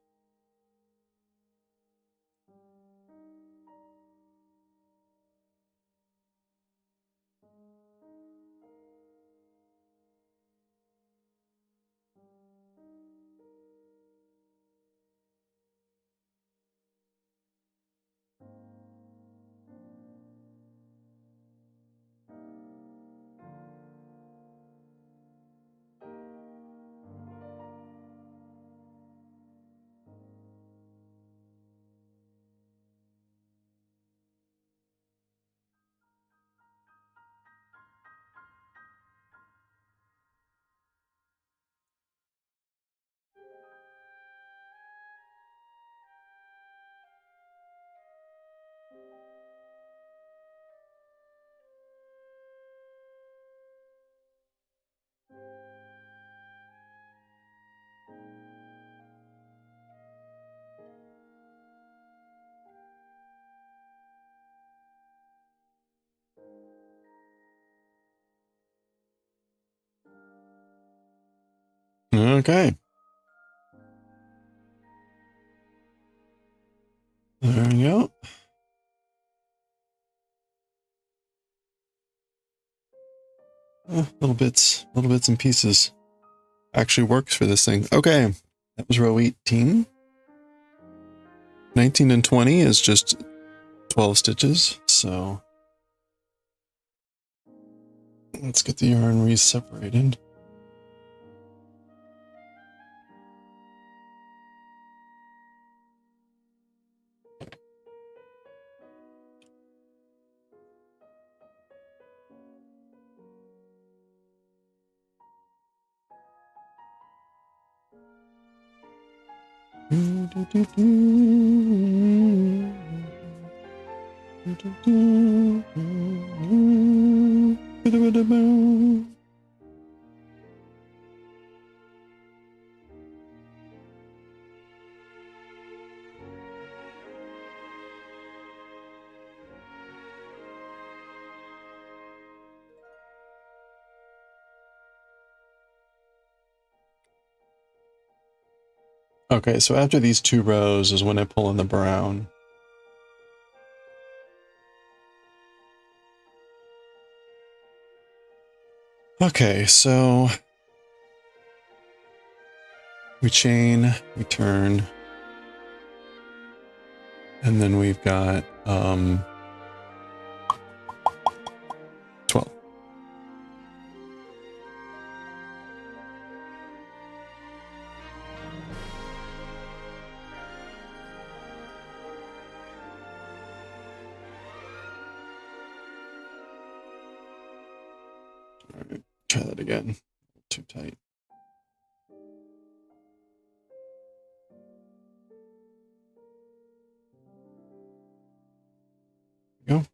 Okay. There we go. Little bits and pieces. Actually works for this thing. Okay. That was row 18. 19 and 20 is just 12 stitches, so let's get the yarn re-separated. Okay, so after these 2 rows is when I pull in the brown. Okay, so we chain, we turn, and then we've got 12. All right, try that again. Too tight. Go.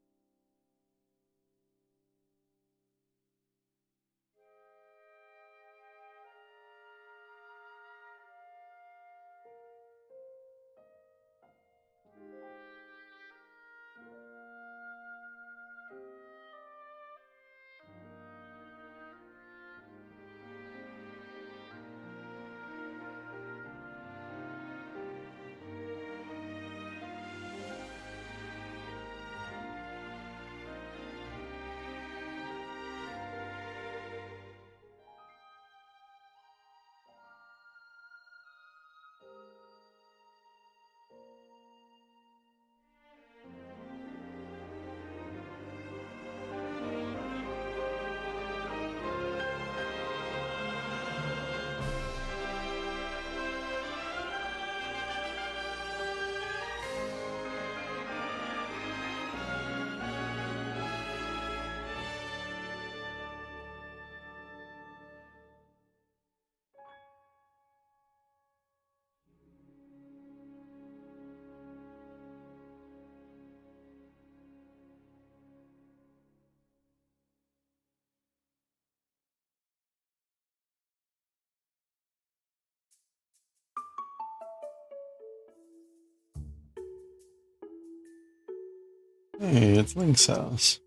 Hey, it's Link's house.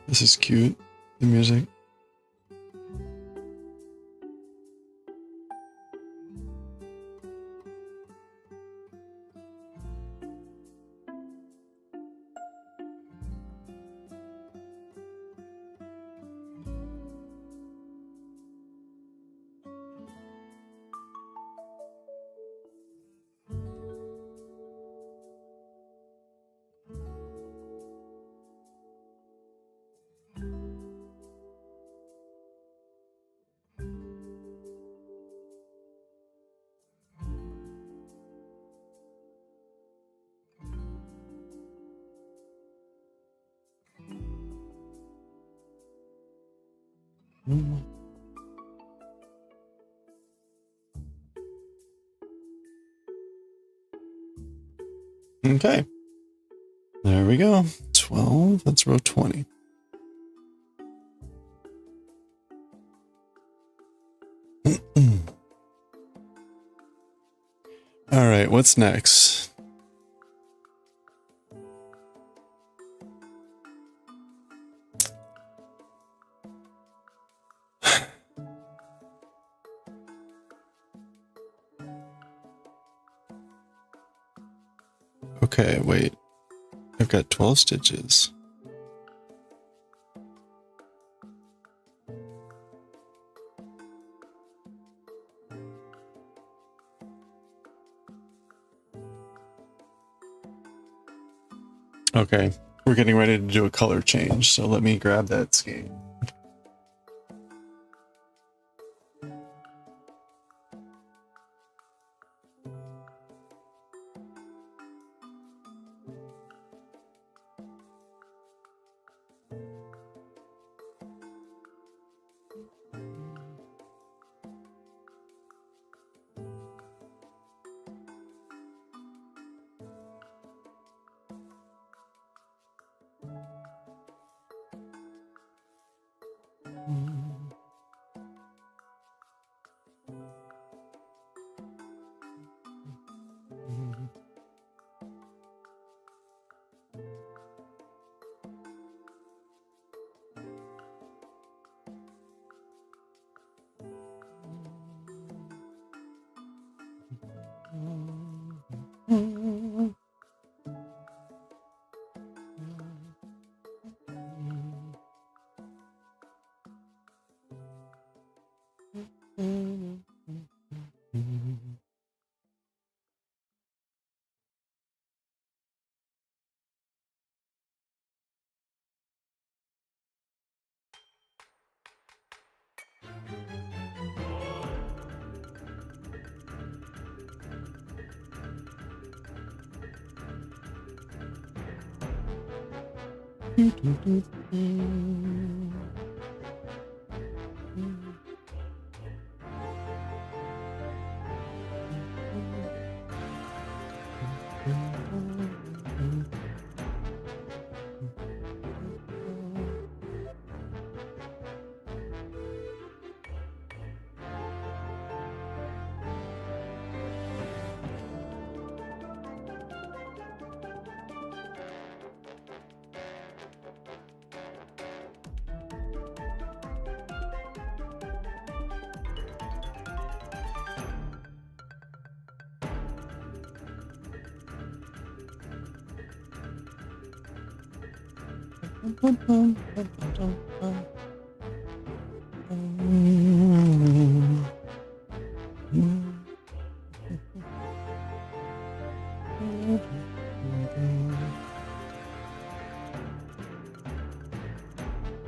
This is cute, the music. Okay. There we go. 12. Let's row 20. All right, what's next? Okay, wait. I've got 12 stitches. Okay, we're getting ready to do a color change, so let me grab that skein.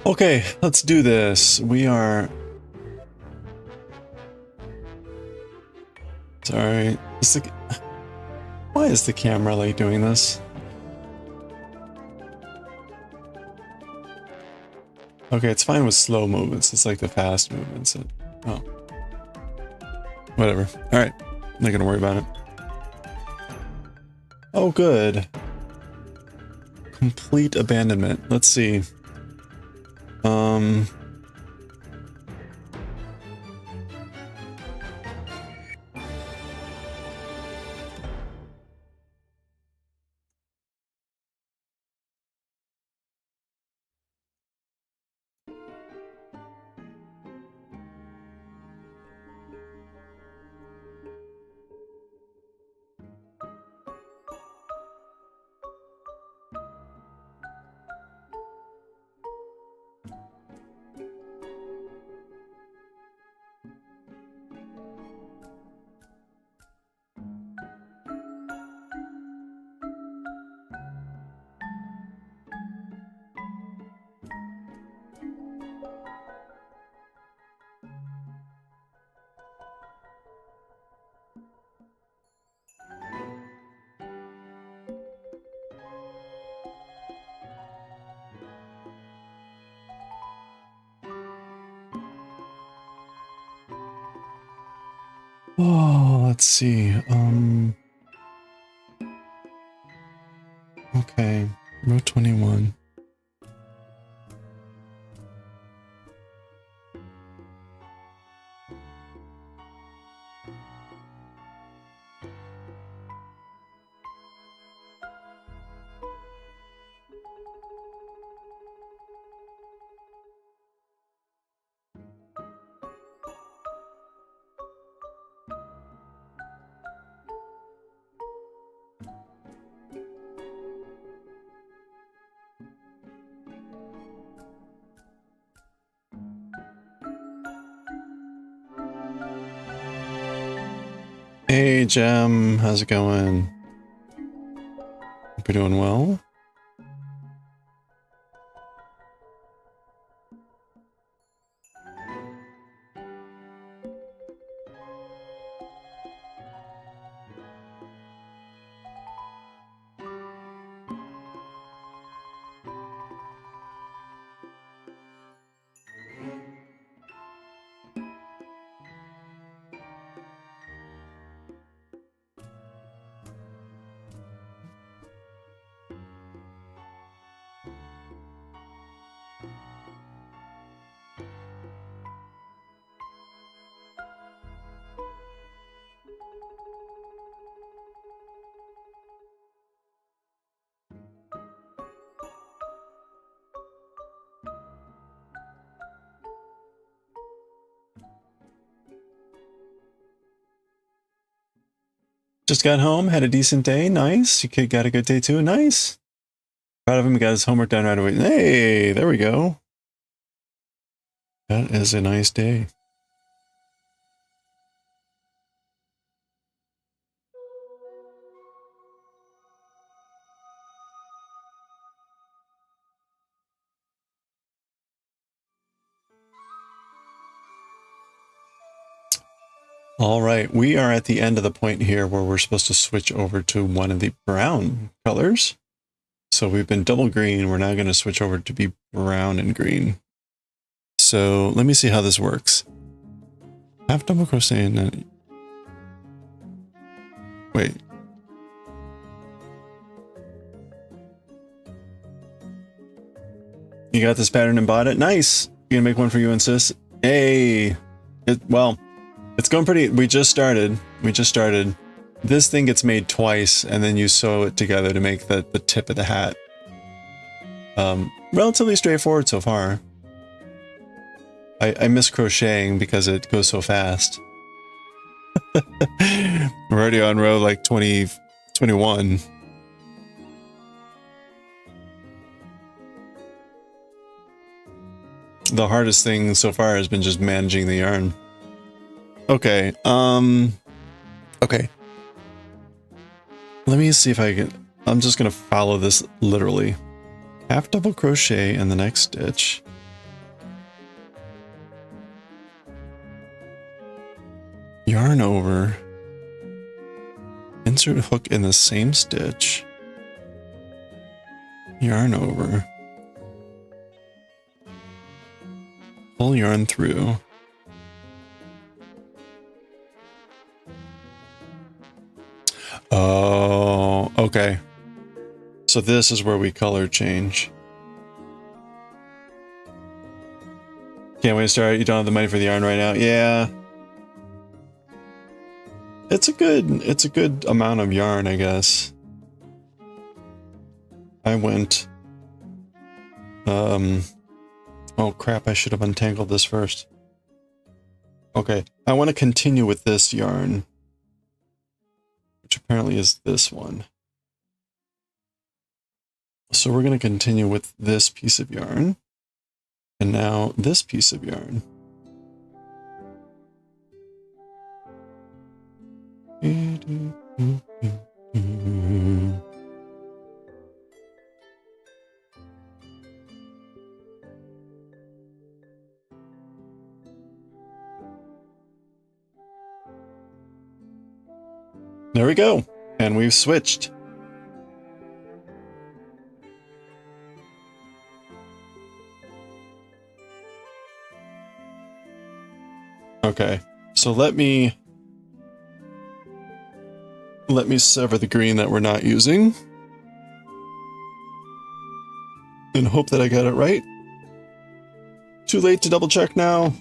Okay, let's do this. We are... Sorry. Why is the camera like doing this? Okay, it's fine with slow movements. It's like the fast movements. Oh. Whatever. Alright. Not gonna worry about it. Oh, good. Complete abandonment. Let's see. Oh, let's see. Okay. Row 21. Hey, Jem. How's it going? Hope you're doing well. Just got home, had a decent day. Nice. Your kid got a good day too. Nice. Proud of him. He got his homework done right away. Hey, there we go. That is a nice day. All right, we are at the end of the point here where we're supposed to switch over to one of the brown colors. So we've been double green. We're now going to switch over to be brown and green. So let me see how this works. Half double crochet and then... Wait. You got this pattern and bought it? Nice! You gonna make one for you and sis? Hey! Well, it's going pretty... We just started. This thing gets made twice, and then you sew it together to make the tip of the hat. Relatively straightforward so far. I miss crocheting because it goes so fast. We're already on row like 20, 21. The hardest thing so far has been just managing the yarn. Okay, okay. Let me see if I can... I'm just gonna follow this literally. Half double crochet in the next stitch. Yarn over. Insert hook in the same stitch. Yarn over. Pull yarn through. Oh, okay. So this is where we color change. Can't wait to start. You don't have the money for the yarn right now. Yeah. It's a good amount of yarn, I guess. I went, oh crap, I should have untangled this first. Okay, I want to continue with this yarn, which apparently is this one. So we're going to continue with this piece of yarn, and now this piece of yarn. There we go, and we've switched. Okay, so let me sever the green that we're not using and hope that I got it right. Too late to double check now.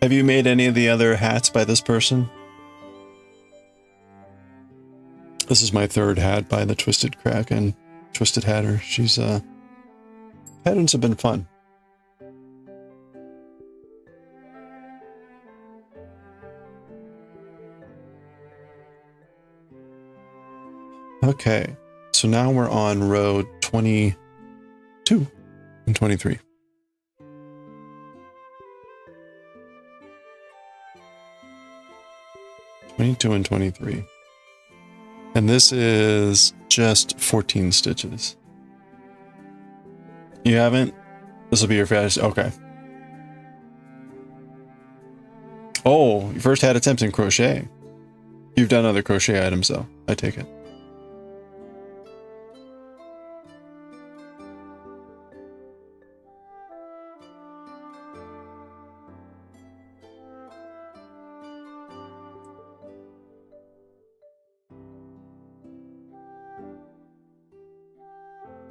Have you made any of the other hats by this person? This is my third hat by the Twisted Kraken, Twisted Hatter. She's, patterns have been fun. Okay, so now we're on row 22 and 23. And 23. And this is just 14 stitches. You haven't? This will be your fastest. Okay. Oh, your first hat attempt in crochet. You've done other crochet items though, I take it.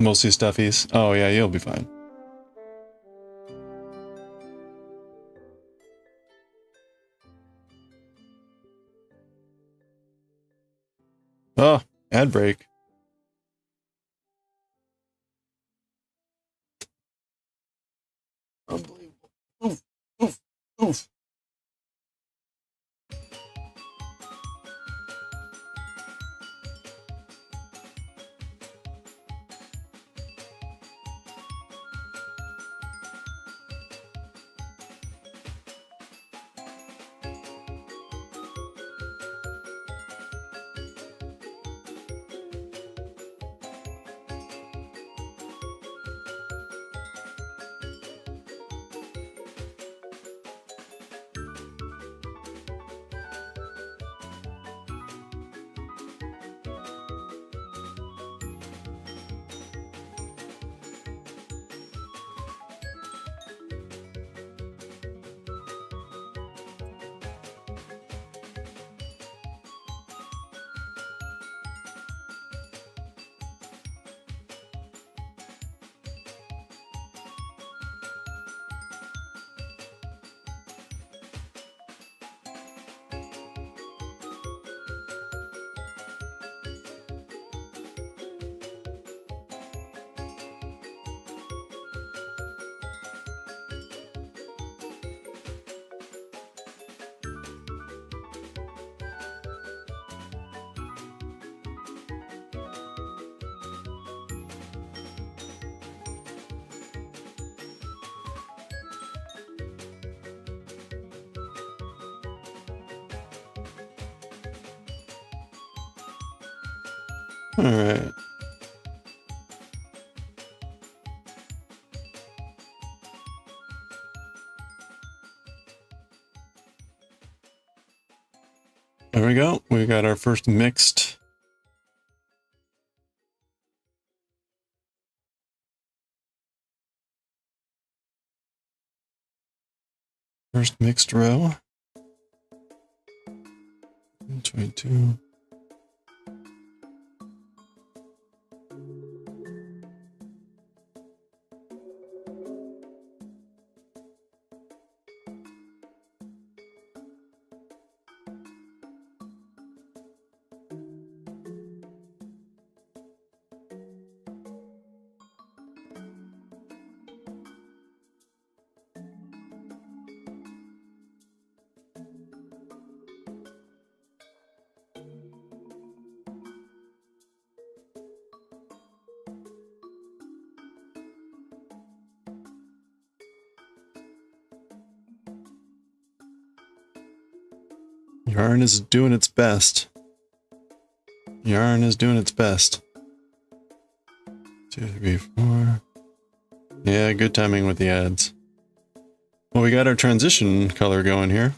Mostly stuffies. Oh yeah, you'll be fine. Oh, ad break. Unbelievable. Oof, oof, oof. All right. There we go. We got our first mixed First mixed row. 22. Yarn is doing its best. Yarn is doing its best. 2, 3, 4. Yeah, good timing with the ads. Well, we got our transition color going here.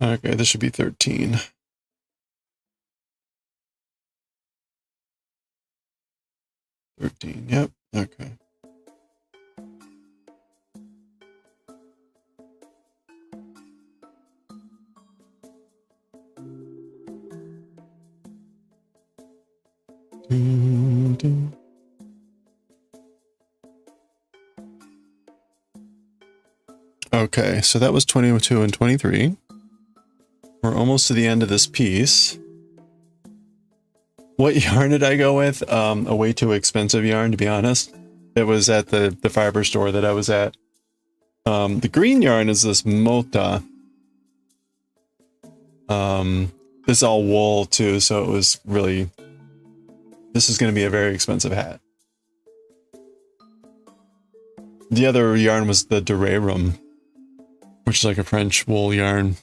Okay, this should be 13. 13, yep, okay. Okay, so that was 22 and 23. We're almost to the end of this piece. What yarn did I go with? A way too expensive yarn, to be honest. It was at the fiber store that I was at. The green yarn is this Mota. This is all wool too, so it was really... This is going to be a very expensive hat. The other yarn was the Durerum, which is like a French wool yarn.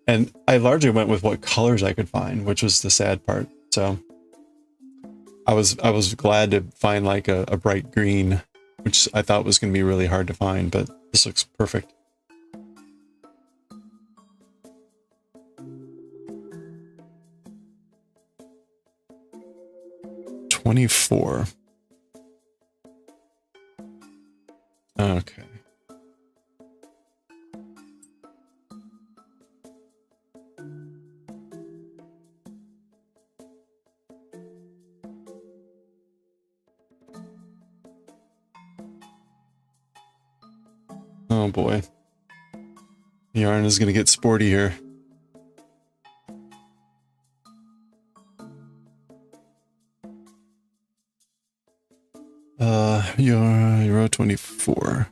And I largely went with what colors I could find, which was the sad part. So I was glad to find like a bright green, which I thought was going to be really hard to find, but this looks perfect. $24. Okay. Oh boy. The yarn is going to get sporty here. You're row 24.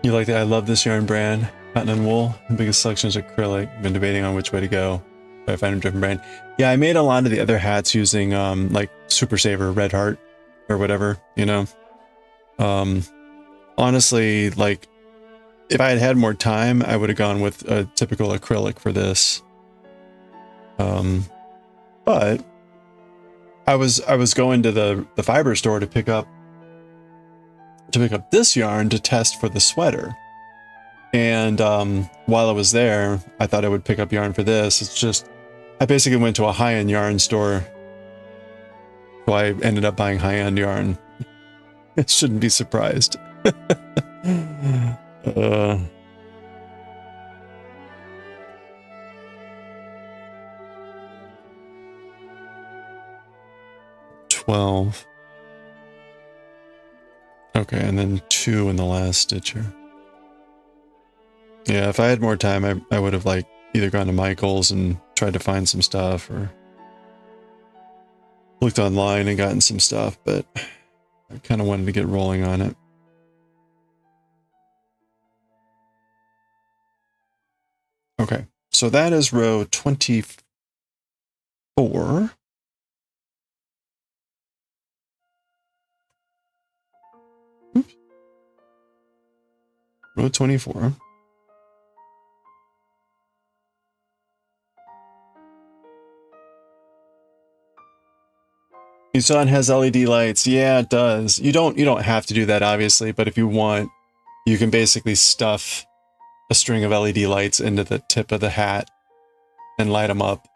You like that? I love this yarn brand. Cotton and wool. The biggest selection is acrylic. Been debating on which way to go. If I find a different brand. Yeah, I made a lot of the other hats using like Super Saver, Red Heart, or whatever, you know. Honestly, like if I had had more time, I would have gone with a typical acrylic for this. But I was going to the fiber store to pick up this yarn to test for the sweater. And while I was there, I thought I would pick up yarn for this. It's just, I basically went to a high-end yarn store. So I ended up buying high-end yarn. I shouldn't be surprised. 12. Okay, and then 2 in the last stitcher. Yeah, if I had more time, I would have like either gone to Michael's and tried to find some stuff, or looked online and gotten some stuff, but I kind of wanted to get rolling on it. Okay, so that is row 24. Oops. Row 24. You saw it has LED lights. Yeah, it does. You don't have to do that, obviously, but if you want, you can basically stuff a string of LED lights into the tip of the hat and light them up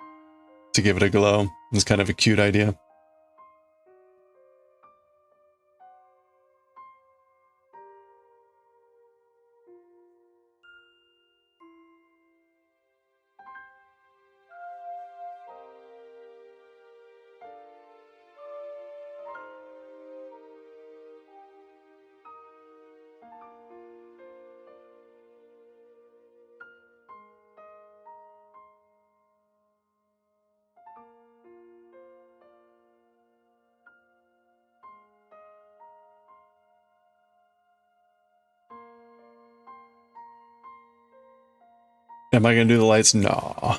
to give it a glow. It's kind of a cute idea. Am I going to do the lights? No.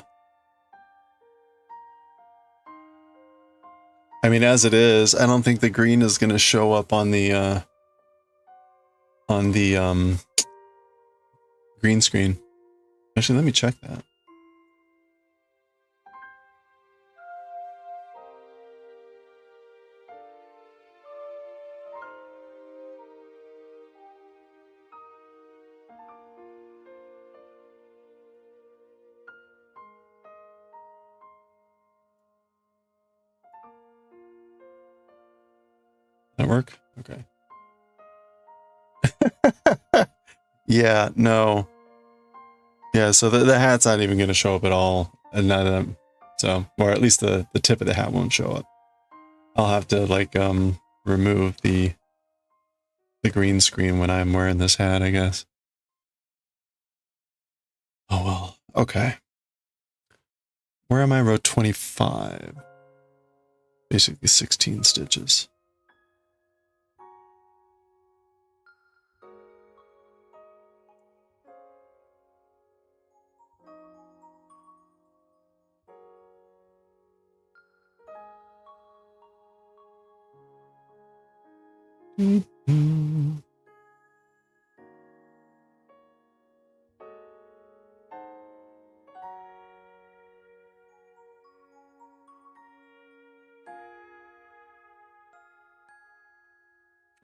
I mean, as it is, I don't think the green is going to show up on the green screen. Actually, let me check that. That work? Okay. Yeah, no. Yeah, so the hat's not even going to show up at all. And so, or at least the tip of the hat won't show up. I'll have to like remove the green screen when I'm wearing this hat, I guess. Oh well. Okay. Where am I? Row 25. Basically 16 stitches.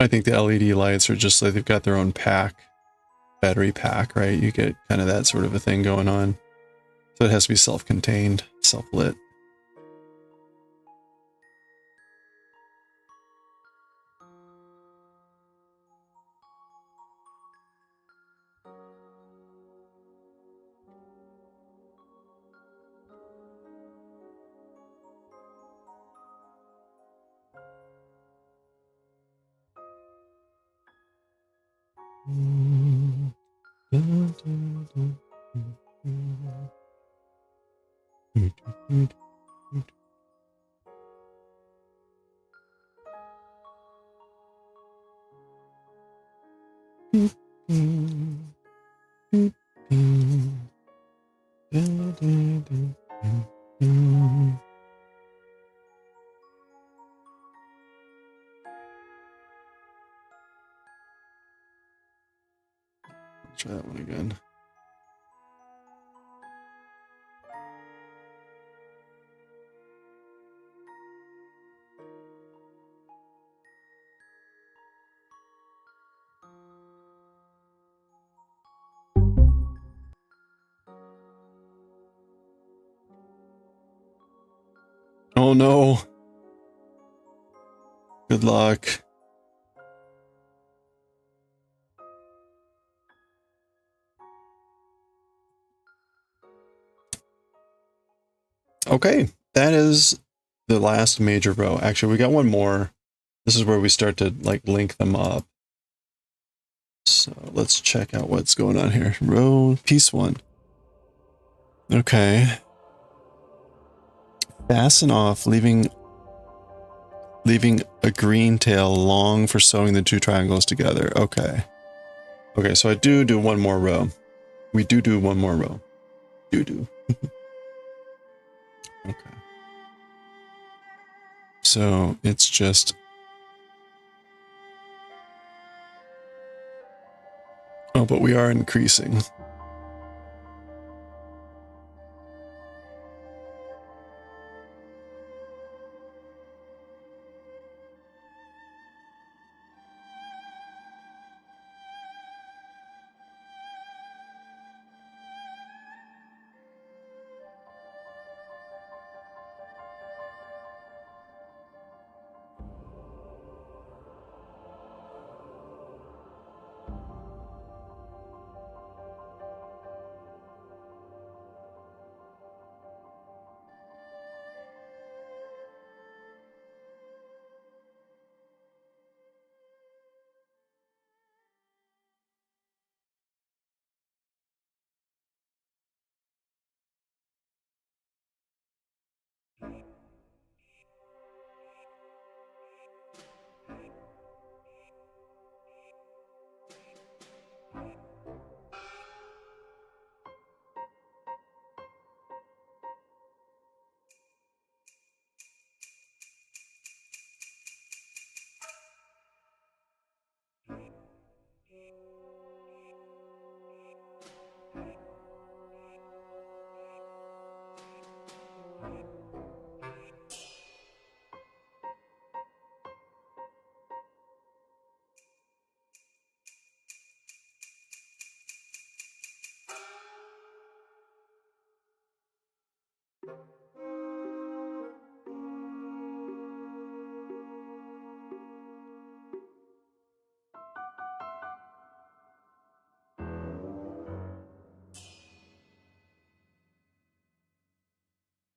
I think the LED lights are just like they've got their own pack, battery pack, right? You get kind of that sort of a thing going on. So it has to be self-contained, self-lit. Try that one again. Oh no. Good luck. Okay, that is the last major row. Actually, we got one more. This is where we start to like link them up. So let's check out what's going on here. Row piece 1. Okay. Fasten off, leaving a green tail long for sewing the 2 triangles together. Okay. Okay, so I do one more row. We do one more row. Do. Okay. So it's just... Oh, but we are increasing.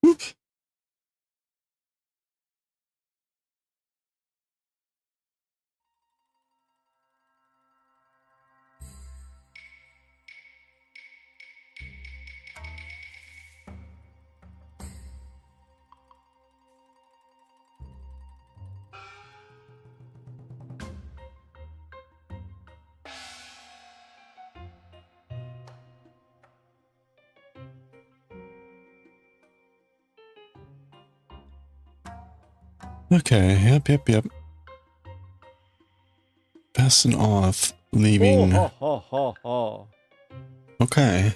Whoop. Okay, yep. Fasten off, leaving... Ho, ho, ho, ho. Okay.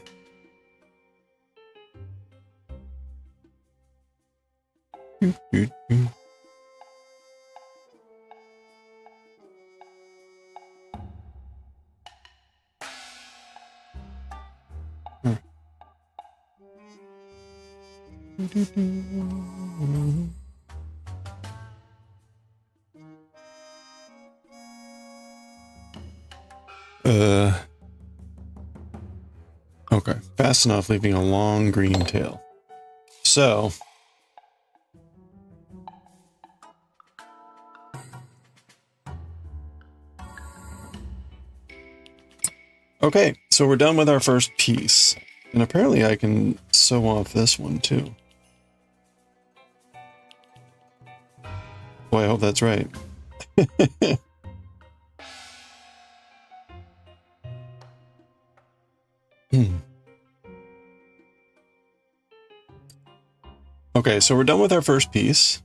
Okay, fast enough, leaving a long green tail. So, okay, so we're done with our first piece. And apparently I can sew off this one too. Boy, I hope that's right. Okay, so we're done with our first piece.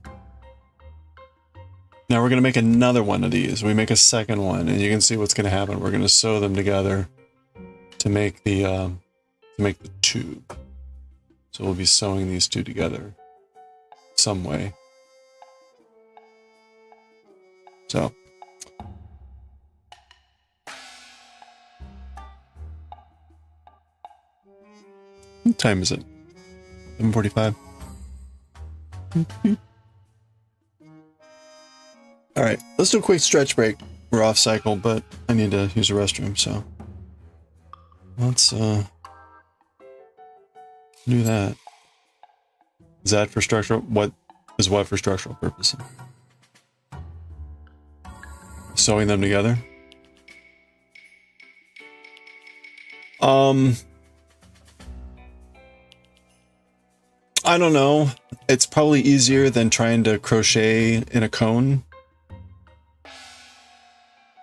Now we're going to make another one of these. We make a second one, and you can see what's going to happen. We're going to sew them together to make the tube. So we'll be sewing these two together some way. So what time is it? 7:45. All right, let's do a quick stretch break. We're off cycle, but I need to use the restroom, so let's do that. Is that for structural? What is what for structural purposes? Sewing them together. I don't know. It's probably easier than trying to crochet in a cone.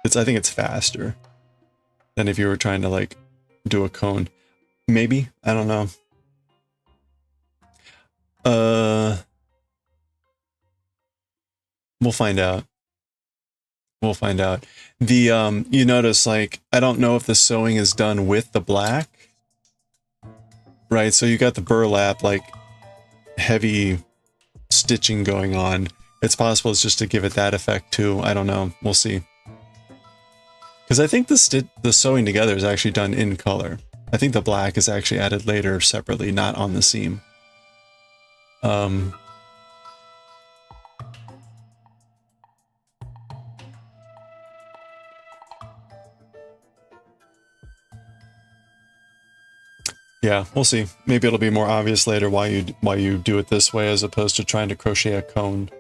I think it's faster than if you were trying to like do a cone. Maybe, I don't know. We'll find out. We'll find out. The you notice, like, I don't know if the sewing is done with the black. Right, so you got the burlap, like, heavy stitching going on. It's possible it's just to give it that effect too. I don't know. We'll see. Because I think the sewing together is actually done in color. I think the black is actually added later separately, not on the seam. Yeah, we'll see. Maybe it'll be more obvious later why you do it this way as opposed to trying to crochet a cone.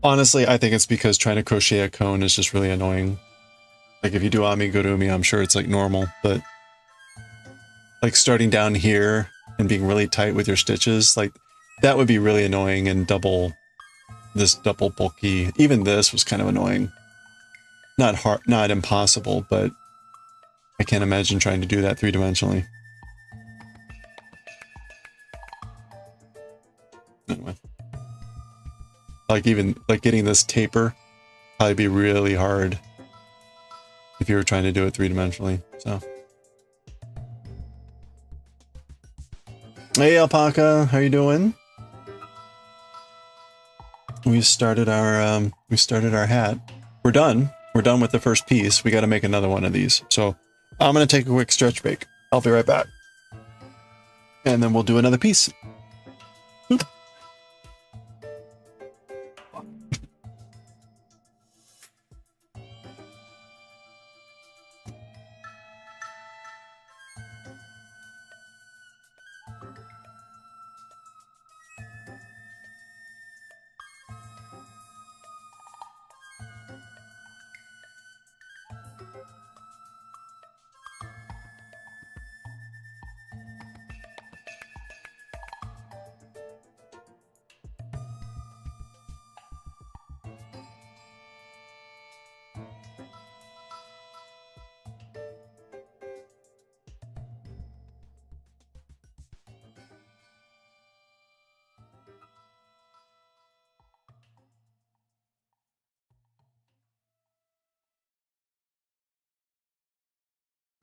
Honestly, I think it's because trying to crochet a cone is just really annoying. Like if you do amigurumi, I'm sure it's like normal, but like starting down here and being really tight with your stitches, like that would be really annoying and double bulky. Even this was kind of annoying. Not hard, not impossible, but I can't imagine trying to do that three-dimensionally. Anyway. Like even like getting this taper probably be really hard if you were trying to do it three-dimensionally. So hey Alpaca, how you doing? We started our hat. We're done. We're done with the first piece. We got to make another one of these. So I'm going to take a quick stretch break. I'll be right back. And then we'll do another piece. Oop.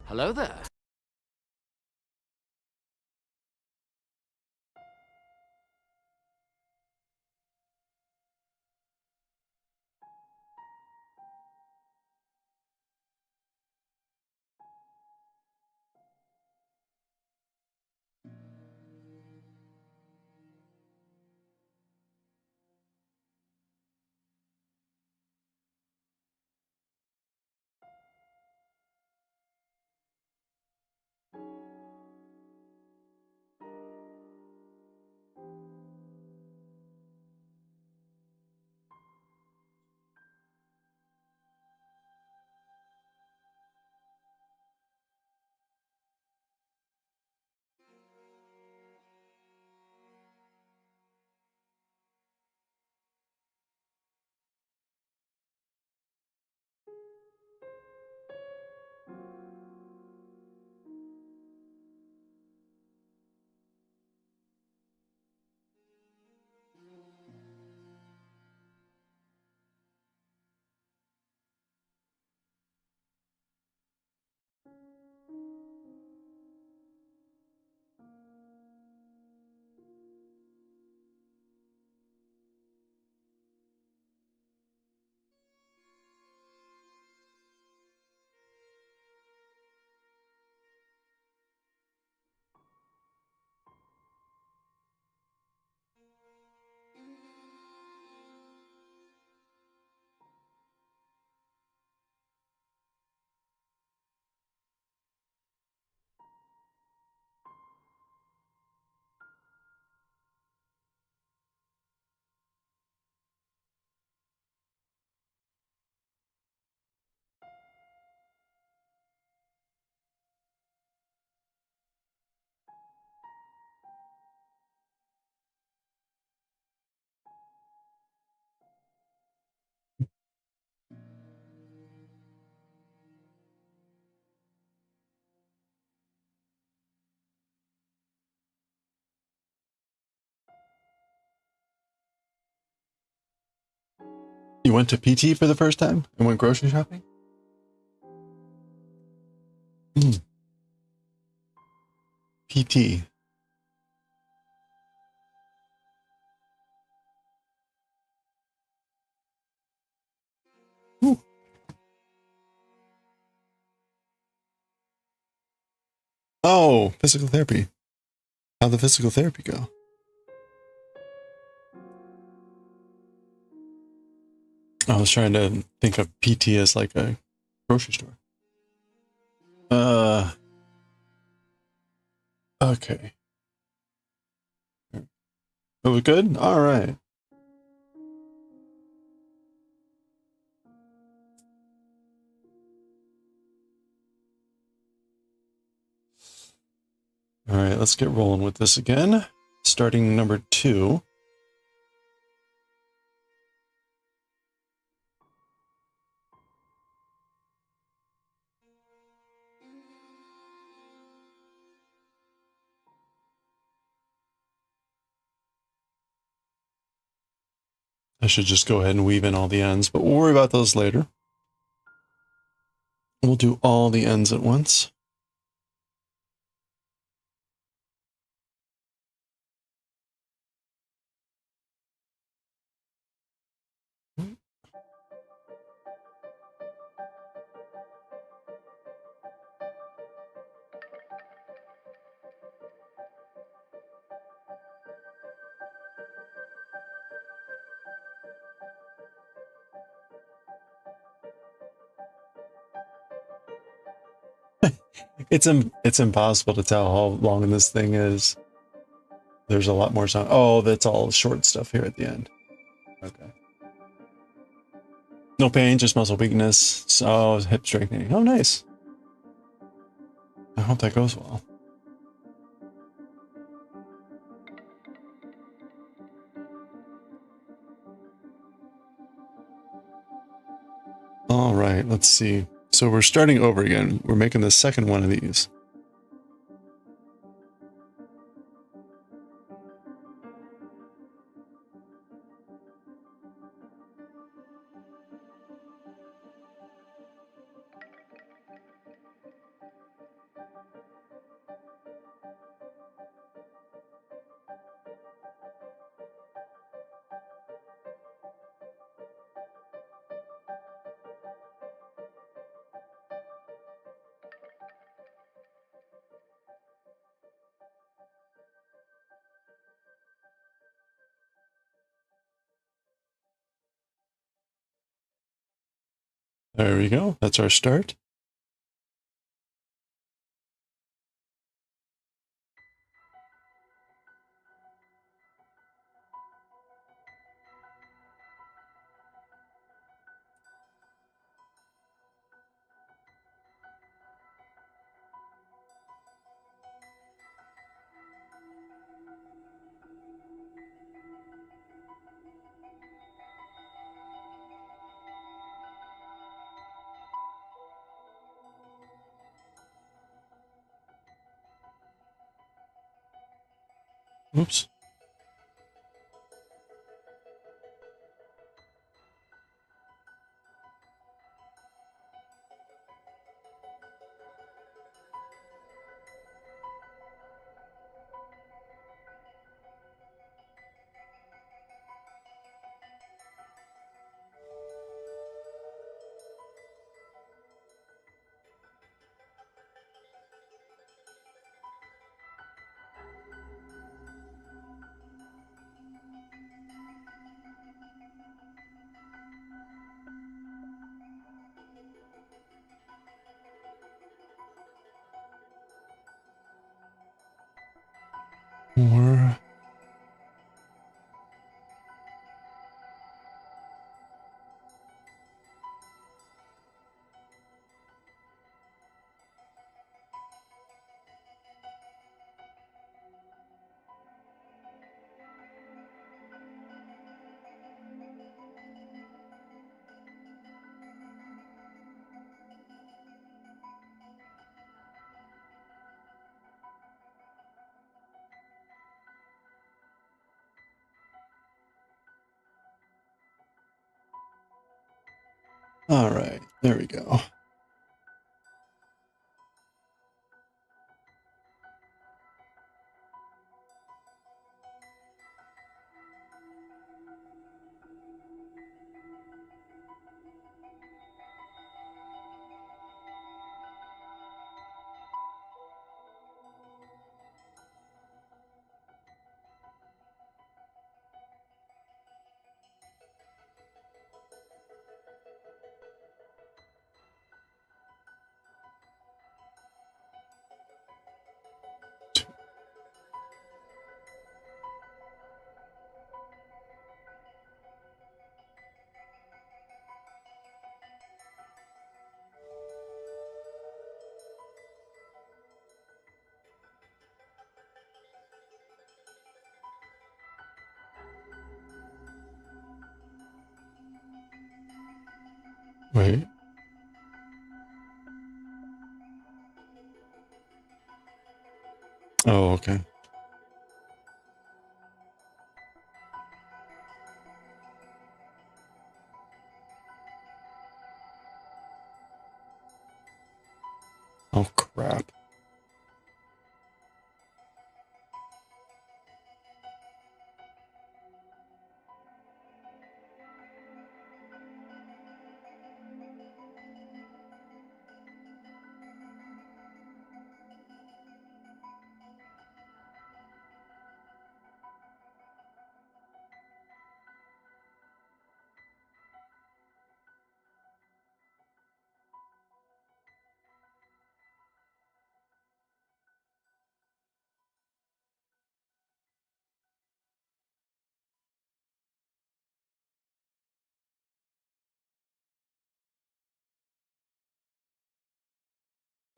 Hello there. You went to PT for the first time and went grocery shopping? PT. Ooh. Oh, physical therapy. How'd the physical therapy go? I was trying to think of PT as like a grocery store. Okay. It was good? All right. All right, let's get rolling with this again. Starting number 2. I should just go ahead and weave in all the ends, but we'll worry about those later. We'll do all the ends at once. It's impossible to tell how long this thing is. There's a lot more sound. Oh, that's all short stuff here at the end. Okay. No pain, just muscle weakness. So hip strengthening. Oh, nice. I hope that goes well. All right, let's see. So we're starting over again. We're making the second one of these. There we go. That's our start. Oops. More. All right, there we go. Wait. Oh, okay. Oh, crap.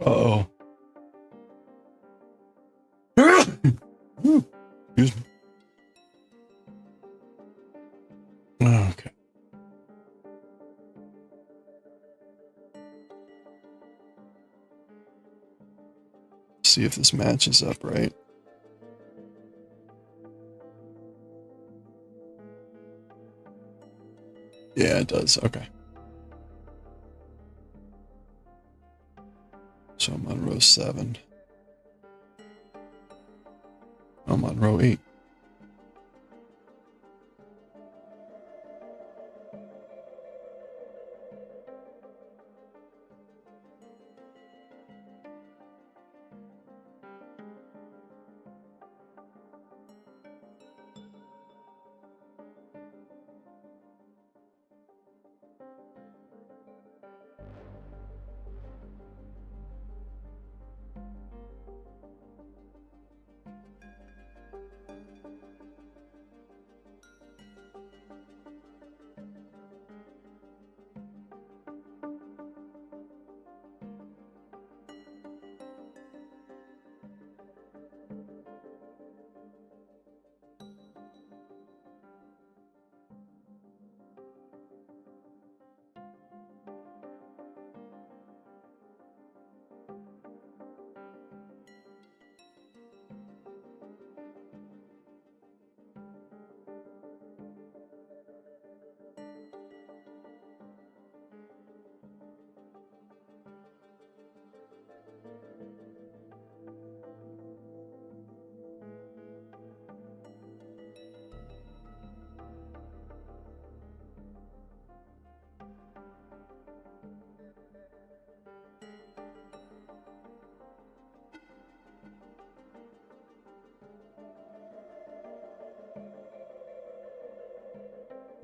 Uh-oh. Excuse me. Okay. See if this matches up right. Yeah, it does. Okay. So I'm on row 7. I'm on row 8.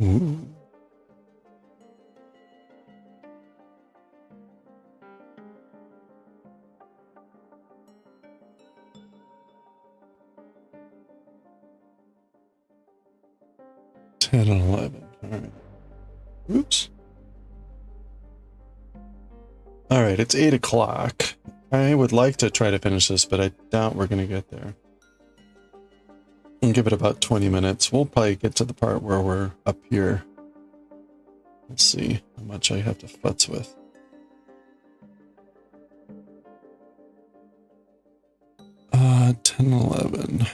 Ooh. Ten and 11. All right. Oops. All right, it's 8 o'clock. I would like to try to finish this, but I doubt we're going to get there. We'll give it about 20 minutes. We'll probably get to the part where we're up here. We'll see how much I have to futz with. 10, 11.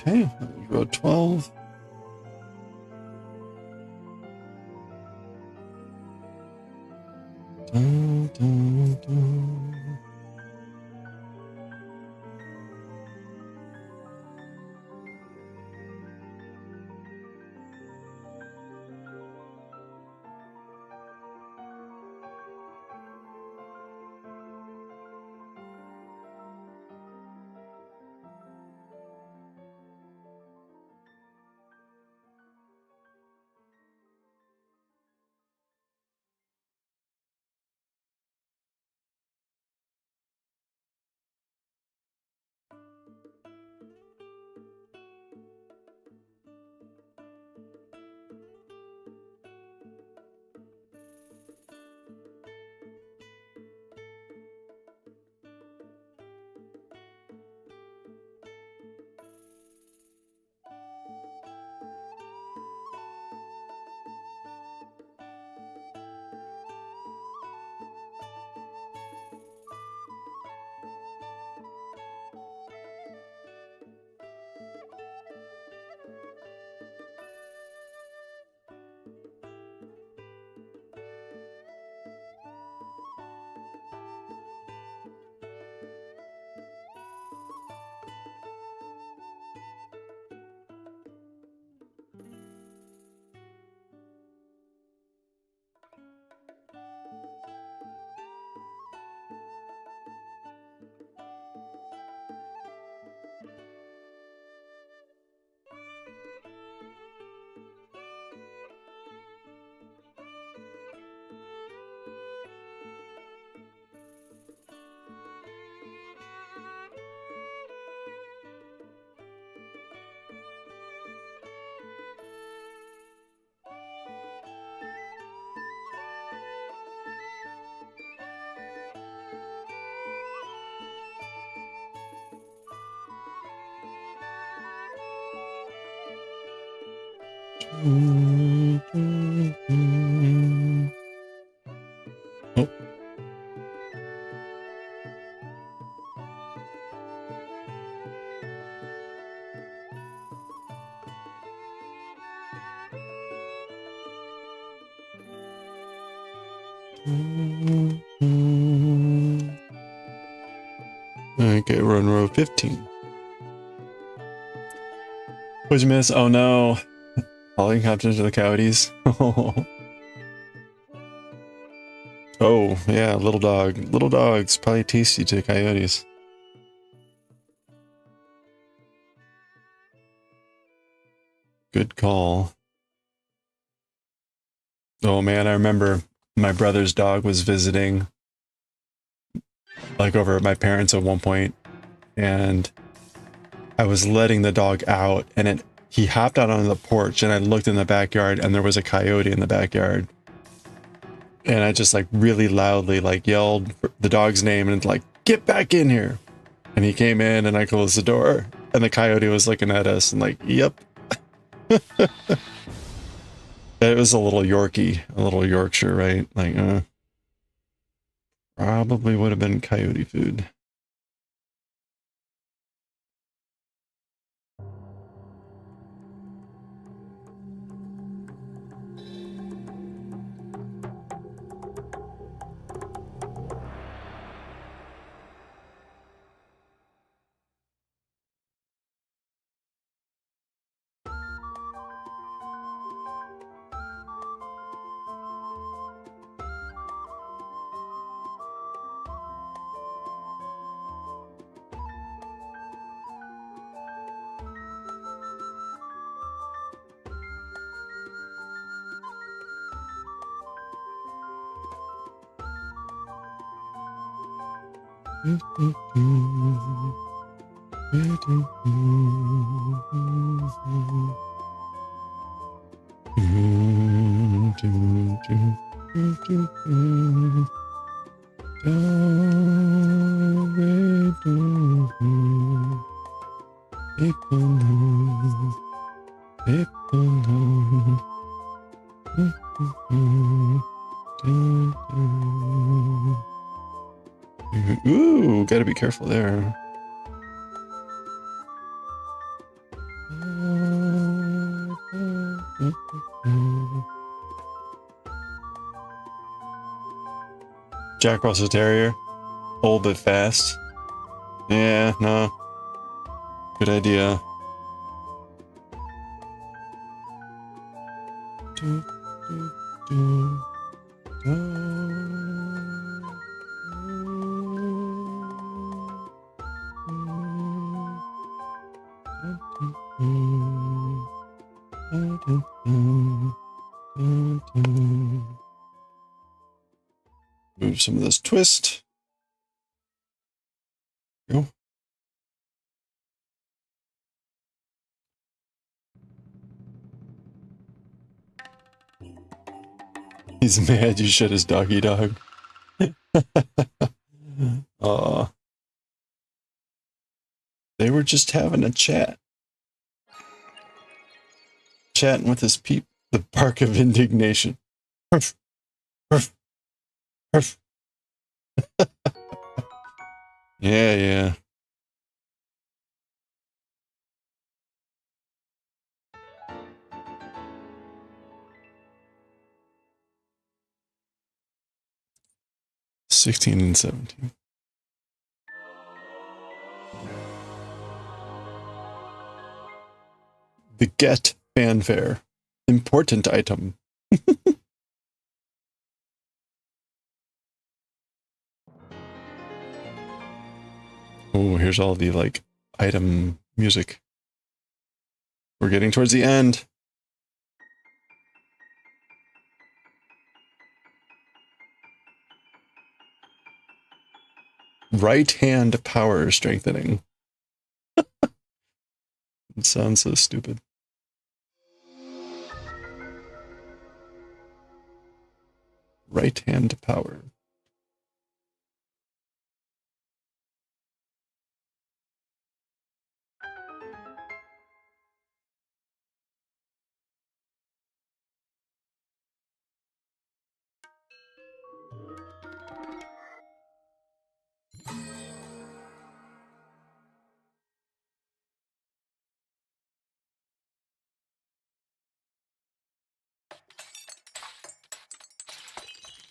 Okay, row 12. Dun, dun, dun. Oh. Okay, we're on row 15. What'd you miss? Oh no. Falling captain to the coyotes. Oh, yeah, little dog. Little dogs probably tasty to coyotes. Good call. Oh man, I remember my brother's dog was visiting like over at my parents at one point, and I was letting the dog out, and he hopped out on the porch, and I looked in the backyard, and there was a coyote in the backyard. And I just like really loudly like yelled the dog's name and like, get back in here. And he came in and I closed the door and the coyote was looking at us and like, yep. It was a little Yorkie, a little Yorkshire, right? Like, probably would have been coyote food. Ooh, gotta be careful there. Jack Russell Terrier. Old but fast. Yeah, no. Good idea. Move some of this twist. Go. He's mad you shut his doggy dog. Aw. They were just having a chat. Chatting with his peep. The bark of indignation. Ruff, ruff, ruff. Yeah, yeah. $16 and $17. The Get fanfare. Important item. Oh, here's all the, like, item music. We're getting towards the end. Right hand power strengthening. It sounds so stupid. Right hand power.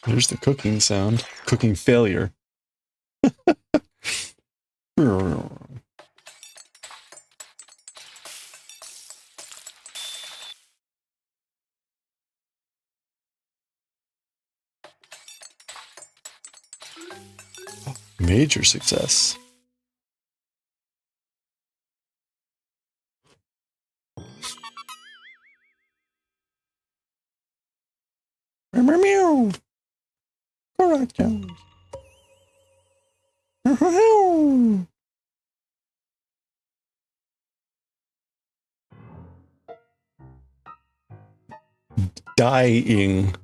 There's the cooking sound. Cooking failure. Major success. Meow, meow, meow. Correct. Dying.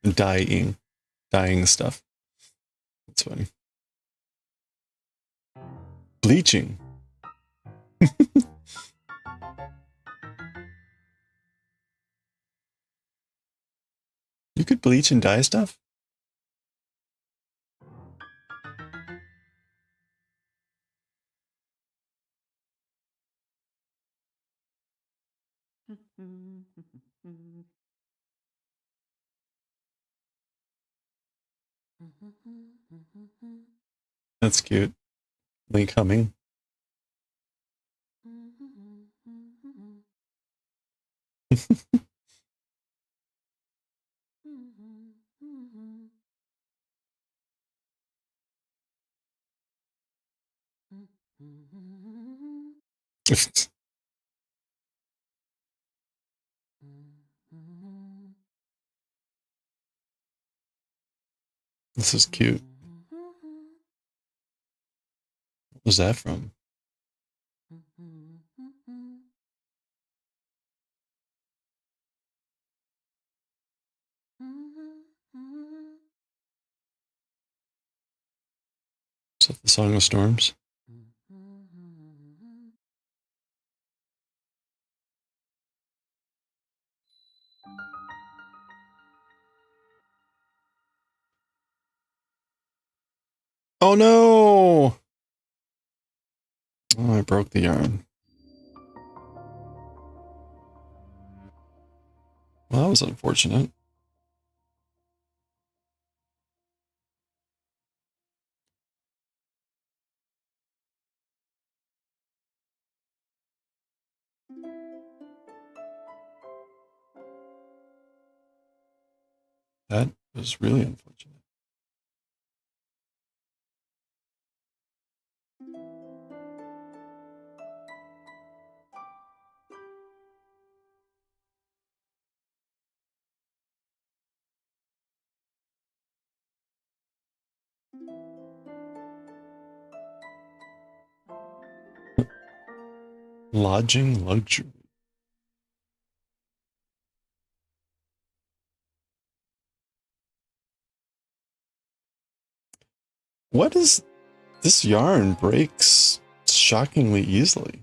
Dying. Dying stuff. That's funny. Bleaching. You could bleach and dye stuff? That's cute. Link humming. This is cute. Was that from? Is that the Song of Storms? Oh no! Oh, I broke the yarn. Well, that was unfortunate. That was really unfortunate. Lodging luxury. What is this yarn breaks shockingly easily?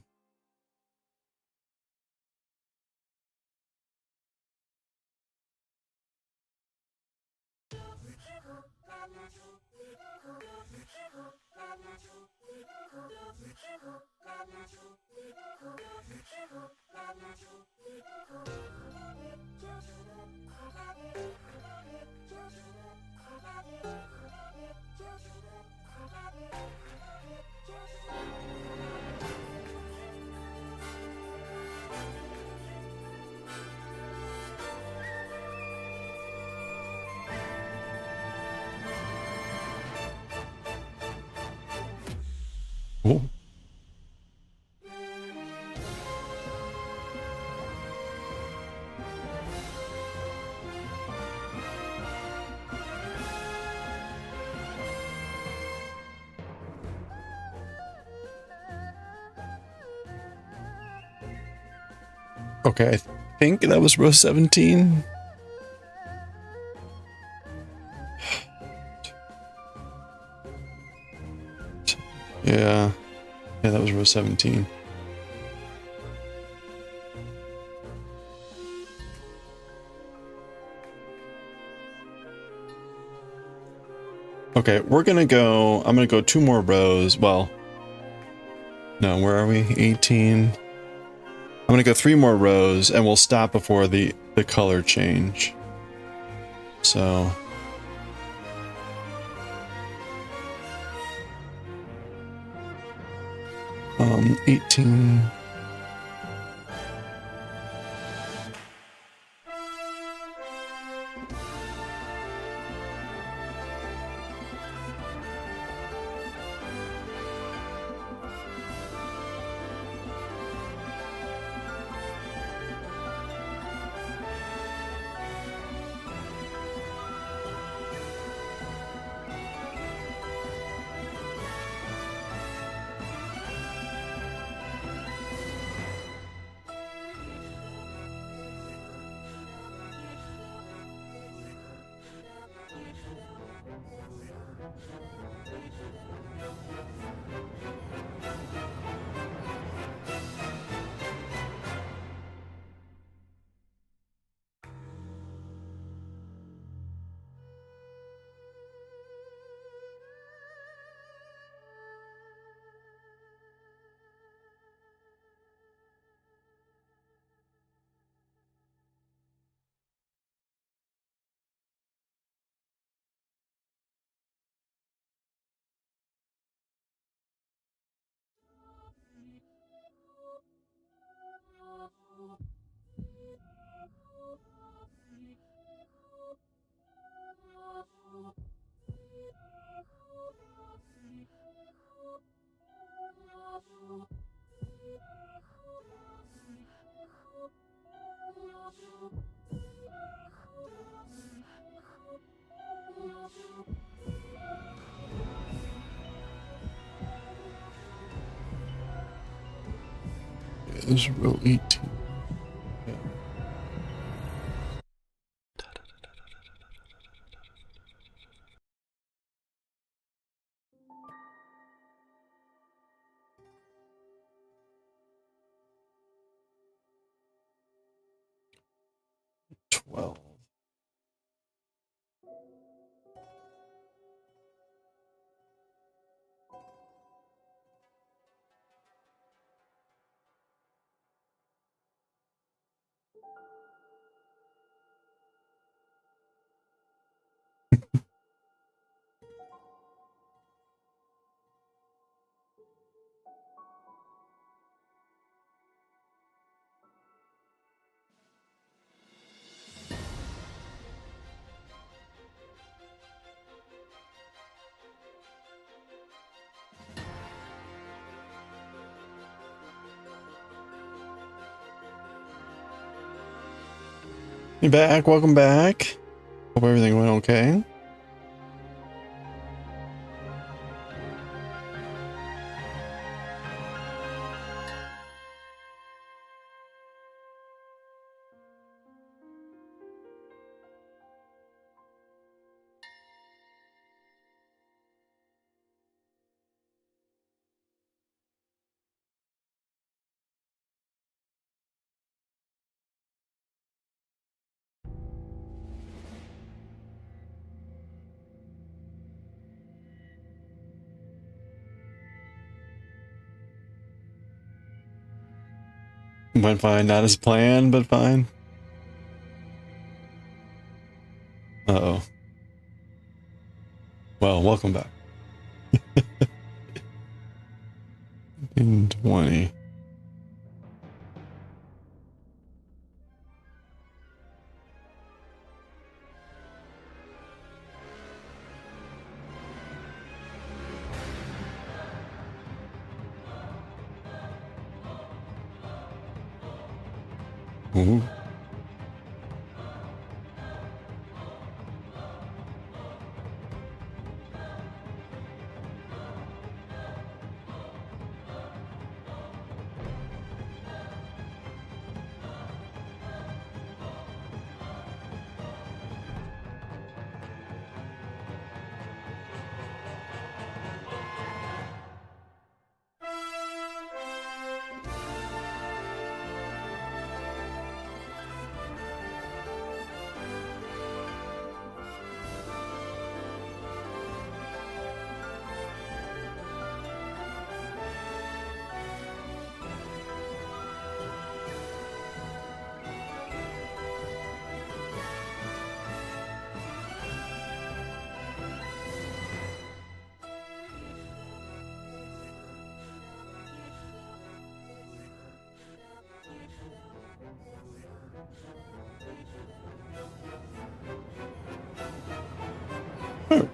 Oh. Okay, I think that was row 17. Yeah. Yeah, that was row 17. Okay, I'm gonna go 2 more rows. Well, no, where are we? 18. I'm gonna go 3 more rows and we'll stop before the color change. So 18. is row 18. Yeah. $12. You back? Welcome back. Hope everything went okay. Went fine, not as planned, but fine. Uh-oh. Well, welcome back. In 20. Ooh. Okay.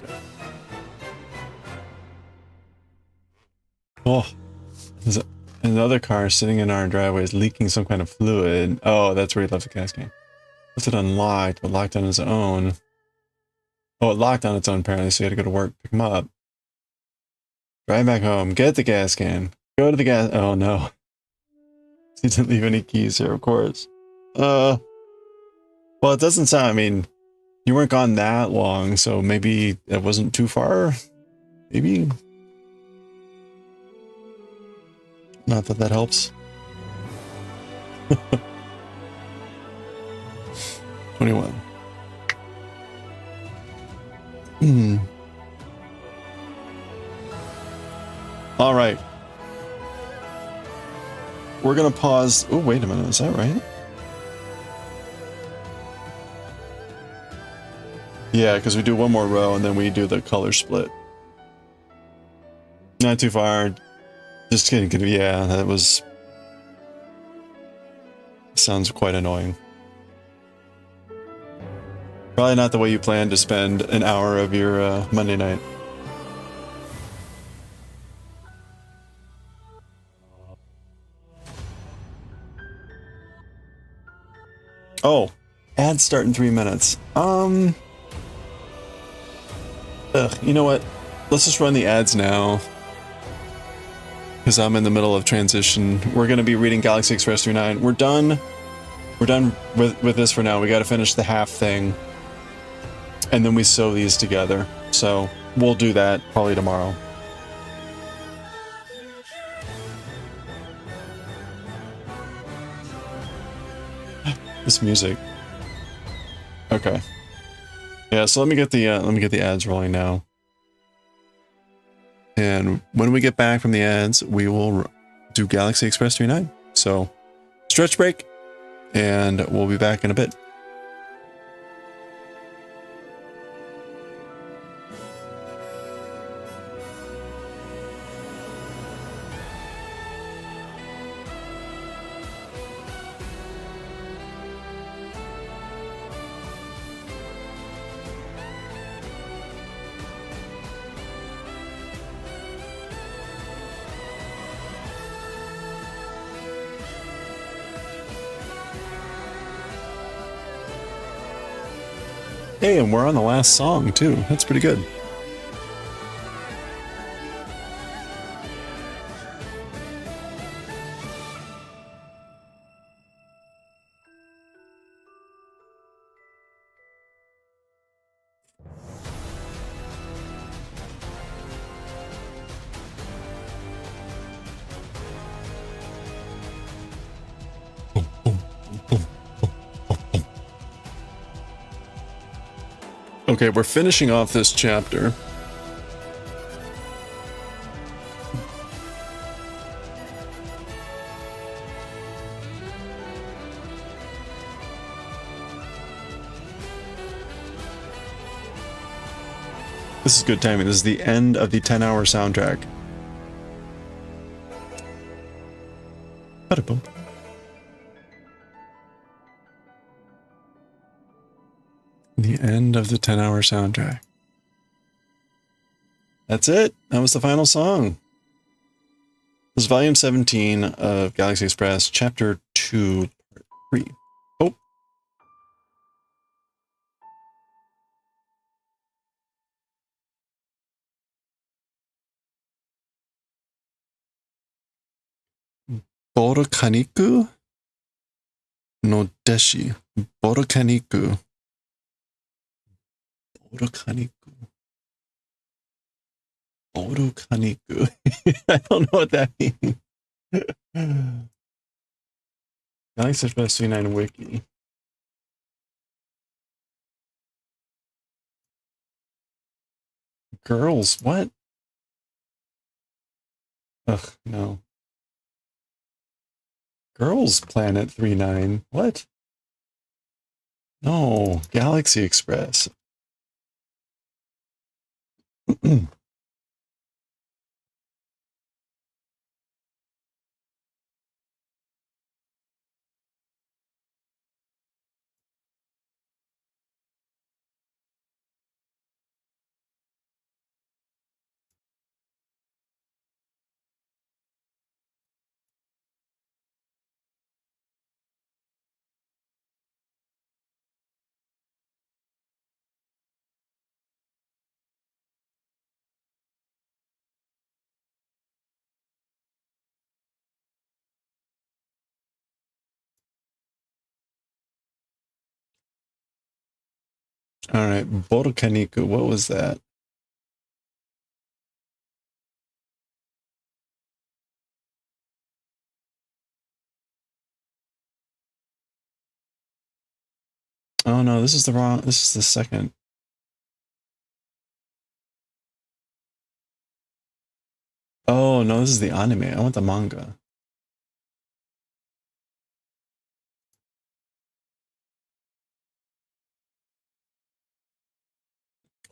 Oh, there's another car sitting in our driveway is leaking some kind of fluid. Oh, that's where he left the gas can. Left it unlocked, but locked on its own. Oh, it locked on its own apparently, so he had to go to work, pick him up. Drive back home, get the gas can. Go to the gas. Oh no. He didn't leave any keys here, of course. Well, it doesn't sound, I mean, you weren't gone that long, so maybe it wasn't too far. Maybe. Not that that helps. 21. All right. We're going to pause. Oh, wait a minute. Is that right? Yeah, because we do one more row and then we do the color split. Not too far. Just kidding. Yeah, that was... Sounds quite annoying. Probably not the way you plan to spend an hour of your Monday night. Oh, ads start in 3 minutes. Ugh, you know what? Let's just run the ads now. because I'm in the middle of transition. We're going to be reading Galaxy Express 39. We're done. We're done with this for now. We got to finish the half thing, and then we sew these together. So we'll do that probably tomorrow. This music. Okay. Yeah. So let me get the ads rolling now. And when we get back from the ads, we will do Galaxy Express 39. So stretch break, and we'll be back in a bit. Hey, and we're on the last song too. That's pretty good. Okay, we're finishing off this chapter. This is good timing. This is the end of the 10-hour soundtrack. Ba-da-boom. The end of the 10-hour soundtrack. That's it. That was the final song. This is volume 17 of Galaxy Express, chapter 2, part 3. Oh. Borokaniku no deshi. Borokaniku. Borokaniku. Borokaniku. I don't know what that means. Galaxy Express 39 Wiki. Girls, what? Ugh, no. Girls Planet 39. What? No, Galaxy Express. All right, Borokaniku, what was that? Oh no, this is the wrong, this is the second. Oh no, this is the anime. I want the manga.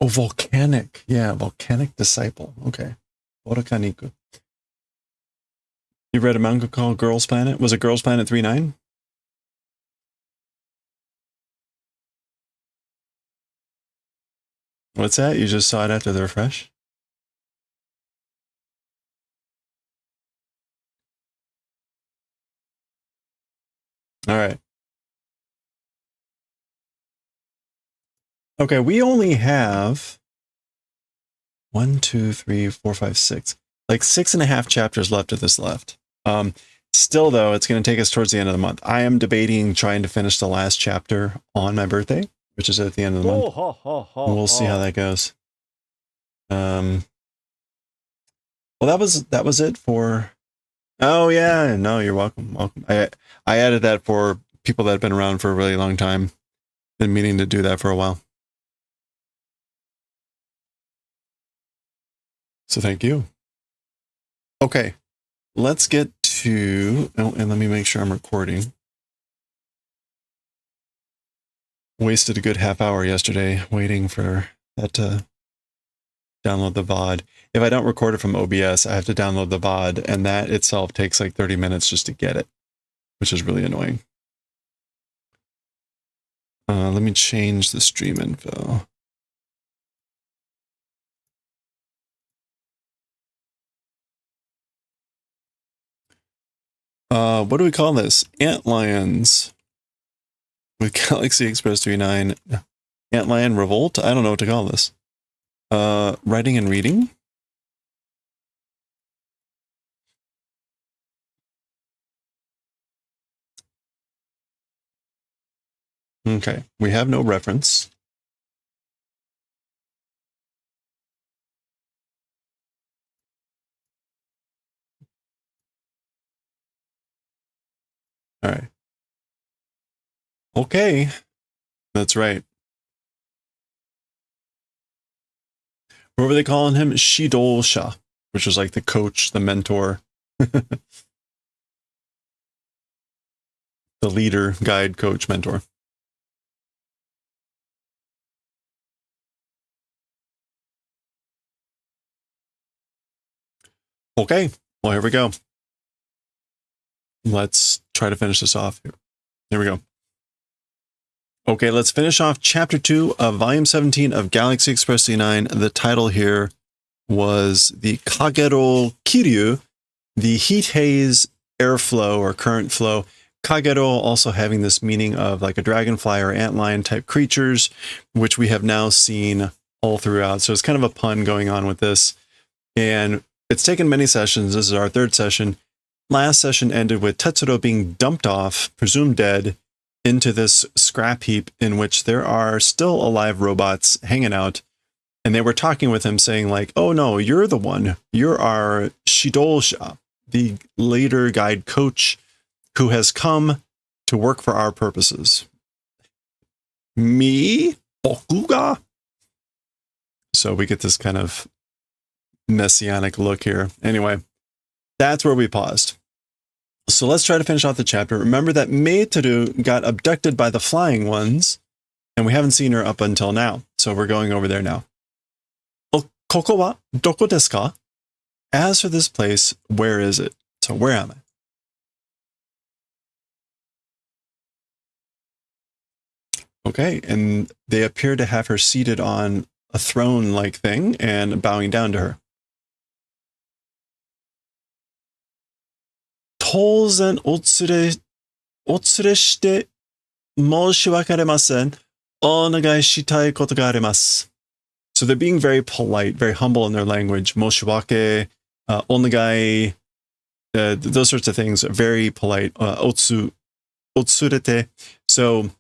Oh, volcanic. Yeah, volcanic disciple. Okay. Borokaniku. You read a manga called Girls Planet? Was it Girls Planet 39? What's that? You just saw it after the refresh? All right. Okay, we only have 1, 2, 3, 4, 5, 6. like 6.5 chapters left of this left. Still, though, it's going to take us towards the end of the month. I am debating trying to finish the last chapter on my birthday, which is at the end of the month. And we'll see how that goes. Well, that was it for. Oh yeah, no, you're welcome. Welcome. I added that for people that have been around for a really long time. Been meaning to do that for a while. So thank you. Okay, let's get to. Oh, and let me make sure I'm recording. Wasted a good half hour yesterday waiting for that to download the VOD. If I don't record it from OBS, I have to download the VOD, and that itself takes like 30 minutes just to get it, which is really annoying. Let me change the stream info. What do we call this? Antlions with Galaxy Express 39. Antlion Revolt? I don't know what to call this. Writing and reading? Okay, we have no reference. All right. Okay, that's right. What were they calling him? Shidolsha, which was like the coach, the mentor, the leader, guide, coach, mentor. Okay, well, here we go. Let's try to finish this off. Here we go. Okay, let's finish off Chapter 2 of Volume 17 of Galaxy Express C9. The title here was the Kagero Kiryu, the heat haze airflow or current flow. Kagero also having this meaning of like a dragonfly or antlion type creatures, which we have now seen all throughout. So it's kind of a pun going on with this. And it's taken many sessions. This is our third session. Last session ended with Tetsuro being dumped off, presumed dead, into this scrap heap in which there are still alive robots hanging out. And they were talking with him saying like, oh no, you're the one. You're our Shidolsha, the leader guide coach who has come to work for our purposes. Me? Bokuga? So we get this kind of messianic look here. Anyway, that's where we paused. So let's try to finish off the chapter. Remember that Meiteru got abducted by the flying ones, and we haven't seen her up until now. So we're going over there now. Koko wa doko desu ka? As for this place, where is it? So where am I? Okay, and they appear to have her seated on a throne-like thing and bowing down to her. Touzen otsure shite moshiwakaremasen. Onegai shitai koto ga arimasu. So they're being very polite, very humble in their language. Moshiwake, onegai, those sorts of things, very polite. Otsurete. So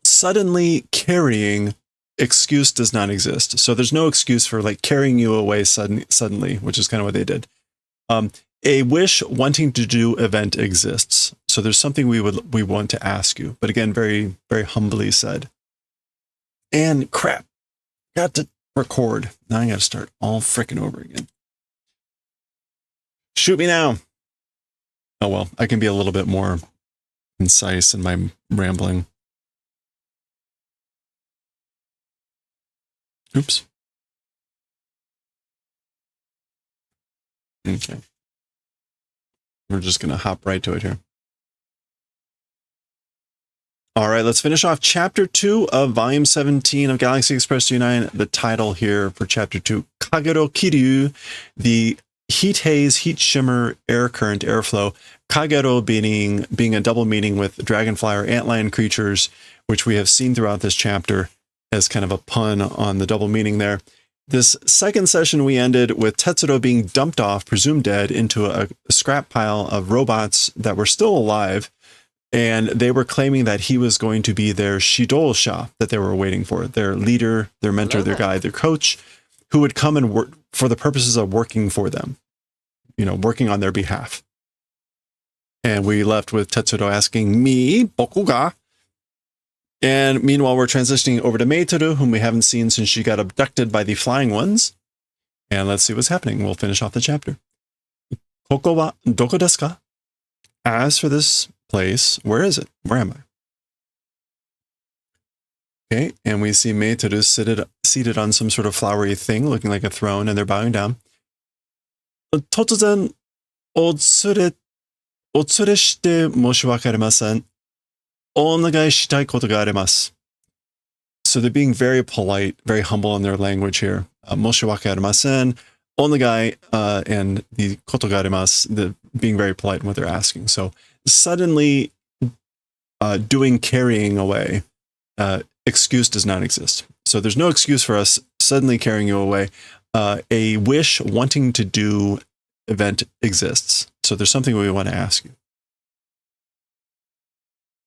suddenly carrying, excuse does not exist. So there's no excuse for like carrying you away suddenly, which is kind of what they did. A wish wanting to do event exists. So there's something we want to ask you. But again, very, very humbly said. And crap, got to record. Now I got to start all frickin' over again. Shoot me now. Oh well, I can be a little bit more concise in my rambling. Oops. Okay. We're just going to hop right to it here. All right, let's finish off Chapter 2 of Volume 17 of Galaxy Express 29. The title here for Chapter 2, Kagero Kiryu, the heat haze, heat shimmer, air current, airflow. Kagero being a double meaning with dragonfly or antlion creatures, which we have seen throughout this chapter as kind of a pun on the double meaning there. This second session, we ended with Tetsuro being dumped off, presumed dead, into a scrap pile of robots that were still alive. And they were claiming that he was going to be their Shidosha that they were waiting for, their leader, their mentor, their guide, their coach, who would come and work for the purposes of working for them, you know, working on their behalf. And we left with Tetsuro asking me, boku ga? And meanwhile, we're transitioning over to Meitoru, whom we haven't seen since she got abducted by the flying ones. And let's see what's happening. We'll finish off the chapter. Koko wa doko desu ka? As for this place, where is it? Where am I? Okay, and we see Meitoru seated on some sort of flowery thing, looking like a throne, and they're bowing down. Totozen otsure shite moshiwakarimasen. Onagai shitai koto ga arimasu. So they're being very polite, very humble in their language here. Moshiwakarimasen, onagai, and the koto ga arimasu, being very polite in what they're asking. So suddenly doing carrying away, excuse does not exist. So there's no excuse for us suddenly carrying you away. A wish wanting to do event exists. So there's something we want to ask you.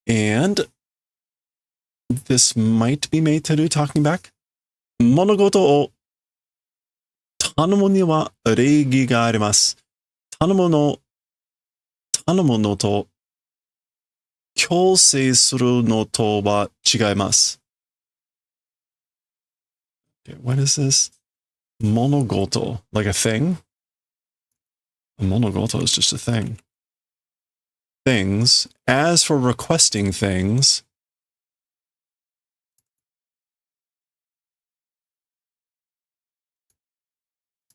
And this might be Meitoru talking back. Monogoto o tanomu ni wa reigi ga arimasu. Tanomu no to kyōsei suru no to wa chigaimasu. Okay, what is this? Monogoto, like a thing? A monogoto is just a thing. Things. As for requesting things,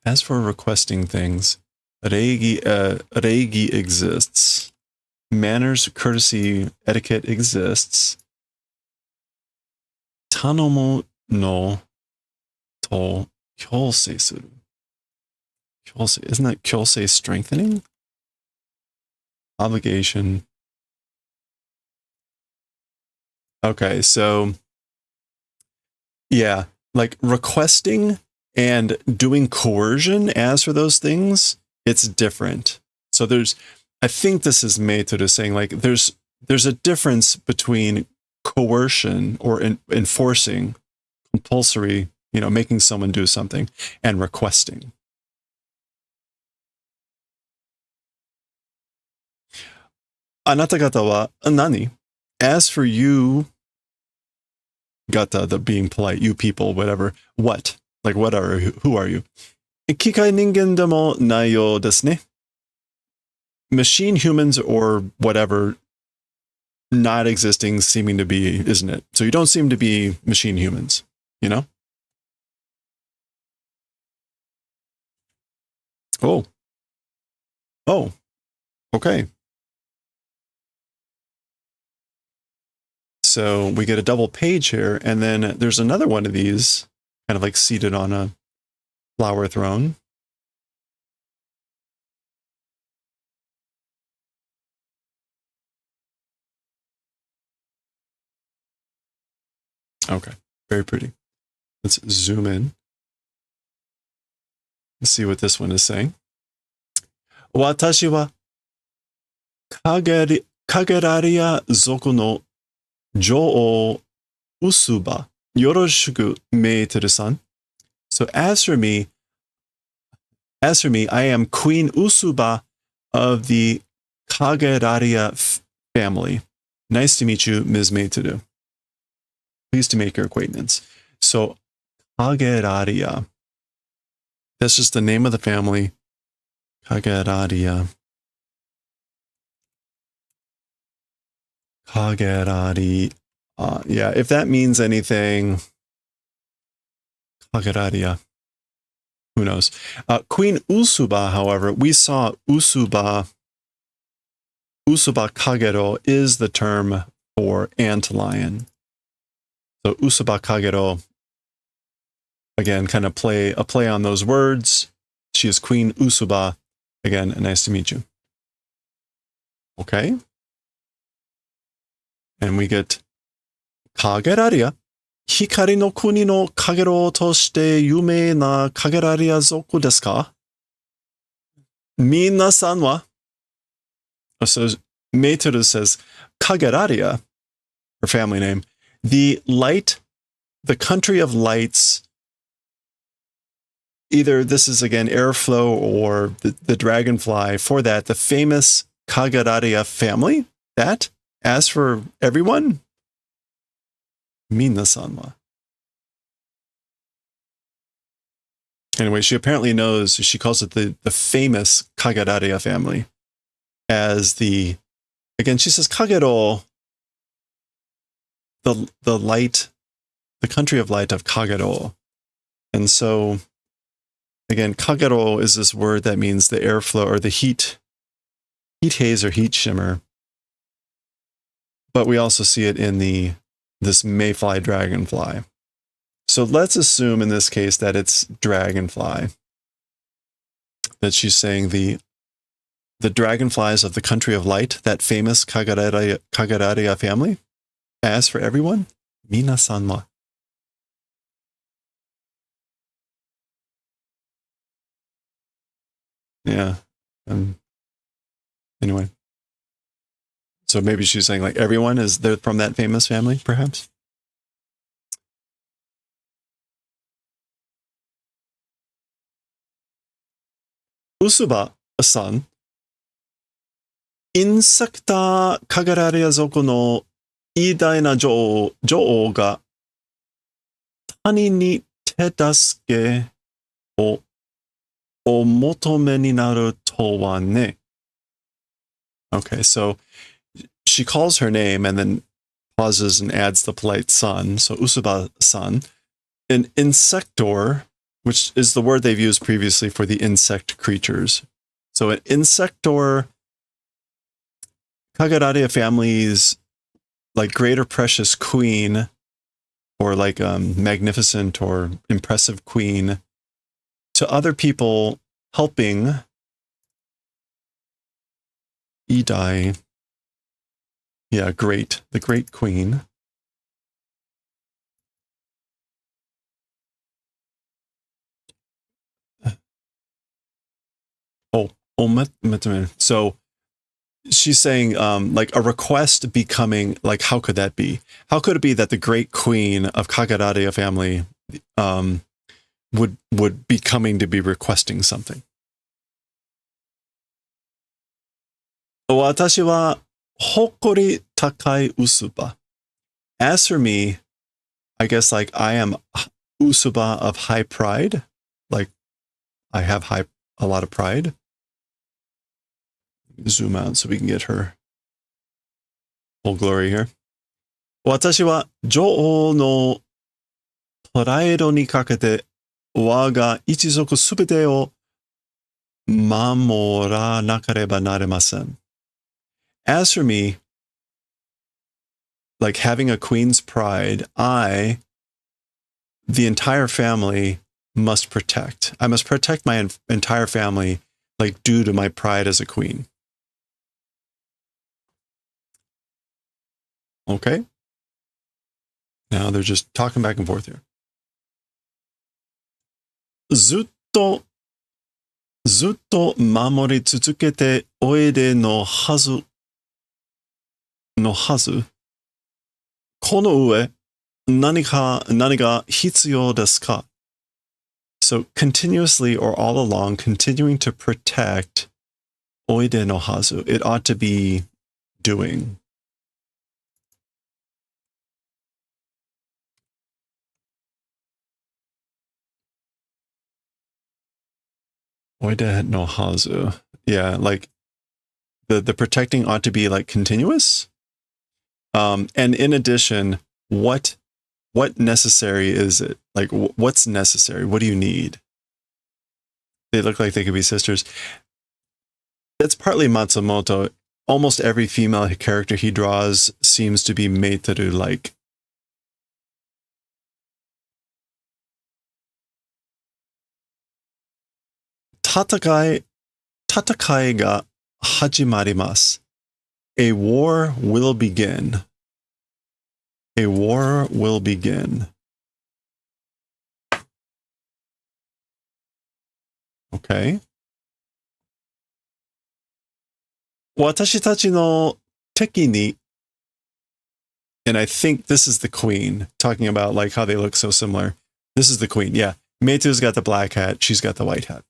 reigi exists. Manners, courtesy, etiquette exists. Tanomu no to kyōsei suru. Kyōsei, isn't that kyōsei strengthening? Obligation. Okay, so yeah, like requesting and doing coercion. As for those things, it's different. So I think this is Meitoru saying like there's a difference between coercion or enforcing, compulsory, making someone do something, and requesting. Anata gata wa nani? As for you, gata, the being polite, you people, whatever, what? Like, what are you? Who are you? Kikai ningen demo nai yo desu ne. Machine humans or whatever, not existing, seeming to be, isn't it? So you don't seem to be machine humans, Oh. Okay. So we get a double page here, and then there's another one of these, kind of like seated on a flower throne. Okay, very pretty. Let's zoom in. Let's see what this one is saying. Watashi wa kageraria zoku no Jo'o Usuba. Yoroshiku, Meitoru-san. So as for me, I am Queen Usuba of the Kageraria family. Nice to meet you, Ms. Meitoru. Pleased to make your acquaintance. So Kageraria. That's just the name of the family. Kageraria. Kagerari. Yeah, if that means anything, Kageraria. Who knows? Queen Usuba, however, we saw Usuba Kagero is the term for antlion. So Usuba Kagero, again, kind of a play on those words. She is Queen Usuba. Again, nice to meet you. Okay. And we get Kageraria. 光の国のかげろうとして有名なかげられや族ですか？皆さんは? So Meiteru says, Kageraria, her family name, the country of lights. Either this is again airflow or the dragonfly. For that, the famous Kageraria family. That, as for everyone, Minasan wa. Anyway, she apparently knows, she calls it the famous Kageraria family as the, again, she says Kagero, the light, the country of light of Kagero. And so, again, Kagero is this word that means the airflow or the heat haze or heat shimmer. But we also see it in this mayfly dragonfly. So let's assume in this case that it's dragonfly. That she's saying the dragonflies of the country of light, that famous Kageraria family. As for everyone, minasan wa. Yeah. Anyway. So maybe she's saying like everyone is there from that famous family, perhaps? Usuba-san, Insecta Kageraria Zoku no idai na Jo'o ga tani ni tedasuke o omotome ni naru to wa ne. Okay, so she calls her name and then pauses and adds the polite san. So Usuba-san, an insector, which is the word they've used previously for the insect creatures. So an insector, Kageraria family's like great or precious queen, or like magnificent or impressive queen, to other people helping Idai. Yeah, great. The great queen. So she's saying like a request becoming, like, how could that be? How could it be that the great queen of Kageraria family would be coming to be requesting something? Watashi wa hokori takai usuba. As for me, I guess like I am usuba of high pride. Like I have a lot of pride. Zoom out so we can get her full glory here. Watashi wa Jo'o no praido ni kakete waga ichizoku subete o mamora nakareba naremasen. As for me, like having a queen's pride, the entire family must protect. I must protect my entire family, like due to my pride as a queen. Okay. Now they're just talking back and forth here. Zutto mamori tsukete oede no hazu. Kono ue nani ga hitsuyo desu ka? So continuously or all along, continuing to protect oide no hazu. It ought to be doing. Oide no hazu. Yeah, like the protecting ought to be like continuous. And in addition, what necessary is it? Like what's necessary? What do you need? They look like they could be sisters. That's partly Matsumoto. Almost every female character he draws seems to be Meiteru-like. Tatakai ga hajimarimasu. A war will begin. A war will begin. Okay. 私たちの敵に and I think this is the queen, talking about like how they look so similar. This is the queen, yeah. Meitu's got the black hat, she's got the white hat.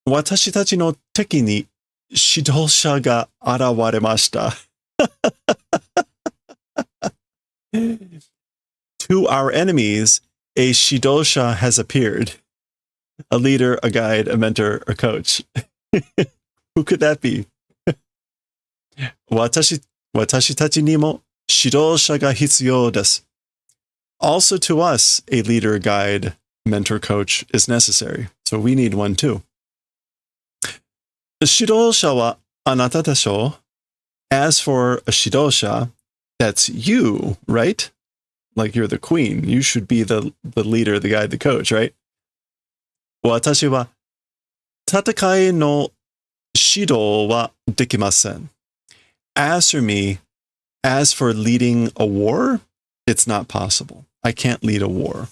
私たちの敵に指導者が現れました。To our enemies, a shidosha has appeared. A leader, a guide, a mentor, a coach. Who could that be? 私たちにも指導者が必要です。Also to us, a leader, guide, mentor, coach is necessary. So we need one too. 指導者はあなたでしょう? As for a shidosha, that's you, right? Like you're the queen. You should be the leader, the guide, the coach, right? 私は戦いの指導はできません. As for me, as for leading a war, it's not possible. I can't lead a war.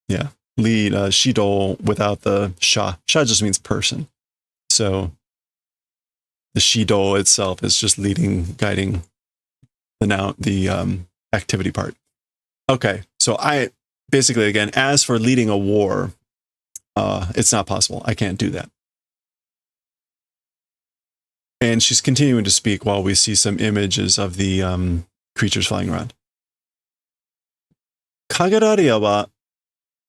Yeah, lead shido without the sha. Sha just means person. So the shido itself is just leading, guiding the activity part. Okay, so I basically, again, as for leading a war, it's not possible. I can't do that. And she's continuing to speak while we see some images of the creatures flying around. Kageraria wa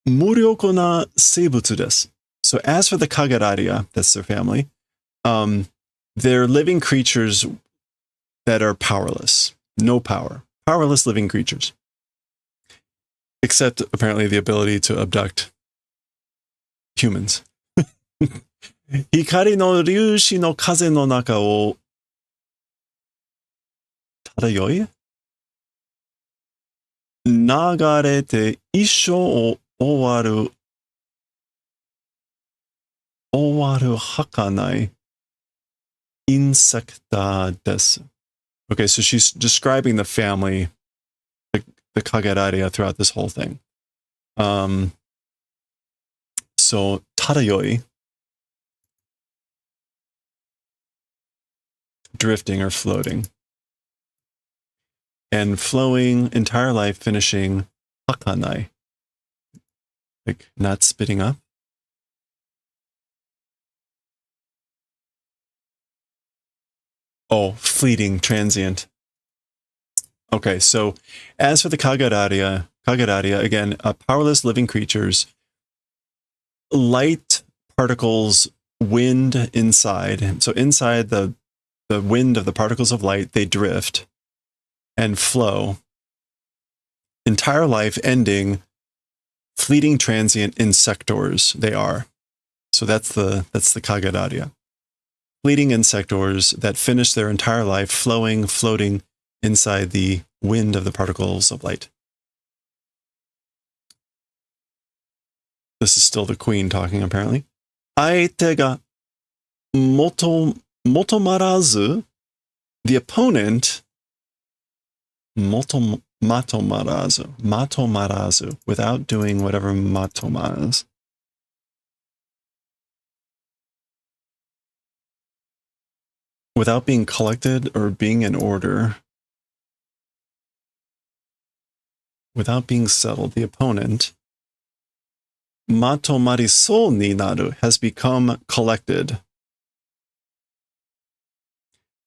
muryoko na seibutsu desu. So as for the Kageraria, that's their family, they're living creatures that are powerless. No power. Powerless living creatures. Except apparently the ability to abduct humans. 光の粒子の風の中を漂い流れて一生を終わる儚いインセクタです. Okay, so she's describing the family, the Kageraria throughout this whole thing. So, tarayoi, drifting or floating. And flowing, entire life, finishing hakanai, like not spitting up. Oh, fleeting, transient. Okay, so as for the Kageraria, again, powerless living creatures, light particles, wind inside. So inside the wind of the particles of light, they drift and flow. Entire life ending, fleeting, transient insectors they are. So that's the Kageraria. Fleeting insectors that finish their entire life flowing, floating inside the wind of the particles of light. This is still the queen talking, apparently. Aite ga motomarazu, the opponent, matomarazu, without doing whatever matoma is. Without being collected or being in order. Without being settled, the opponent, matomariso ni naru, has become collected.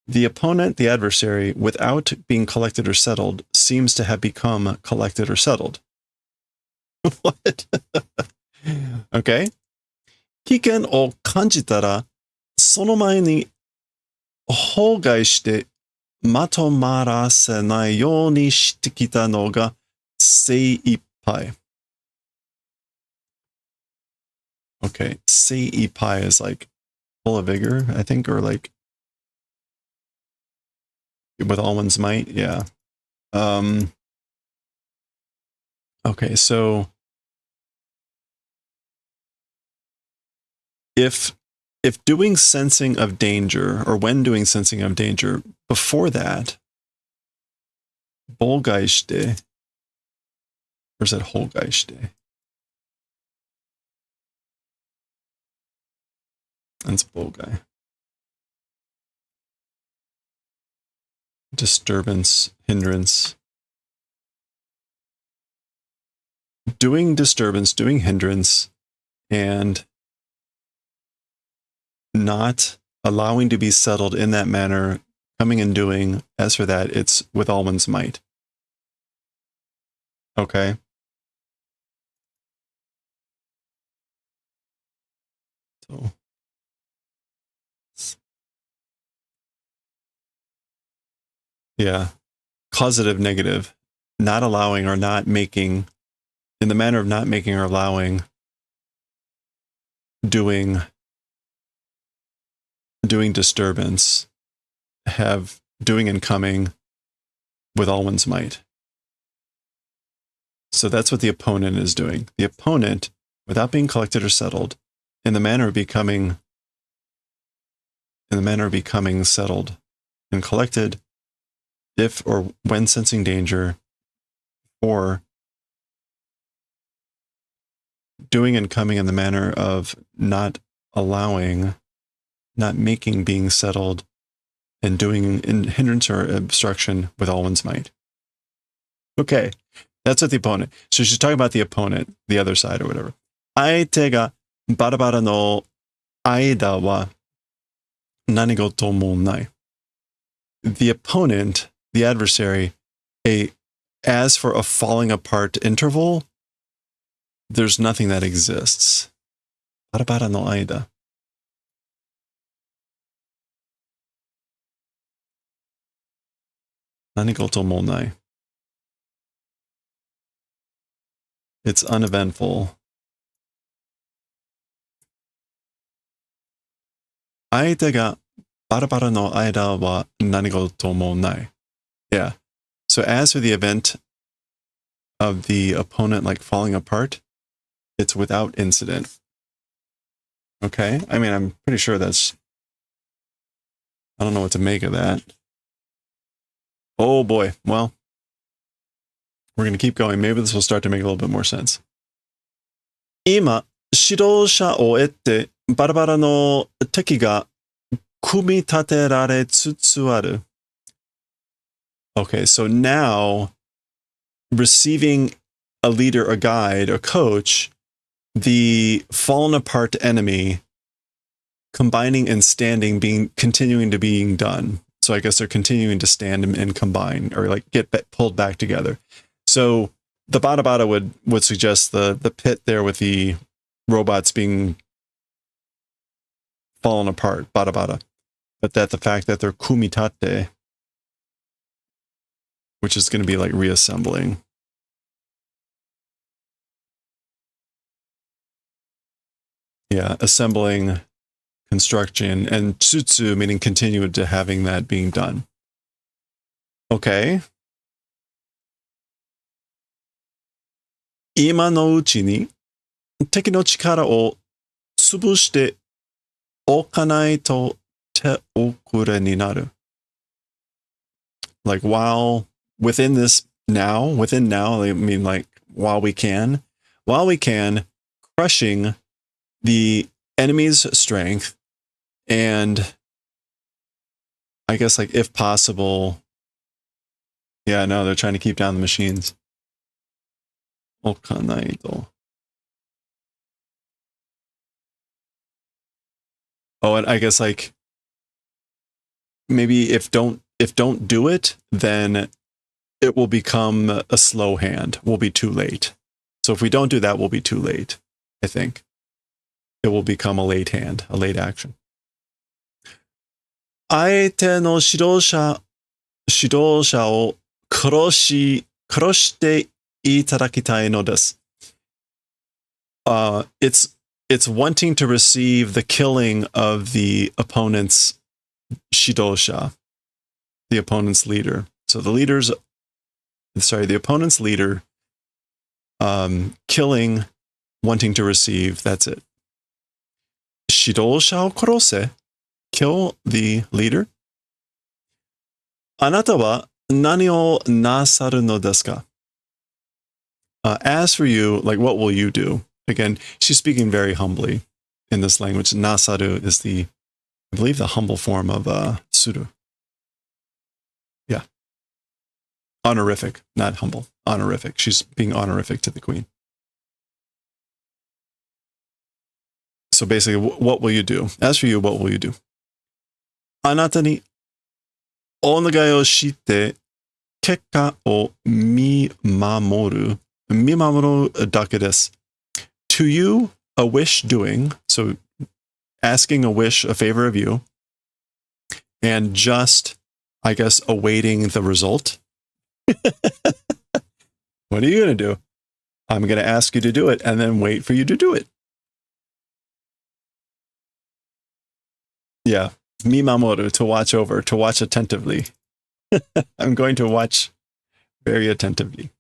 The opponent, the adversary, without being collected or settled, seems to have become collected or settled. What? Okay. Kiken o kanjitara, sono mae ni hogai shite matomarase you ni shite kita no ga seippai. Okay, seippai is like full of vigor, I think, or like with all one's might, yeah. Okay, so if doing sensing of danger, or when doing sensing of danger, before that, bolgaishite, Or is that hogaishite? That's bogai. Disturbance, hindrance. Doing disturbance, doing hindrance, and not allowing to be settled in that manner, coming and doing. As for that, it's with all one's might. Okay. So, yeah. Causative, negative. Not allowing or not making, in the manner of not making or allowing, doing disturbance, have doing and coming with all one's might. So that's what the opponent is doing. The opponent, without being collected or settled, in the manner of becoming settled and collected, if or when sensing danger, or doing and coming in the manner of not allowing, not making being settled, and doing in hindrance or obstruction with all one's might. Okay, that's what the opponent. So she's talking about the opponent, the other side or whatever. Aite ga barabara no aida wa nanigoto mo nai. The opponent, the adversary, as for a falling apart interval, there's nothing that exists. Barabara no aida. Nanigoto mo nai. It's uneventful. Aite ga barabara no aida wa nanigoto mo nai. Yeah. So as for the event of the opponent like falling apart, it's without incident. Okay? I mean, I'm pretty sure that's... I don't know what to make of that. Oh boy. Well, we're going to keep going. Maybe this will start to make a little bit more sense. 今、指導者を得て、バラバラの敵が組み立てられつつある。Okay, so now, receiving a leader, a guide, a coach, the fallen apart enemy combining and standing continuing to being done. So I guess they're continuing to stand and combine or like get pulled back together. So the bada bada would suggest the pit there with the robots being fallen apart, bada bada. But that the fact that they're kumitate, which is going to be like reassembling. Yeah, assembling, construction, and tsutsu meaning continue to having that being done. Okay. 今のうちに敵の力を潰しておかないと手遅れになる. Like within now, I mean like while we can, crushing the enemy's strength, and I guess like if possible, yeah, no, they're trying to keep down the machines. Okanai-to. Oh, and I guess like maybe if don't do it, then it will become a slow hand. We'll be too late. So if we don't do that, we'll be too late, I think. It will become a late hand, a late action. 相手の指導者を殺していただきたいのです。It's wanting to receive the killing of the opponent's shidosha, the opponent's leader. So the opponent's leader, killing, wanting to receive, that's it. Shidosha o korose, kill the leader. あなたは何をなさるのですか? As for you, like, what will you do? Again, she's speaking very humbly in this language. Nasaru is I believe, the humble form of suru. Yeah. Honorific, not humble. Honorific. She's being honorific to the queen. So basically, what will you do? As for you, what will you do? あなたにお願いをして結果を見守るだけです。To you, a wish doing, so asking a wish, a favor of you, and just, I guess, awaiting the result. What are you going to do? I'm going to ask you to do it and then wait for you to do it. Yeah. Mimamoru, to watch over, to watch attentively. I'm going to watch very attentively.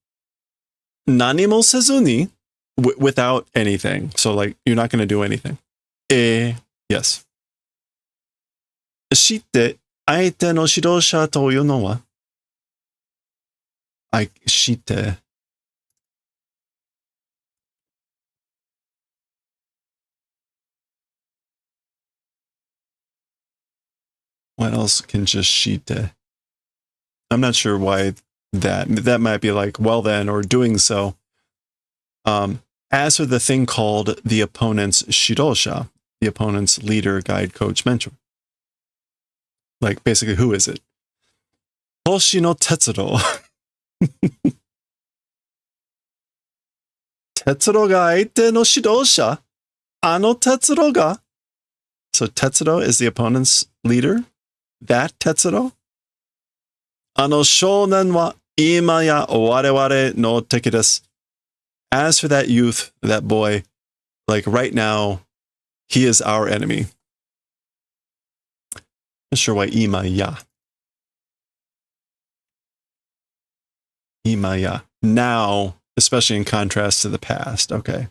Nani mo sezu ni, without anything. So, like, you're not going to do anything. Yes. して相手の指導者というのはして What else can just shite? I'm not sure why that might be like, well then, or doing so. As for the thing called the opponent's shirosha, the opponent's leader, guide, coach, mentor. Like, basically, who is it? Hoshi no Tetsuro. Tetsuro ga aite no shirosha. Ano Tetsuro ga. So Tetsuro is the opponent's leader. That Tetsuro? Ano shounen wa ima ya wareware no teki desu. As for that youth, that boy, like right now, he is our enemy. Not sure why ima ya. Ima ya. Now, especially in contrast to the past. Okay.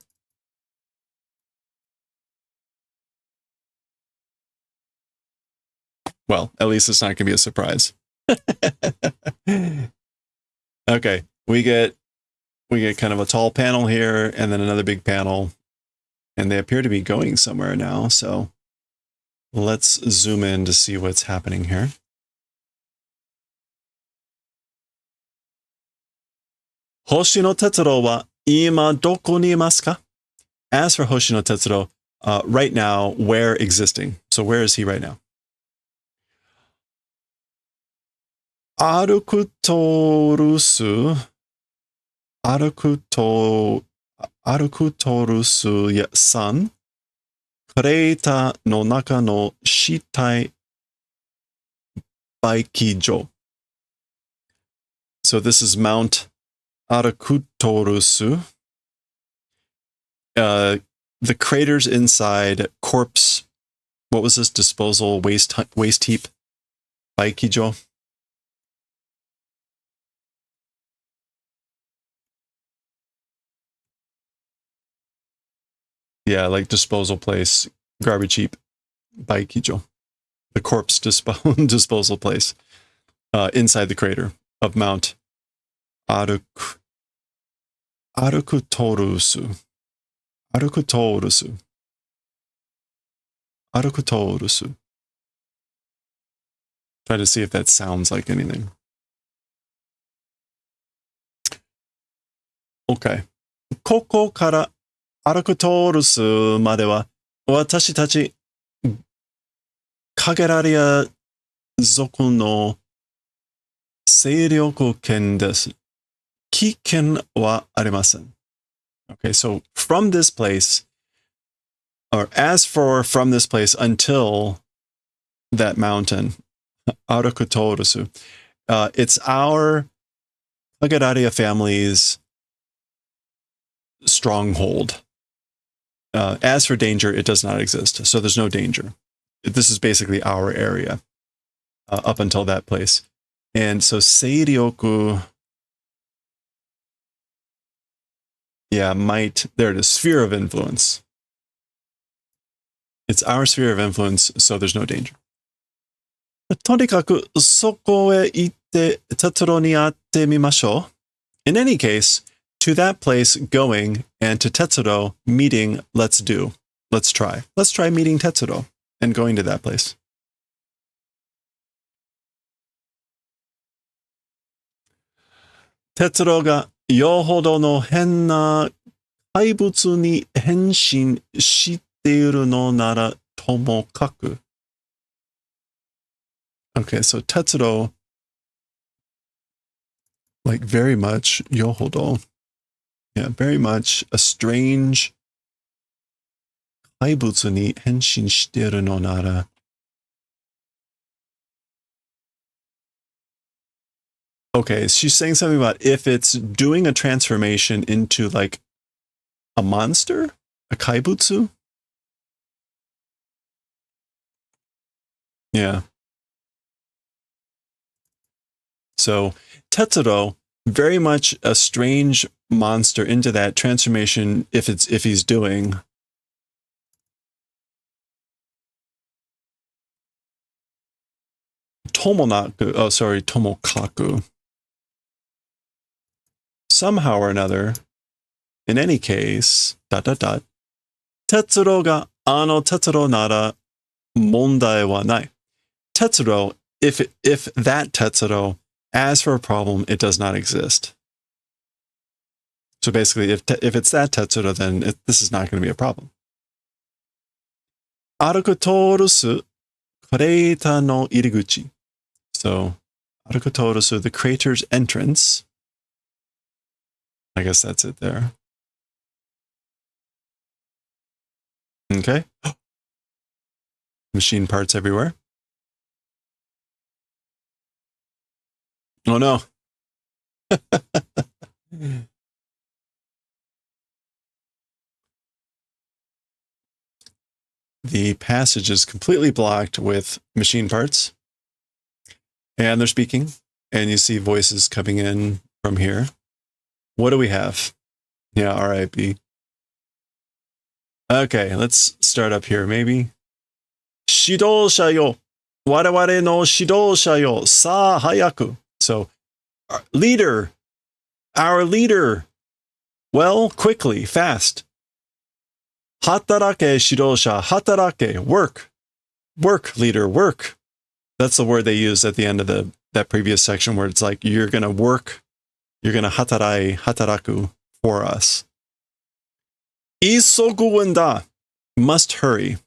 Well, at least it's not going to be a surprise. Okay, we get kind of a tall panel here and then another big panel, and they appear to be going somewhere now. So let's zoom in to see what's happening here. Hoshino Tetsuro wa ima doko ni imasu ka? As for Hoshino Tetsuro, right now, where existing? So where is he right now? Arukutorusu ya san, Kreita no naka no shitai baikijo. So this is Mount Arukutorusu. The craters inside corpse. What was this? Disposal waste heap. Baikijo. Yeah, like disposal place, garbage heap, baikijo, the corpse disposal place, inside the crater of Mount Arukutorusu. Try to see if that sounds like anything. Okay. Koko kara Arukutorusu made wa watashi tachi kageraria zoku no seiryoku ken desu. Kiken wa arimasen. Okay, so from this place, or as for from this place until that mountain, Arukutorusu, it's our Kageraria family's stronghold. As for danger, it does not exist. So there's no danger. This is basically our area up until that place. And so Seiryoku, yeah, there it is, sphere of influence. It's our sphere of influence, so there's no danger. とにかくそこへ行ってTetsuroに会ってみましょう. In any case, To that place going, and to Tetsuro meeting, let's do. Let's try. Let's try meeting Tetsuro and going to that place. Tetsuro ga yohodo no henna kaibutsu ni henshin shite iru no nara tomokaku. Okay, so Tetsuro, like very much yohodo. Yeah, very much a strange kaibutsu ni henshin shiteru no nara. Okay, she's saying something about if it's doing a transformation into like a monster, a kaibutsu. Yeah. So Tetsuro, very much a strange monster into that transformation if he's doing. Tomokaku. Somehow or another, in any case, ... Tetsuro ga ano Tetsuro nara mondai wa nai. Tetsuro, if that Tetsuro, as for a problem, it does not exist. So basically, if it's that Tetsuro, then this is not going to be a problem. Aruku torusu crater no iriguchi. So, aruku torusu, the crater's entrance. I guess that's it there. Okay. Machine parts everywhere. Oh no. The passage is completely blocked with machine parts. And they're speaking. And you see voices coming in from here. What do we have? Yeah, RIP. Okay, let's start up here, maybe. Shidosha yo. Waraware no shidosha yo. Sa hayaku. So, leader. Our leader. Well, quickly, fast. Hatarake shidosha. Hatarake. Work. Work, leader, work. That's the word they use at the end of that previous section where it's like, you're going to work. You're going to hataraku for us. Isogu da. Must hurry.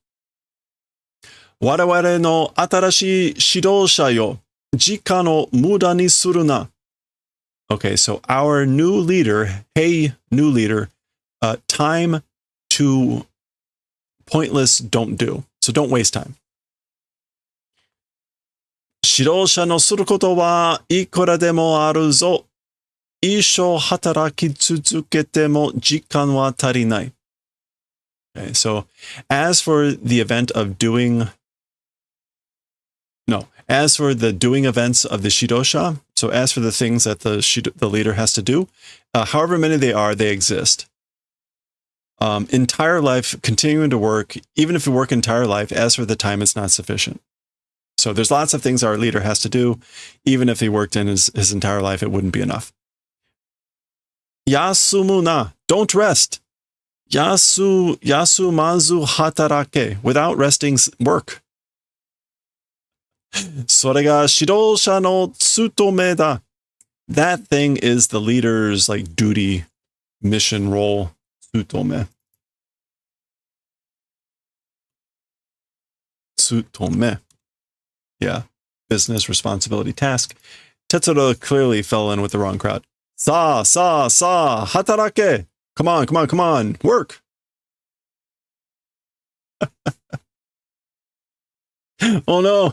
Waraware no atarashi shidosha yo. Jika no muda ni suru na. Okay, so our new leader, hey, new leader, time to pointless don't do. So don't waste time. Shidosha no suru koto wa ikura demo aru zo. Isho hataraki tsuzukete mo jikan wa tarinai. Okay, so as for the event of doing, as for the doing events of the Shidosha, so as for the things that the leader has to do, however many they are, they exist. Entire life, continuing to work, even if you work entire life, as for the time, it's not sufficient. So there's lots of things our leader has to do. Even if he worked in his entire life, it wouldn't be enough. Yasumu na, don't rest. Yasumazu hatarake, without resting, work. Sore ga shidosha no tsutome da. That thing is the leader's like duty, mission role. Tsutome. Tsutome. Yeah. Business, responsibility, task. Tetsuro clearly fell in with the wrong crowd. Sa, hatarake. Come on, work. Oh no.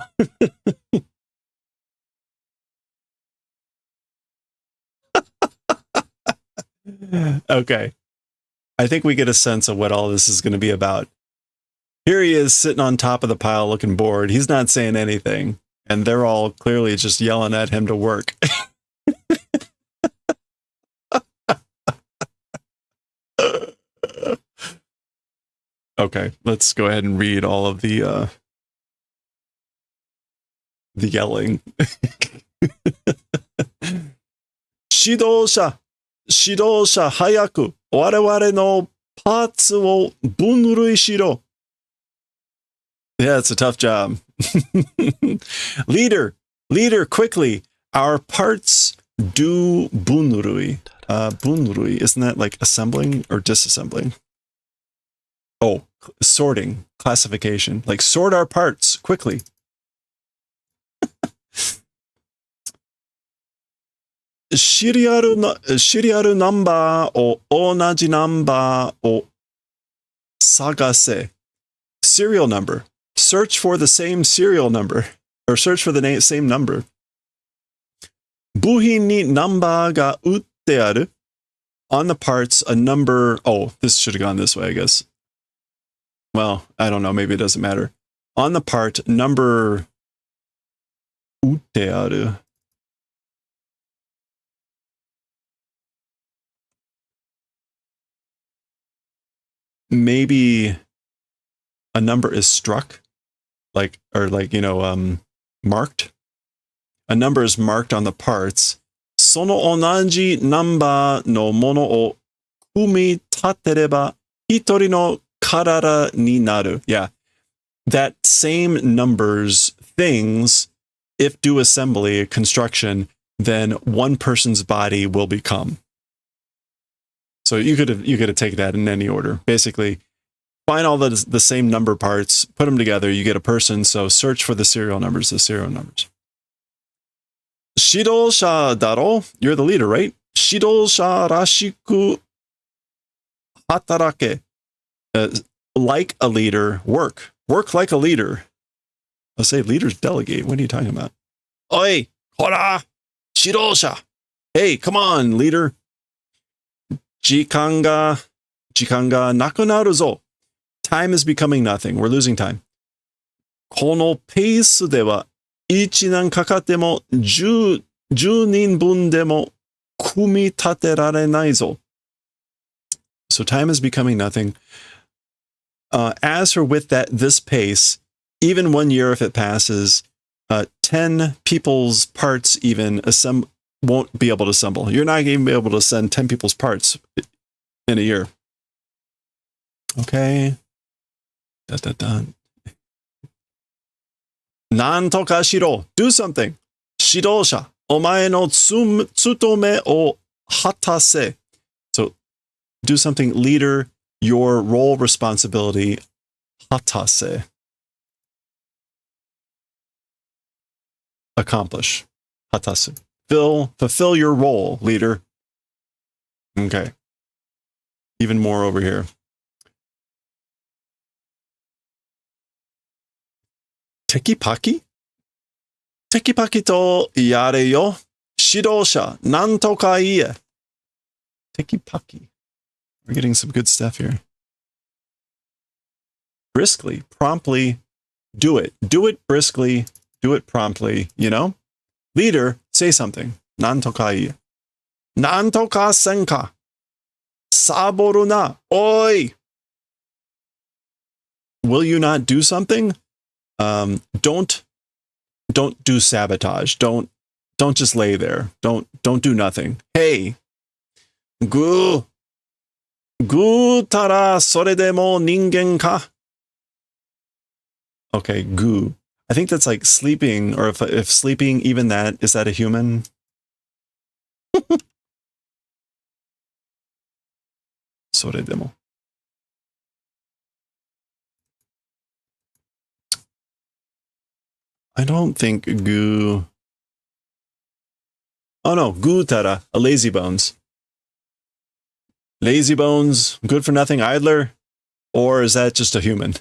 Okay. I think we get a sense of what all this is going to be about. Here he is sitting on top of the pile looking bored. He's not saying anything. And they're all clearly just yelling at him to work. Okay, let's go ahead and read all of the yelling. Shidosha. 指導者早く我々のパーツを分類しろ. Yeah, it's a tough job. Leader, quickly. Our parts do bunrui. Bunrui, isn't that like assembling or disassembling? Oh, sorting, classification. Like sort our parts quickly. Serial number を同じ number を探せ. Serial number. Search for the same serial number. Or search for the same number. 部品に number が打ってある. On the parts, a number. Oh, this should have gone this way, I guess. Well, I don't know. Maybe it doesn't matter. On the part, number 打ってある. Maybe a number is struck, like, or like, marked. A number is marked on the parts. その同じ number のものを組み立てれば一人の体になる. Yeah. That same numbers things, if do assembly, construction, then one person's body will become. So you could have taken that in any order. Basically, find all the same number parts, put them together, you get a person. So search for the serial numbers. 指導者だろ? You're the leader, right? 指導者らしく働け. Like a leader, work. Work like a leader. I'll say leaders delegate. What are you talking about? Oi, hora, 指導者. Hey, come on, leader. 時間がなくなるぞ. Time is becoming nothing. We're losing time. このペースでは1年かかっても10人分でも組み立てられないぞ. So time is becoming nothing. As for with this pace, even 1 year if it passes, 10 people's parts even won't be able to assemble. You're not even be able to send 10 people's parts in a year. Okay. Dun. なんとかしろ. Do something. 指導者. お前の務めを果たせ. So, do something, leader, your role, responsibility, 果たせ. Accomplish. 果たす. Fulfill your role, leader. Okay. Even more over here. Tekipaki? Tekipaki to yare yo. Shidosha, nan to ka ie. Tekipaki. We're getting some good stuff here. Briskly, promptly, do it. Do it briskly, do it promptly, Leader, say something. Nan to ka ie. Nan to ka senka. Saboru na. Oi! Will you not do something? Don't do sabotage. Don't just lay there. Don't do nothing. Hey, gu tara sore demo ningen ka? Okay, gu. I think that's like sleeping, or if sleeping, even that, is that a human? Sore demo. I don't think gu. Oh no, gu tara, a lazy bones. Lazy bones, good for nothing idler? Or is that just a human?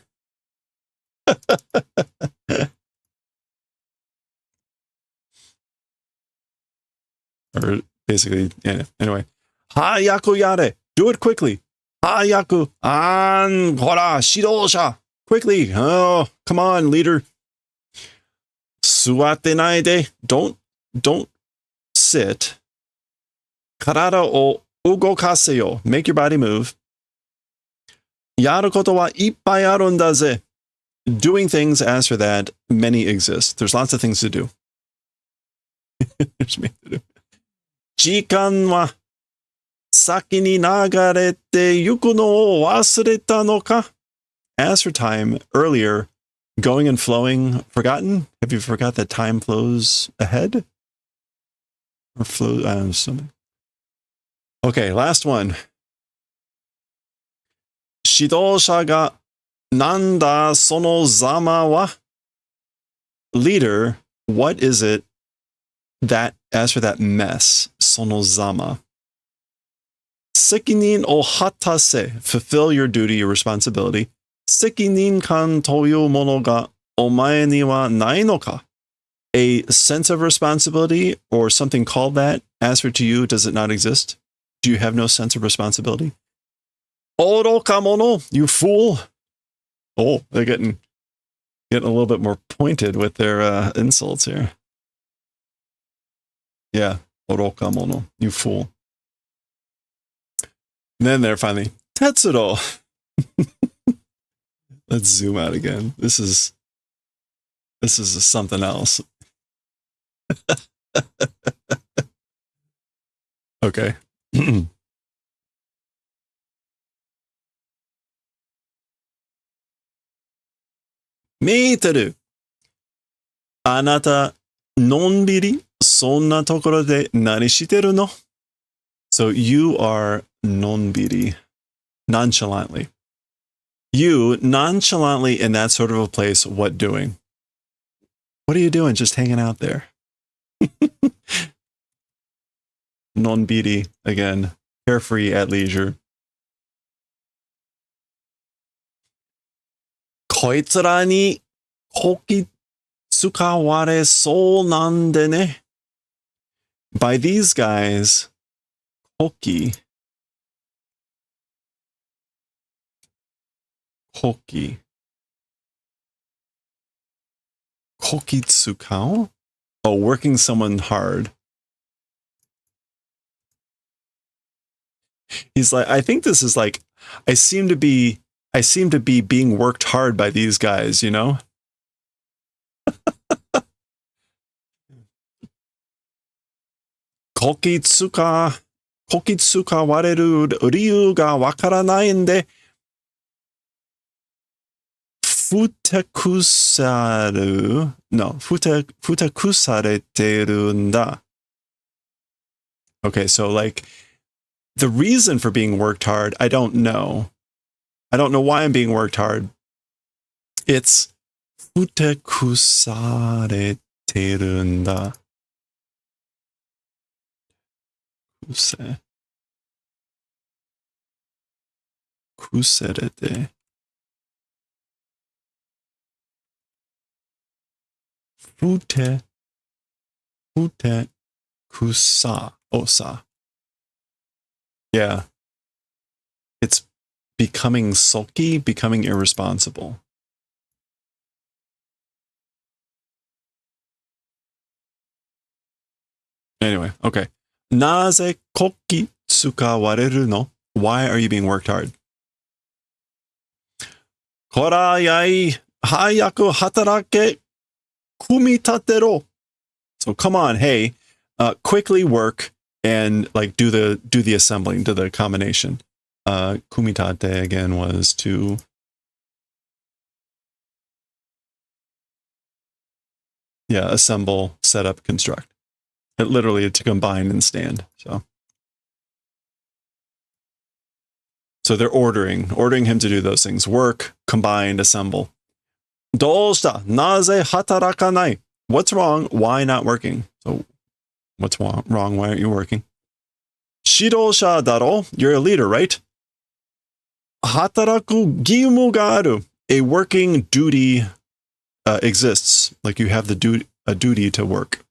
Or basically, yeah, anyway. Hayaku yare, do it quickly. Hayaku, an, hora, shidosha. Quickly, oh, come on, leader. Suate naide, don't sit. Karada o ugokase yo, make your body move. Yaru koto wa ippai aru nda ze. Doing things, as for that, many exist. There's lots of things to do. There's many to do. Jikan wa 先に流れてゆくのを忘れたのか? As for time, earlier, going and flowing, forgotten? Have you forgot that time flows ahead? Or flows, something. Okay, last one. 指導者がなんだそのざまは? Leader, what is it that, as for that mess, そのざま? 責任を果たせ, fulfill your duty, your responsibility. 責任感というものがお前にはないのか? A sense of responsibility or something called that, as for to you, does it not exist? Do you have no sense of responsibility? 愚か者, you fool. Oh, they're getting a little bit more pointed with their insults here. Yeah, 愚か者, you fool. And then they're finally, Tetsuro. Let's zoom out again. This is something else. Okay. メーテル。あなた、のんびりそんなところで何してるの? So you are のんびり, nonchalantly. You nonchalantly in that sort of a place, what doing? What are you doing? Just hanging out there. Non-biri, again, carefree at leisure. こいつらにこき使われそうなんでね. By these guys, こき Kokitsukao? Oh, working someone hard. He's like, I think this is like, I seem to be being worked hard by these guys, you know? Kokitsuka wareru ryu ga wakaranaiんで futakusareteruんだ. Okay, so like, the reason for being worked hard, I don't know. I don't know why I'm being worked hard. It's futakusareteruんだ. Kuserete. Fute kusa osa. Yeah. It's becoming sulky, becoming irresponsible. Anyway, okay. Naze koki tsukawareru no? Why are you being worked hard? Korayai hayaku hatarake kumitatero. So come on, hey, quickly work and like do the assembling, do the combination. Kumitate again was to assemble, set up, construct. It literally to combine and stand. So they're ordering him to do those things. Work, combine, assemble. Doshita? Naze hatarakanai? What's wrong? Why not working? So what's wrong? Why aren't you working? Shidosha daro? You're a leader, right? Hataraku gimu ga aru. A working duty exists. Like you have a duty to work.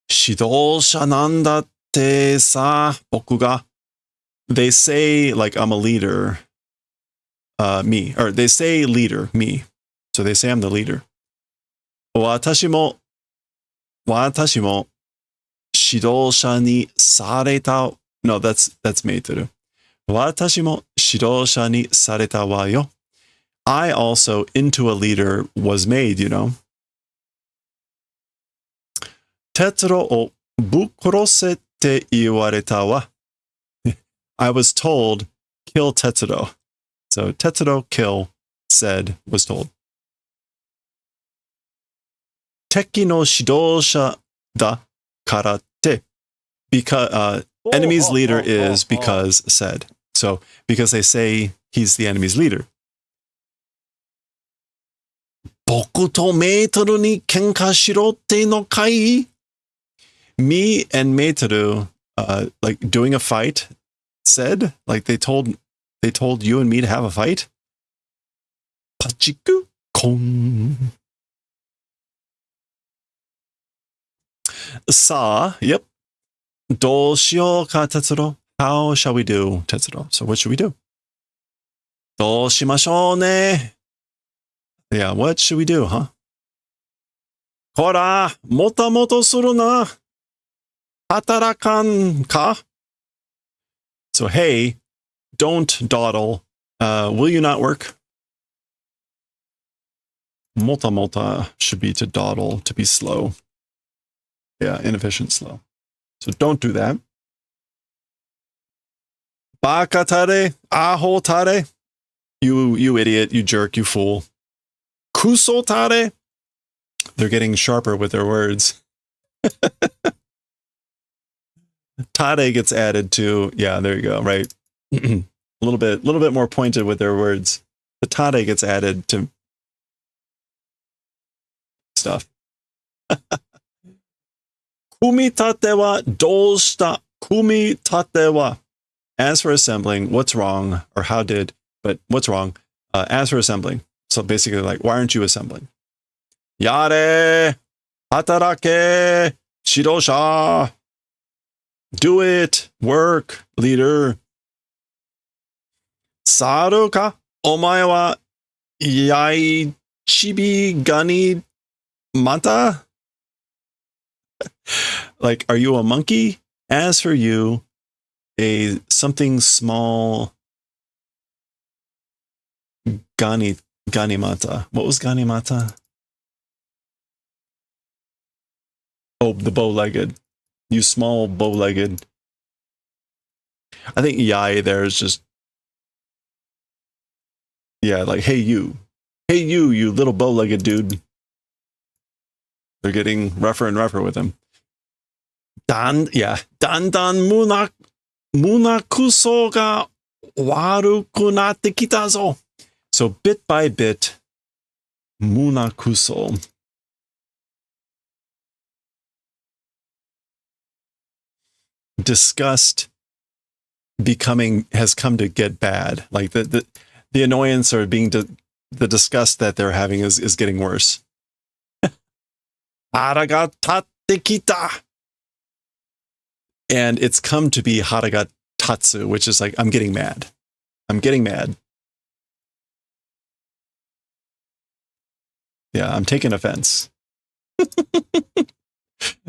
Shidosha nandatte sa boku ga. They say like I'm a leader. Me. Or they say leader, me. So they say I'm the leader. Watashi mo 指導者にされた. No, that's meiteru. 私も指導者にされたわよ. I also, into a leader, was made, you know. 鉄郎をぶっ殺せ te iwareta wa. I was told, kill Tetsuro. So Tetsuro, kill, said, was told. Teki no shidosha da kara te. Because enemy's leader is because said. So because they say he's the enemy's leader. Boku to Meitoru ni kenka shirotte no kai? Me and Meitoru, like doing a fight, said, like they told you and me to have a fight. Pachiku kon. Sa, yep. Do shio ka Tetsuro. How shall we do, Tetsuro? So what should we do? Do shimashou ne. Yeah, what should we do, huh? Hora, moto suru na. Hatarakan ka? So, hey, don't dawdle. Will you not work? Mota should be to dawdle, to be slow. Yeah, inefficient, slow. So don't do that. Baka tare, aho tare. You idiot, you jerk, you fool. Kuso tare. They're getting sharper with their words. Tade gets added to, yeah, there you go, right? a little bit more pointed with their words. The tade gets added to stuff. Kumitate wa doushita? Kumitate wa. As for assembling, what's wrong? Or how did, but what's wrong? As for assembling. So basically like, why aren't you assembling? Yare, hatarake, shirosha. Do it, work, leader. Saru ka? Omae wa yaichibi gani mata? Like, are you a monkey? As for you, a something small ganimata. What was ganimata? Oh, the bow-legged. You small bow-legged. I think yai there is just, yeah, like, hey you. Hey you little bow-legged dude. They're getting rougher and rougher with him. Dan munakuso ga waruku natte kita zo. So bit by bit, munakuso. Disgust has come to get bad. Like the annoyance or the disgust that they're having is getting worse. Hara tatte kita. And it's come to be hara tatsu, which is like, I'm getting mad. I'm getting mad. Yeah, I'm taking offense.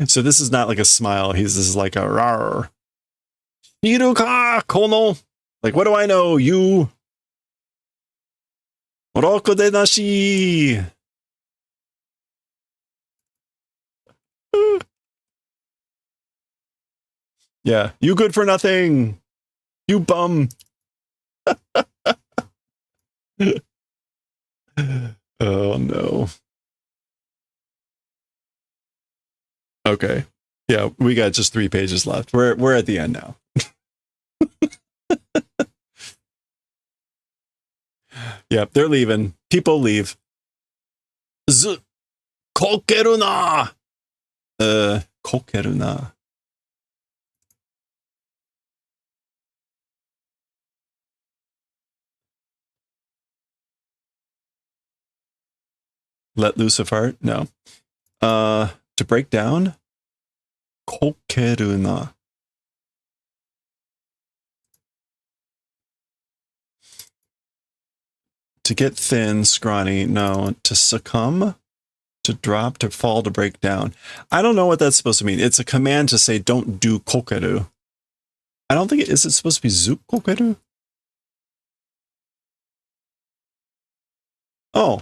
So this is not like a smile. This is like a rar. Hiruka kono. Like, what do I know? You. Oroko de nashi. Yeah, you good for nothing. You bum. Oh no. Okay. Yeah, we got just 3 pages left. We're at the end now. Yeah, they're leaving. People leave. Kokeru na. Kokeru na. Let loose of heart? No. To break down? Kokeru na. To get thin, scrawny. No. To succumb? To drop, to fall, to break down. I don't know what that's supposed to mean. It's a command to say don't do kokeru. I don't think is it supposed to be zuk kokeru? Oh.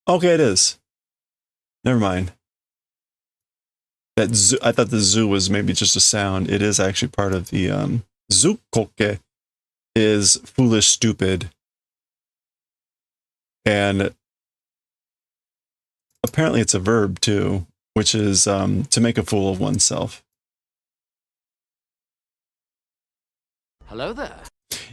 Okay, it is. Never mind. That zu, I thought the zu was maybe just a sound. It is actually part of the zukoke is foolish, stupid, and apparently it's a verb too, which is to make a fool of oneself. Hello there.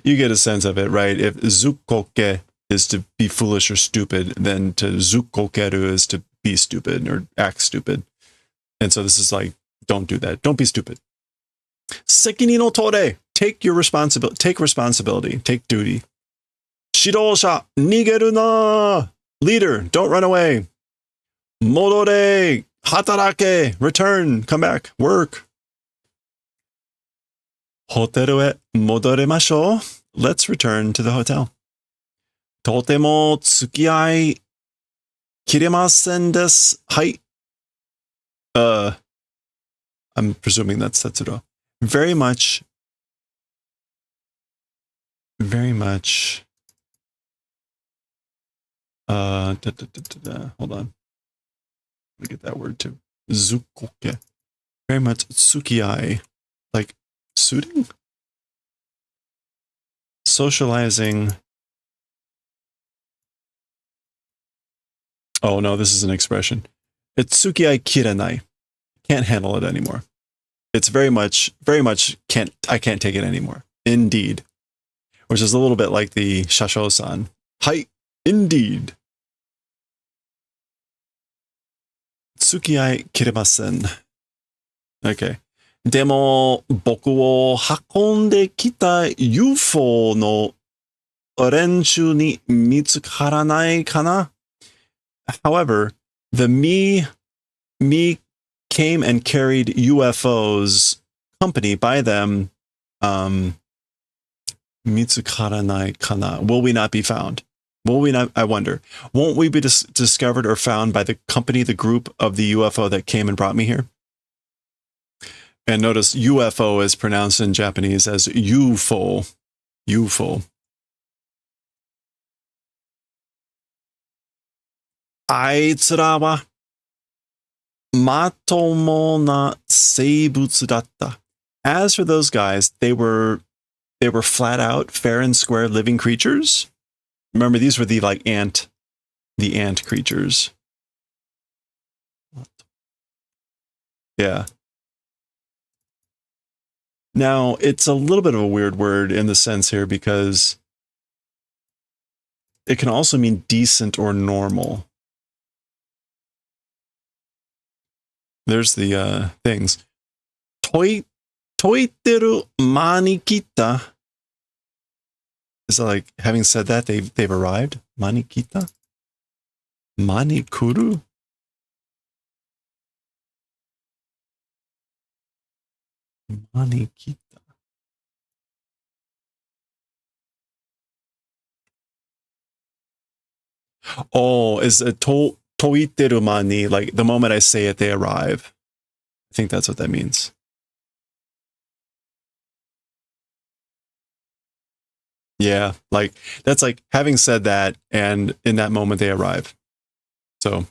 You get a sense of it, right? If zukoke is to be foolish or stupid, then to zukokeru is to be stupid or act stupid. And so this is like, don't do that. Don't be stupid. Sekini no tore. Take your responsibility. Take responsibility. Take duty. Shirosha, nigeru na. Leader, don't run away. Modore, hatarake. Return, come back, work. Hoteru e modoremashou. Let's return to the hotel. Totemo tsukiai kiremasen desu. Hai. I'm presuming that's Setsuro. Very much. Hold on. Let me get that word too. Zukoke. Very much tsukiai. Like suiting? Socializing. Oh no, this is an expression. It's tsukiai kirenai. Can't handle it anymore. It's very much I can't take it anymore. Indeed. Which is a little bit like the shasho-san. Hai, indeed. Tsukiai kiremasen. Okay. Demo, boku wo hakonde kita UFO no renshu ni mitsukaranai kana? However, the me came and carried UFOs company by them. Mitsukaranai kana. Will we not be found? Will we not? I wonder. Won't we be discovered or found by the company, the group of the UFO that came and brought me here? And notice UFO is pronounced in Japanese as UFO. UFO. Aitsura wa matomo na seibutsu datta. As for those guys, they were flat out, fair and square living creatures. Remember, these were the ant creatures. Yeah. Now, it's a little bit of a weird word in the sense here because it can also mean decent or normal. There's the things. Toiteru mani kita. Is it like, having said that, they've arrived? Mani kita? Mani kuru? Mani kita. Oh, is it toiteru mani, like the moment I say it, they arrive. I think that's what that means. Yeah, like that's like having said that, and in that moment they arrive. So,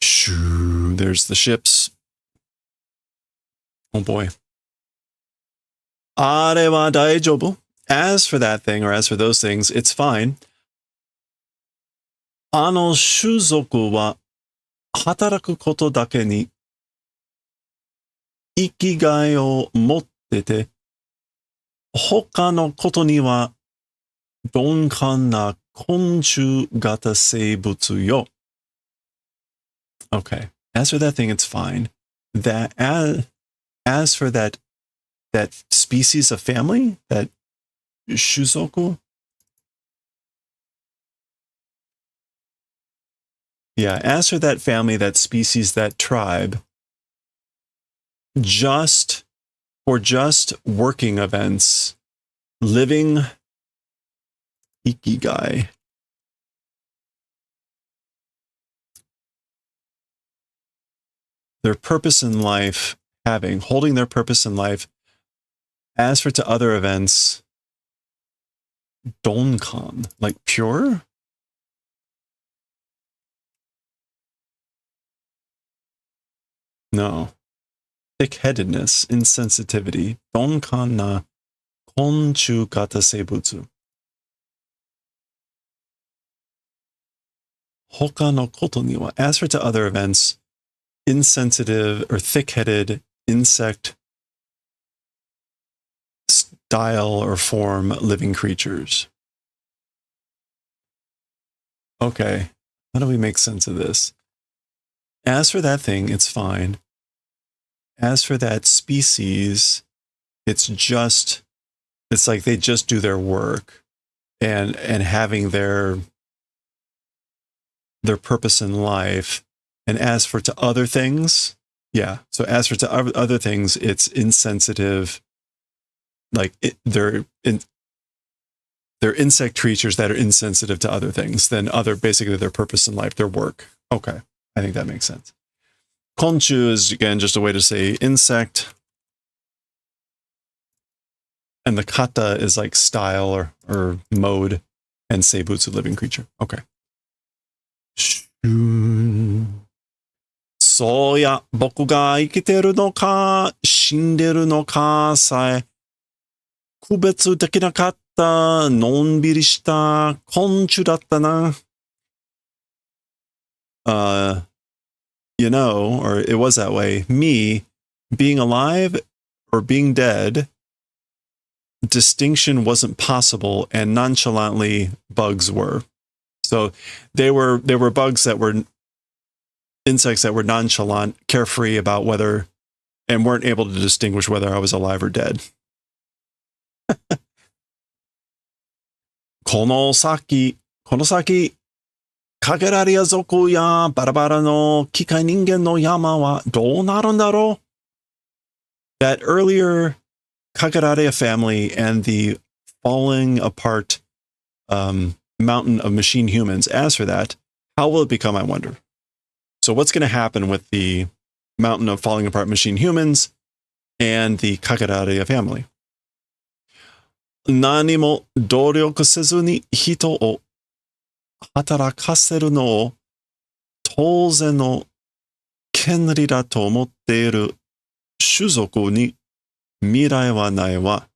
shoo, there's the ships. Oh boy. Are wa daijoubu. As for that thing, or as for those things, it's fine. Ano shuzoku wa hataraku koto dake ni ikigai o motte te, hoka no koto ni wa donkan na konshu gata seibutsu yo. Okay. As for that thing, it's fine. That as for that species of family, that shuzoku. Yeah, as for that family, that species, that tribe, just working events, living ikigai. Their purpose in life, holding their purpose in life. As for to other events, donkan, like pure? No. thick-headedness, insensitivity, donkan na konchu kata seibutsu. Hoka no koto ni wa, as for to other events, insensitive or thick-headed insect style or form living creatures. Okay, how do we make sense of this? As for that thing, it's fine. As for that species, it's like they just do their work and having their purpose in life. And as for to other things, yeah. So as for to other things, it's insensitive. Like they're insect creatures that are insensitive to other things than basically their purpose in life, their work. Okay, I think that makes sense. Konchu is, again, just a way to say insect. And the kata is like style or mode. And seibutsu, living creature. Okay. そうや、僕が生きてるのか、死んでるのかさえ、区別できなかった、のんびりした昆虫だったな。You know, or it was that way, me being alive or being dead, distinction wasn't possible, and nonchalantly bugs were. So they were bugs that were insects that were nonchalant, carefree about whether, and weren't able to distinguish whether I was alive or dead. この先、かけられや族やバラバラの機械人間の山はどうなるんだろう? That earlier Kageraria family and the falling apart mountain of machine humans, as for that, how will it become, I wonder? So what's going to happen with the mountain of falling apart machine humans and the Kageraria family? 何も努力せずに人を働かせるのを当然の権利だと思っている種族に未来はないわ。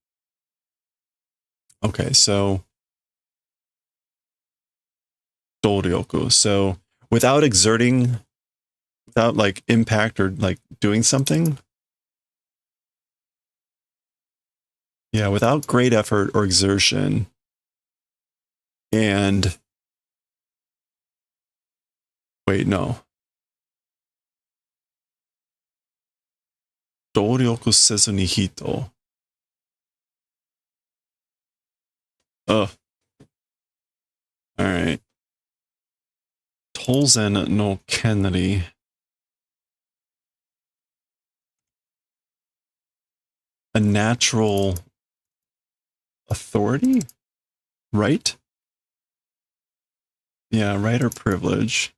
Okay, so 努力. So without exerting, without like impact or like doing something. Yeah, without great effort or exertion. And wait, no. 努力せずに人. All right. 当然の権利. A natural authority? Right? Yeah, right or privilege.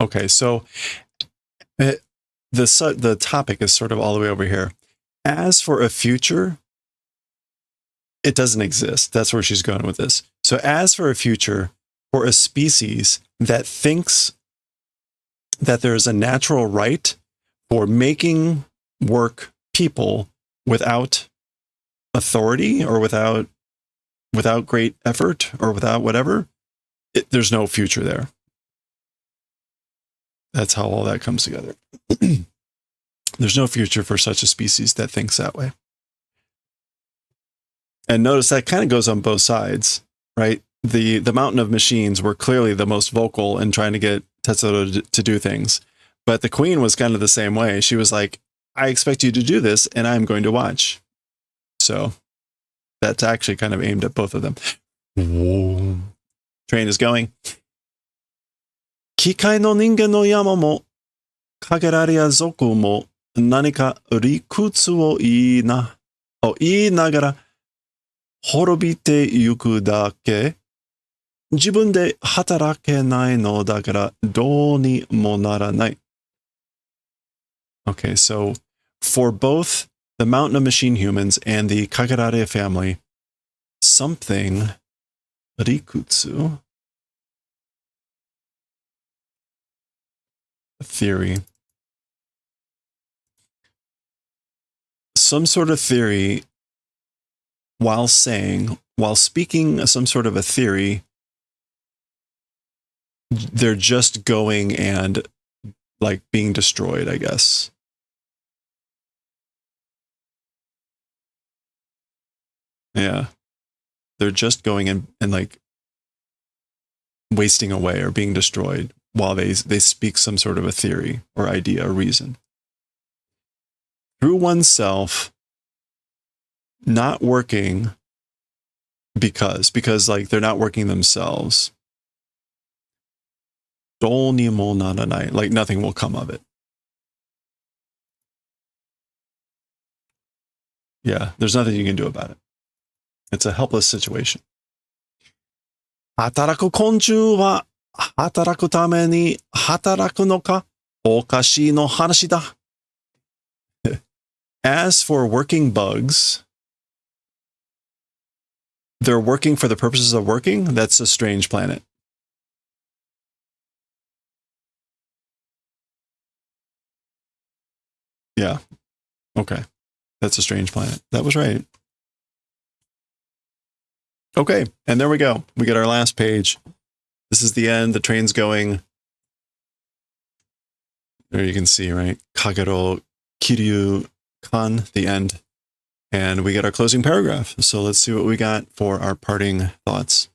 Okay, so the topic is sort of all the way over here. As for a future, it doesn't exist. That's where she's going with this. So as for a future, for a species that thinks that there's a natural right for making work people without authority or without great effort or without whatever, there's no future there. That's how all that comes together. There's no future for such a species that thinks that way. And notice that kind of goes on both sides, right? The mountain of machines were clearly the most vocal in trying to get Tetsuro to do things. But the queen was kind of the same way. She was like, I expect you to do this, and I'm going to watch. So that's actually kind of aimed at both of them. Whoa. Train is going. 機械の人間の山も、かけられや族も、何か理屈を言いながら、滅びてゆくだけ。自分で働けないのだから、どうにもならない。Okay, so for both the Mountain of Machine Humans and the Kageraria family, something, rikutsu, theory. Some sort of theory while speaking some sort of a theory, they're just going and like being destroyed, I guess. Yeah. They're just going and like wasting away or being destroyed while they speak some sort of a theory or idea or reason. Through oneself, not working because like they're not working themselves. Like nothing will come of it. Yeah, there's nothing you can do about it. It's a helpless situation. 働く昆虫は働くために働くのか？おかしいの話だ。As for working bugs, they're working for the purposes of working? That's a strange planet. Yeah. Okay. That's a strange planet. That was right. Okay, and there we go. We get our last page. This is the end. The train's going. There you can see, right? Kagero Kiryu Kan, the end. And we get our closing paragraph. So let's see what we got for our parting thoughts.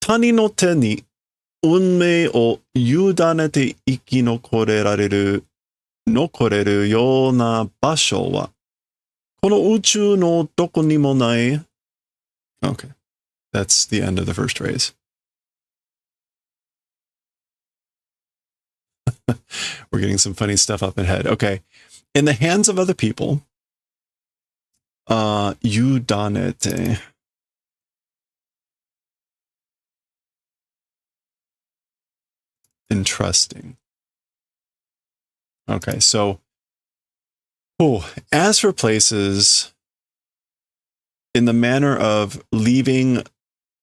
他人の手に運命を委ねて生き残れるような場所はこの宇宙のどこにもない。Okay. That's the end of the first phrase. We're getting some funny stuff up ahead. Okay. In the hands of other people, yudanete. Entrusting. Okay, so as for places, in the manner of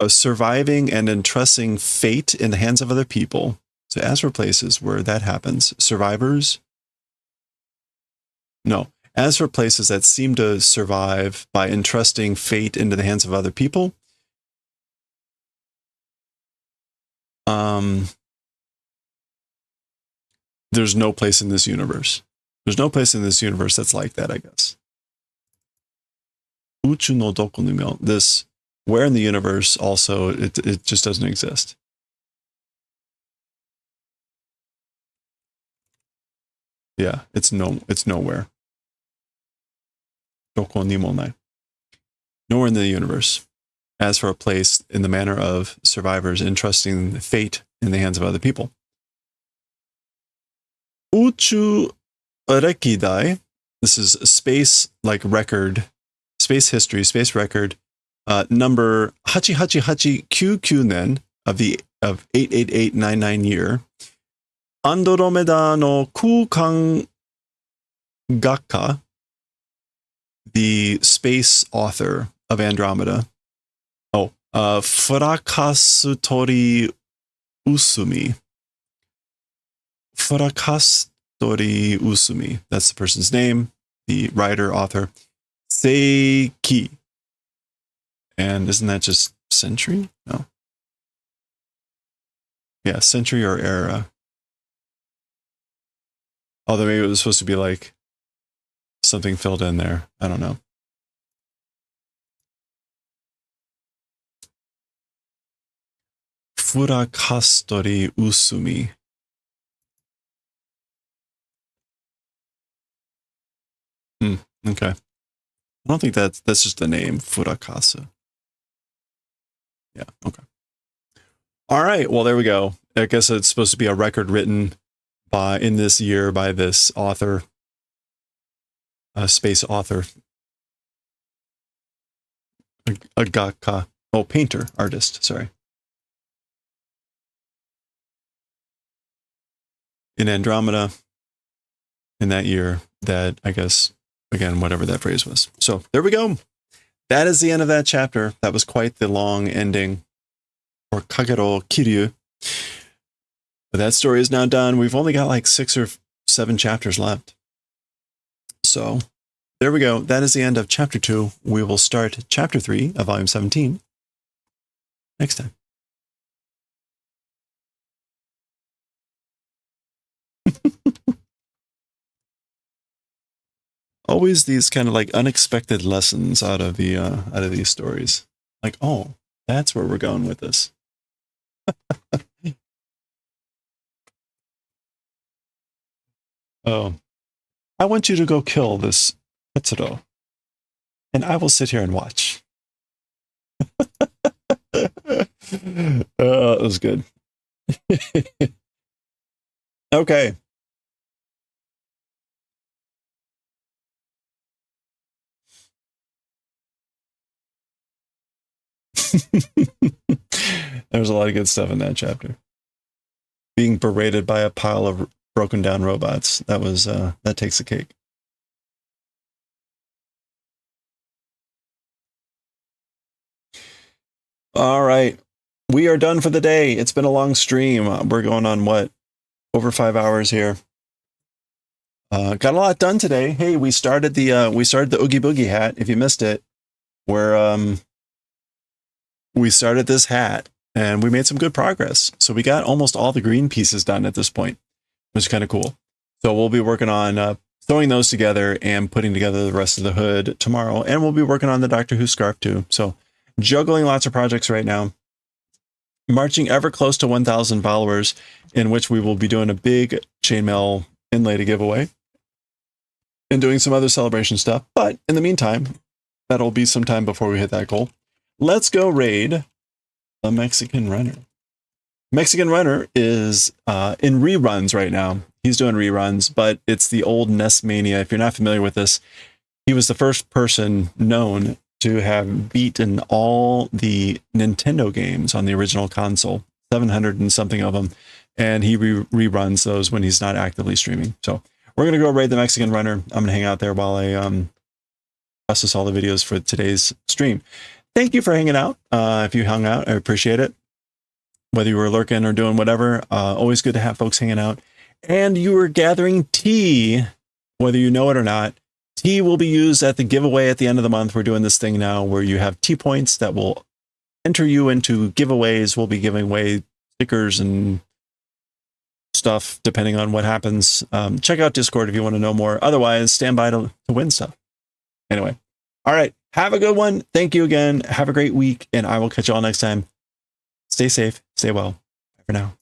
surviving and entrusting fate in the hands of other people. So as for places where that happens, survivors? No. As for places that seem to survive by entrusting fate into the hands of other people, there's no place in this universe. There's no place in this universe that's like that, I guess. Uchu no doko ni mo. This, where in the universe also, it just doesn't exist. Yeah, it's nowhere. Doko ni mo nai. Nowhere in the universe. As for a place in the manner of survivors entrusting fate in the hands of other people. Uchu rekidai. This is space like record, space history, space record, number 8889 nen of 88899 year. Andromeda no Kukan Gakka, the space author of Andromeda. Furakasutori Usumi. Furakasutori Usumi. That's the person's name, the writer, author. Seiki. And isn't that just century? No. Yeah, century or era. Although maybe it was supposed to be like something filled in there. I don't know. Furakasutori Usumi. Okay. I don't think that's just the name, Furakasu. Yeah, okay. All right, well, there we go. I guess it's supposed to be a record written in this year by this author, space author. A gakka. Oh, painter, artist, sorry. In Andromeda, in that year, that, I guess, again, whatever that phrase was. So there we go. That is the end of that chapter. That was quite the long ending. or Kagero Kiryu. But that story is now done. We've only got like 6 or 7 chapters left. So there we go. That is the end of chapter 2. We will start chapter 3 of volume 17 next time. Always these kind of like unexpected lessons out of these stories. Like, oh, that's where we're going with this. Oh, I want you to go kill this Tetsuro, and I will sit here and watch. That was good. Okay. There's a lot of good stuff in that chapter. Being berated by a pile of broken down robots. That was that takes the cake. All right. We are done for the day. It's been a long stream. We're going on what? Over 5 hours here. Got a lot done today. Hey, we started the Oogie Boogie hat. If you missed it, we started this hat and we made some good progress. So we got almost all the green pieces done at this point, which is kind of cool. So we'll be working on throwing those together and putting together the rest of the hood tomorrow. And we'll be working on the Doctor Who scarf too. So juggling lots of projects right now. Marching ever close to 1,000 followers, in which we will be doing a big chainmail inlay to giveaway and doing some other celebration stuff. But in the meantime, that'll be some time before we hit that goal. Let's go raid the Mexican Runner. Mexican Runner is in reruns right now. He's doing reruns, but it's the old NES Mania. If you're not familiar with this, he was the first person known to have beaten all the Nintendo games on the original console, 700 and something of them, and he reruns those when he's not actively streaming. So we're going to go raid the Mexican Runner. I'm going to hang out there while I process all the videos for today's stream. Thank you for hanging out. If you hung out, I appreciate it. Whether you were lurking or doing whatever, always good to have folks hanging out. And you were gathering tea, whether you know it or not. Tea will be used at the giveaway at the end of the month. We're doing this thing now where you have tea points that will enter you into giveaways. We'll be giving away stickers and stuff depending on what happens. Check out Discord if you want to know more. Otherwise, stand by to win stuff. Anyway, all right. Have a good one. Thank you again. Have a great week, and I will catch you all next time. Stay safe. Stay well. Bye for now.